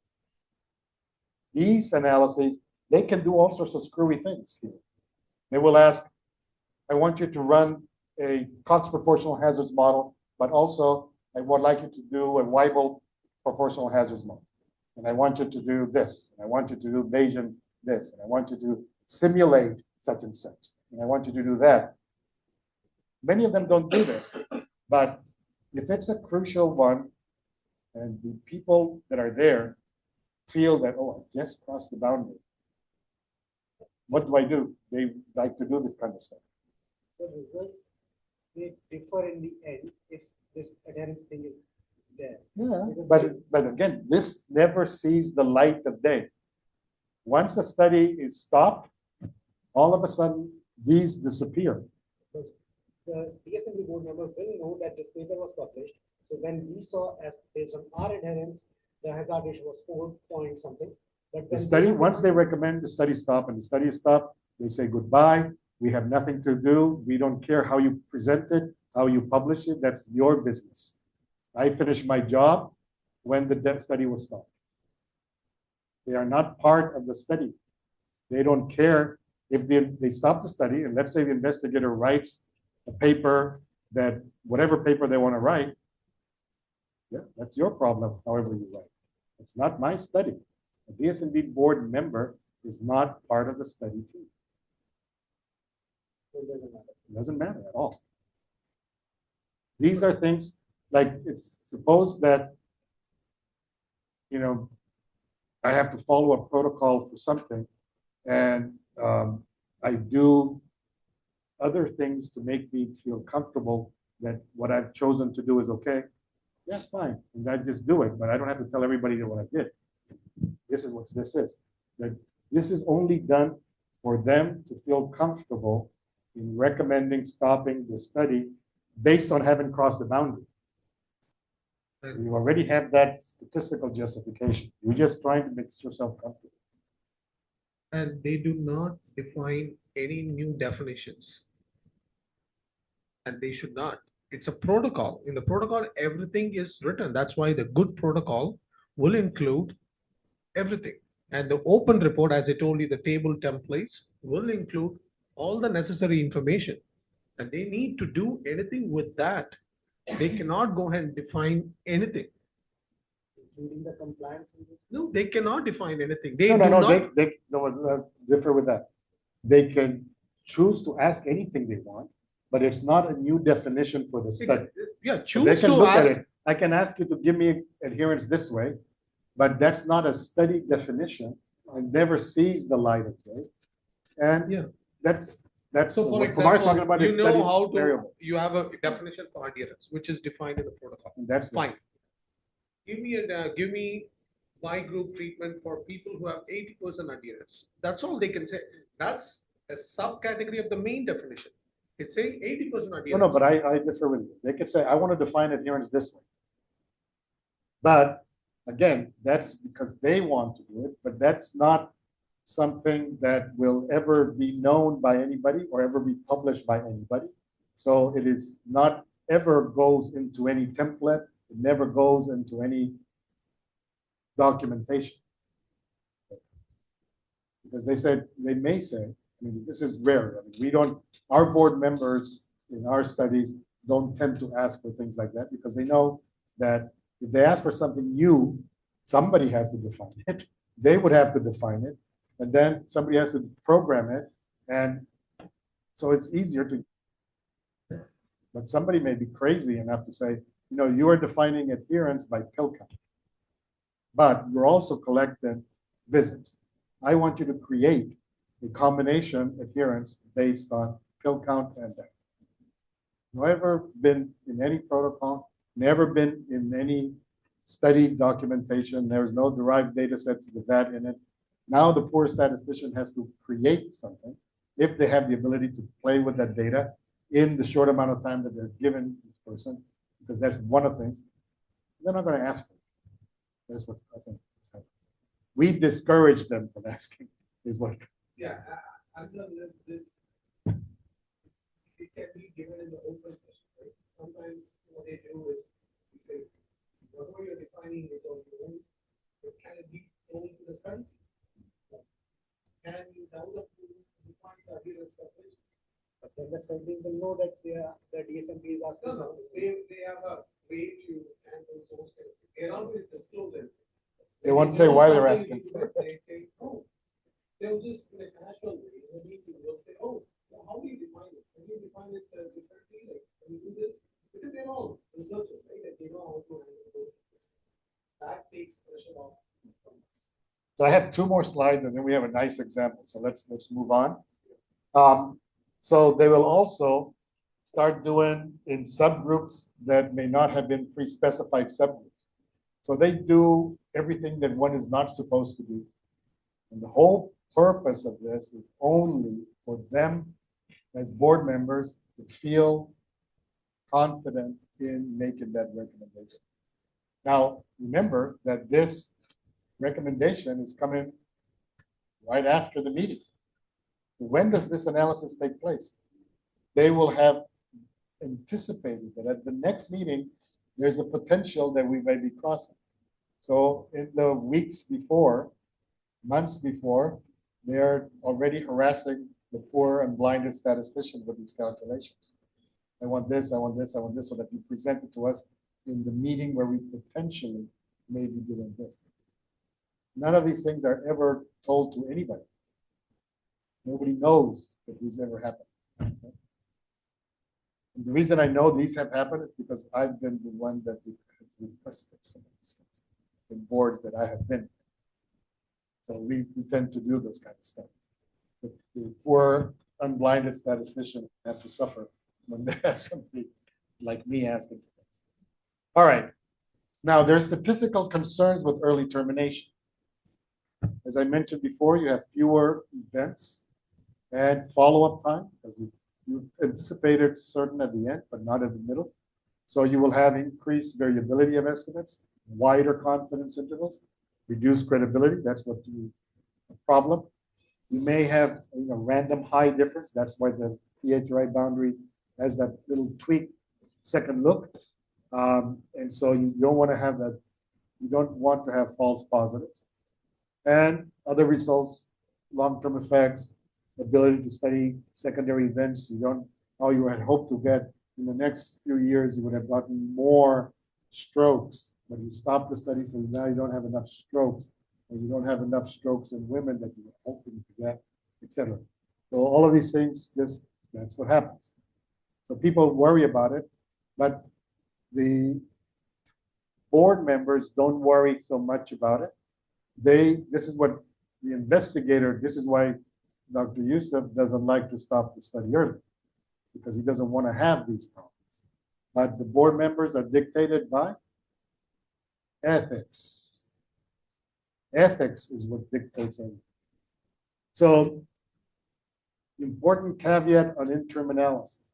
These analyses, they can do all sorts of screwy things here. They will ask, I want you to run a Cox proportional hazards model, but also I would like you to do a Weibull proportional hazards model. And I want you to do this, and I want you to do Bayesian this, and I want you to simulate such and such, and I want you to do that. Many of them don't do this, but if it's a crucial one, and the people that are there feel that, oh, I just crossed the boundary, what do? They like to do this kind of stuff. The results may differ in the end if this adherence thing is there. Yeah, but again, this never sees the light of day. Once the study is stopped, all of a sudden these disappear. Because the DSMB board member will know that this paper was published. So when we saw as based on our adherence, the hazard ratio was 4 point something. But The study, once they recommend the study stop and the study is stopped, they say goodbye. We have nothing to do. We don't care how you present it, how you publish it. That's your business. I finished my job when the study was stopped. They are not part of the study. They don't care if they stop the study, and let's say the investigator writes a paper that, whatever paper they want to write, yeah, that's your problem, however you write. It's not my study. A DSMB board member is not part of the study team. So it doesn't matter. It doesn't matter at all. These are things like, it's suppose that, you know, I have to follow a protocol for something, and I do other things to make me feel comfortable that what I've chosen to do is okay. That's fine, and I just do it, but I don't have to tell everybody that what I did. This is what this is. That this is only done for them to feel comfortable in recommending stopping the study based on having crossed the boundary. You already have that statistical justification. You're just trying to make yourself comfortable. And they do not define any new definitions. And they should not. It's a protocol. In the protocol, everything is written. That's why the good protocol will include everything. And the open report, as I told you, the table templates will include all the necessary information. And they need to do anything with that. They cannot go ahead and define anything. Including the compliance. No, they cannot define anything. They No, they differ with that. They can choose to ask anything they want, but it's not a new definition for the study. Yeah, So choose they can to look at ask. it. I can ask you to give me adherence this way, but that's not a study definition. It never sees the light of day. And Yeah. that's So for what Kumar's talking example, about you is know study how to, variables. you have a definition for adherence, which is defined in the protocol. And that's Fine. Give me Y group treatment for people who have 80% adherence. That's all they can say. That's a subcategory of the main definition. It's saying 80% adherence. No, but I differ with you. They could say, I want to define adherence this way. But again, that's because they want to do it, but that's not something that will ever be known by anybody or ever be published by anybody. So it is not ever goes into any template. It never goes into any documentation. Because they said, they may say, I mean, this is rare. I mean, we don't, our board members in our studies don't tend to ask for things like that because they know that if they ask for something new, somebody has to define it. They would have to define it. And then somebody has to program it. And so it's easier to, but somebody may be crazy enough to say, you know, you are defining adherence by pill count, but you're also collecting visits. I want you to create a combination adherence based on pill count and that. Never been in any protocol, never been in any study documentation. There's no derived data sets with that in it. Now the poor statistician has to create something if they have the ability to play with that data in the short amount of time that they're given this person, because that's one of the things. They're not going to ask for it. That's what I think is happening. We discourage them from asking, is what. Yeah, until this, it can be given in the open session, right? Sometimes what they do is, you say, whatever you're defining is on your own, but can it be only to the study? Can you develop to define the adherence separation? But then the study will know that the DSMP is asking No, something. they have a way to handle those kind of things. They don't always disclose it. They won't say why they're asking for it. They say, oh, they'll just in a casual way, in a meeting, they'll say, oh, well, how do you define it? Can you define it differently? Like, can you do this? Because they're all researchers, right? Like, they know how to handle those. That takes pressure off. So I have two more slides and then we have a nice example. So let's move on. So they will also start doing in subgroups that may not have been pre-specified subgroups. So they do everything that one is not supposed to do. And the whole purpose of this is only for them as board members to feel confident in making that recommendation. Now, remember that this recommendation is coming right after the meeting. When does this analysis take place? They will have anticipated that at the next meeting, there's a potential that we may be crossing. So in the weeks before, months before, they're already harassing the poor and blinded statistician with these calculations. I want this, I want this, I want this, so that you present it to us in the meeting where we potentially may be doing this. None of these things are ever told to anybody. Nobody knows that these ever happen. Okay? And the reason I know these have happened is because I've been the one that has requested some of these things in boards that I have been. So we tend to do this kind of stuff. The poor, unblinded statistician has to suffer when they have somebody like me asking for things. All right. Now, there's statistical concerns with early termination. As I mentioned before, you have fewer events and follow-up time because you anticipated certain at the end, but not at the middle. So you will have increased variability of estimates, wider confidence intervals, reduced credibility. That's what you problem. You may have random high difference. That's why the PHRI boundary has that little tweak second look. And so you don't want to have that. You don't want to have false positives. And other results, long-term effects, ability to study secondary events. You don't, how you had hoped to get in the next few years, you would have gotten more strokes, but you stopped the study, so now you don't have enough strokes, or you don't have enough strokes in women that you were hoping to get, etc. So all of these things, that's what happens. So people worry about it, but the board members don't worry so much about it. This is what the investigator, this is why Dr. Yusuf doesn't like to stop the study early, because he doesn't want to have these problems. But the board members are dictated by ethics. Ethics is what dictates everything. So, important caveat on interim analysis.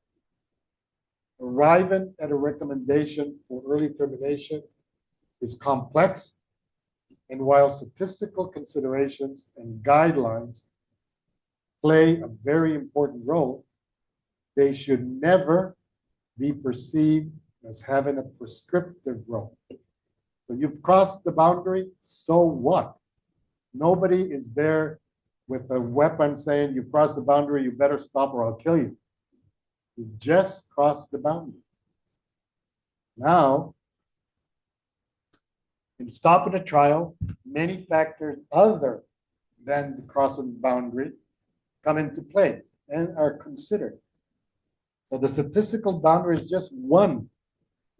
Arriving at a recommendation for early termination is complex And while statistical considerations and guidelines play a very important role, they should never be perceived as having a prescriptive role. So you've crossed the boundary, so what? Nobody is there with a weapon saying you crossed the boundary, you better stop or I'll kill you. You just crossed the boundary. Now, in stopping a trial, many factors other than the crossing boundary come into play and are considered. So the statistical boundary is just one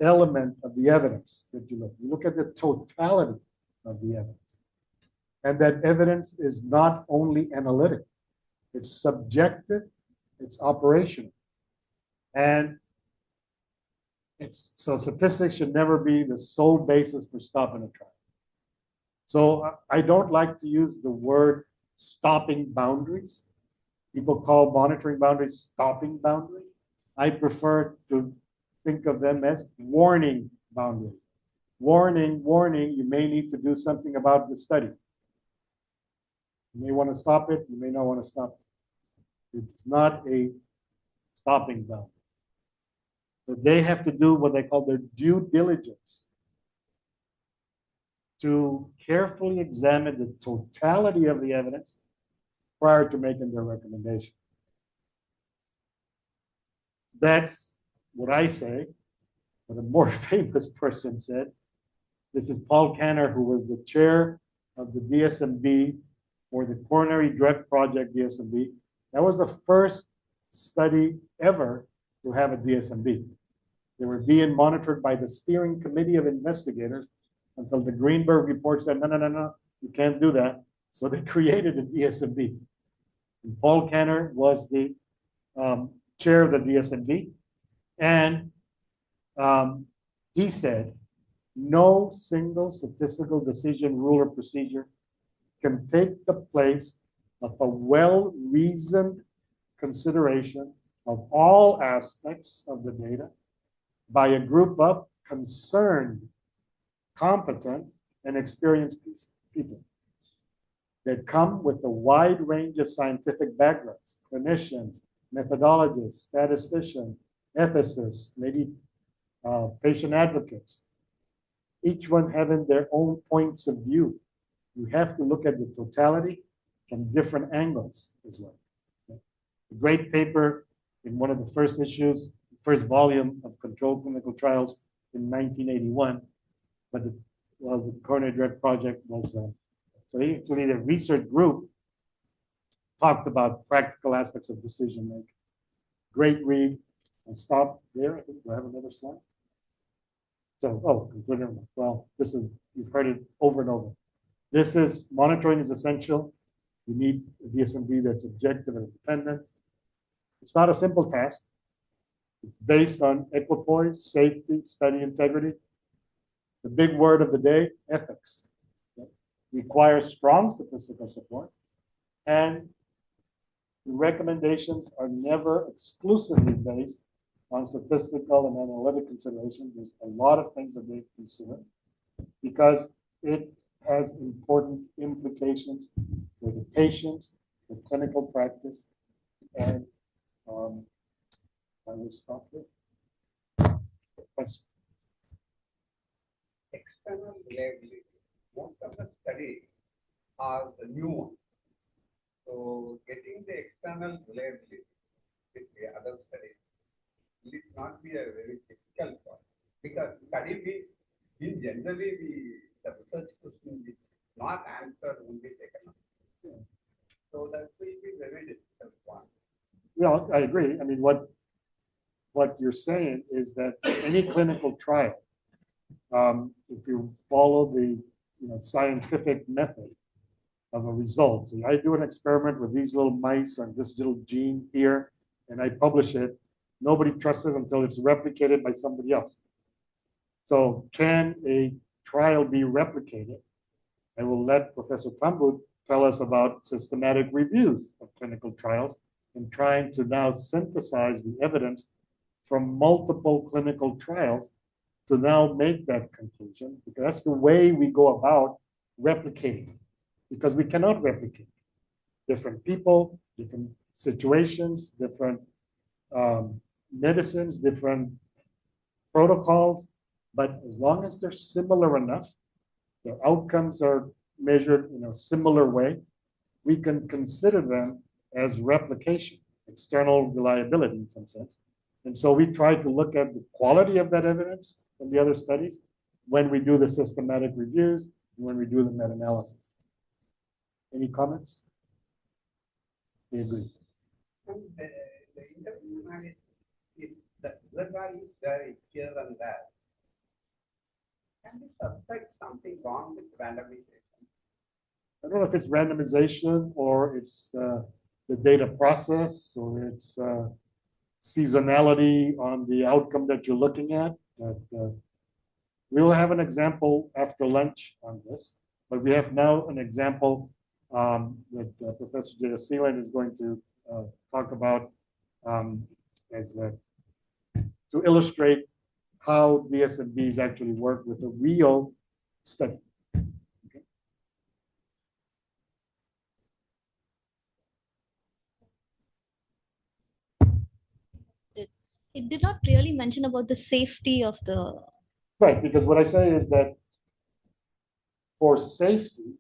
element of the evidence that you look. You look at the totality of the evidence. And that evidence is not only analytic, it's subjective, it's operational. And so statistics should never be the sole basis for stopping a trial. So I don't like to use the word stopping boundaries. People call monitoring boundaries stopping boundaries. I prefer to think of them as warning boundaries. Warning, warning, you may need to do something about the study. You may want to stop it, you may not want to stop it. It's not a stopping boundary. So they have to do what they call their due diligence to carefully examine the totality of the evidence prior to making their recommendation. That's what I say, but a more famous person said. This is Paul Kanner, who was the chair of the DSMB for the Coronary Drug Project DSMB. That was the first study ever to have a DSMB. They were being monitored by the steering committee of investigators until the Greenberg report said, no, you can't do that. So they created a DSMB. And Paul Kanner was the chair of the DSMB. And he said, no single statistical decision, rule, or procedure can take the place of a well-reasoned consideration of all aspects of the data by a group of concerned, competent, and experienced people that come with a wide range of scientific backgrounds, clinicians, methodologists, statisticians, ethicists, maybe patient advocates, each one having their own points of view. You have to look at the totality from different angles as well. A great paper in one of the first issues, first volume of Controlled Clinical Trials in 1981, but the Coronary Drug Project was, so actually the research group talked about practical aspects of decision making. Great read. And stop there. I think we'll have another slide. So, concluding. Well, this is, you've heard it over and over. This is, monitoring is essential. You need a DSMB that's objective and independent. It's not a simple task. It's based on equipoise, safety, study integrity. The big word of the day, ethics. Okay? Requires strong statistical support. And the recommendations are never exclusively based on statistical and analytic considerations. There's a lot of things that they consider because it has important implications for the patients, the clinical practice, and I will stop there. Question. External reliability. Most of the studies are the new one. So getting the external reliability with the other studies will it not be a very difficult one? Because study means in generally the research question is not answered will be taken up. So that will be very difficult one. Well, I agree. I mean, what you're saying is that any clinical trial, if you follow the scientific method of a result, so I do an experiment with these little mice and this little gene here, and I publish it. Nobody trusts it until it's replicated by somebody else. So can a trial be replicated? I will let Professor Tambud tell us about systematic reviews of clinical trials and trying to now synthesize the evidence from multiple clinical trials to now make that conclusion, because that's the way we go about replicating because we cannot replicate different people, different situations, different medicines, different protocols. But as long as they're similar enough, the outcomes are measured in a similar way, we can consider them as replication, external reliability in some sense. And so we try to look at the quality of that evidence from the other studies when we do the systematic reviews, and when we do the meta-analysis. Any comments? He agrees. And the interim analysis, if the result value is there, is here and there, can we suspect something wrong with randomization? I don't know if it's randomization or it's the data process or it's seasonality on the outcome that you're looking at. But we will have an example after lunch on this, but we have now an example that Professor J. Seelan is going to talk about as to illustrate how DSMBs actually work with a real study. It did not really mention about the safety of the. Right, because what I say is that for safety,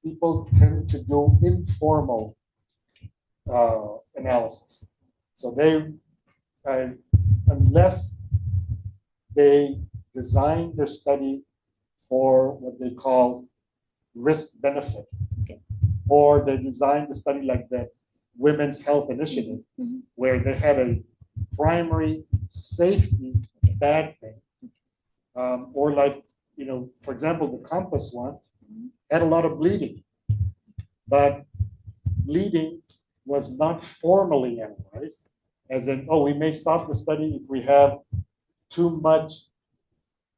people tend to do informal analysis. So they, unless they design their study for what they call risk benefit, Okay. or they designed the study like the Women's Health Initiative, where they had a primary safety bad thing, or like, you know, for example, the Compass one had a lot of bleeding, but bleeding was not formally analyzed, as in, oh, we may stop the study if we have too much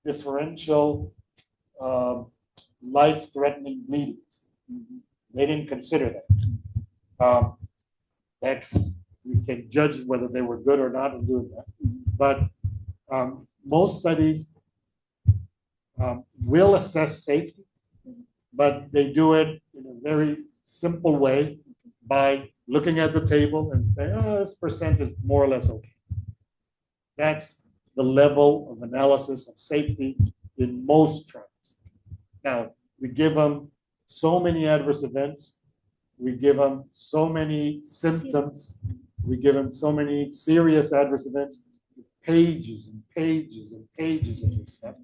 differential life-threatening bleedings. They didn't consider that. That's, we can judge whether they were good or not in doing that. But most studies will assess safety, but they do it in a very simple way by looking at the table and say, oh, this percent is more or less okay. That's the level of analysis of safety in most trials. Now, we give them so many adverse events, we give them so many symptoms, we give them so many serious adverse events, pages and pages and pages of this stuff.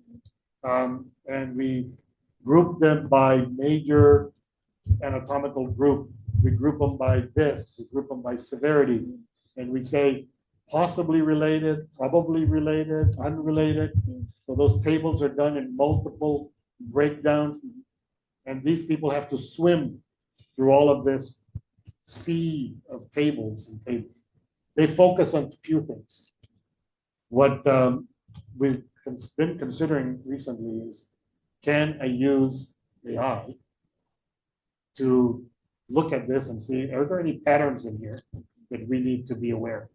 And we group them by major anatomical group. We group them by this, we group them by severity, and we say possibly related, probably related, unrelated. So those tables are done in multiple breakdowns, and these people have to swim through all of this sea of tables and tables. They focus on a few things. What we've been considering recently is, can I use AI to look at this and see, are there any patterns in here that we need to be aware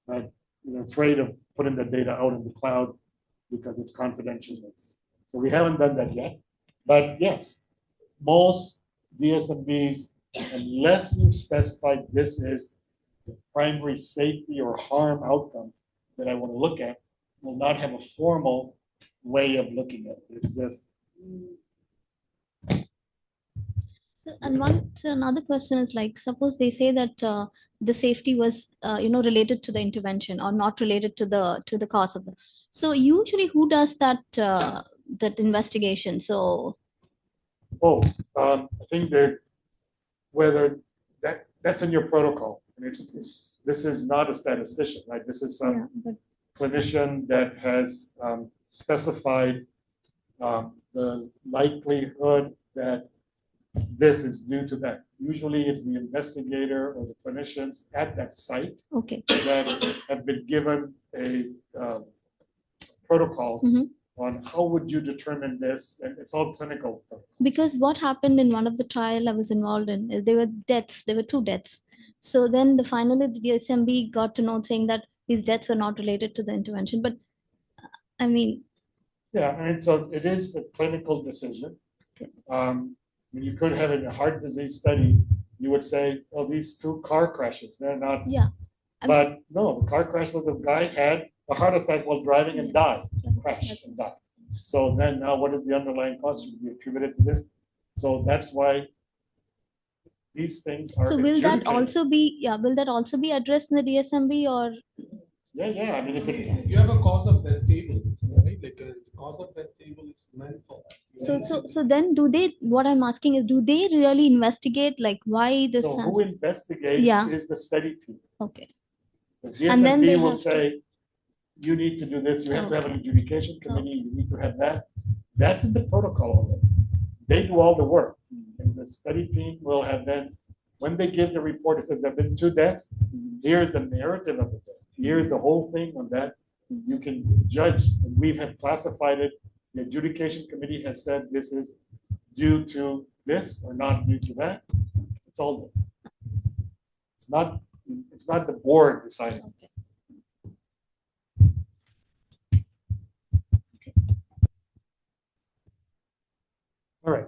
of? I'm afraid of putting the data out in the cloud because it's confidential. So we haven't done that yet. But yes, most DSMBs, unless you specify this is the primary safety or harm outcome that I want to look at, will not have a formal way of looking at it. It's just. So another question is like, suppose they say that the safety was related to the intervention or not related to the cause of the. So usually, who does that that investigation? So. I think that whether that's in your protocol. This is not a statistician, right? This is some clinician that has specified the likelihood that this is due to that. Usually it's the investigator or the clinicians at that site that have been given a protocol on how would you determine this, and it's all clinical. Because what happened in one of the trial I was involved in, there were deaths, there were 2 deaths. So then finally the DSMB got to know saying that these deaths were not related to the intervention. But I mean. Yeah, and so it is a clinical decision. When you could have in a heart disease study, you would say, oh, these two car crashes, they're not. Yeah. But no, the car crash was a guy had a heart attack while driving and died, crashed and died. So then now what is the underlying cause? Should be attributed to this. So that's why these things are. So will that adjudicated. also be, will that also be addressed in the DSMB or? Yeah. I mean, if it, If you have a cause of death table, right, like a cause of death table is meant for that. So then do they, what I'm asking is, do they really investigate like why this so has? who investigates Yeah. is the study team. Okay. The And then they DSMB will have to- say, you need to do this, you have to have an Okay. adjudication committee, you need to have that. That's in the protocol already. They do all the work. And the study team will have then, when they give the report, it says there have been 2 deaths. Here's the narrative of the death. Here's the whole thing on that. You can judge, and we have classified it. The adjudication committee has said this is due to this or not due to that. It's all there. It's not the board deciding. All right.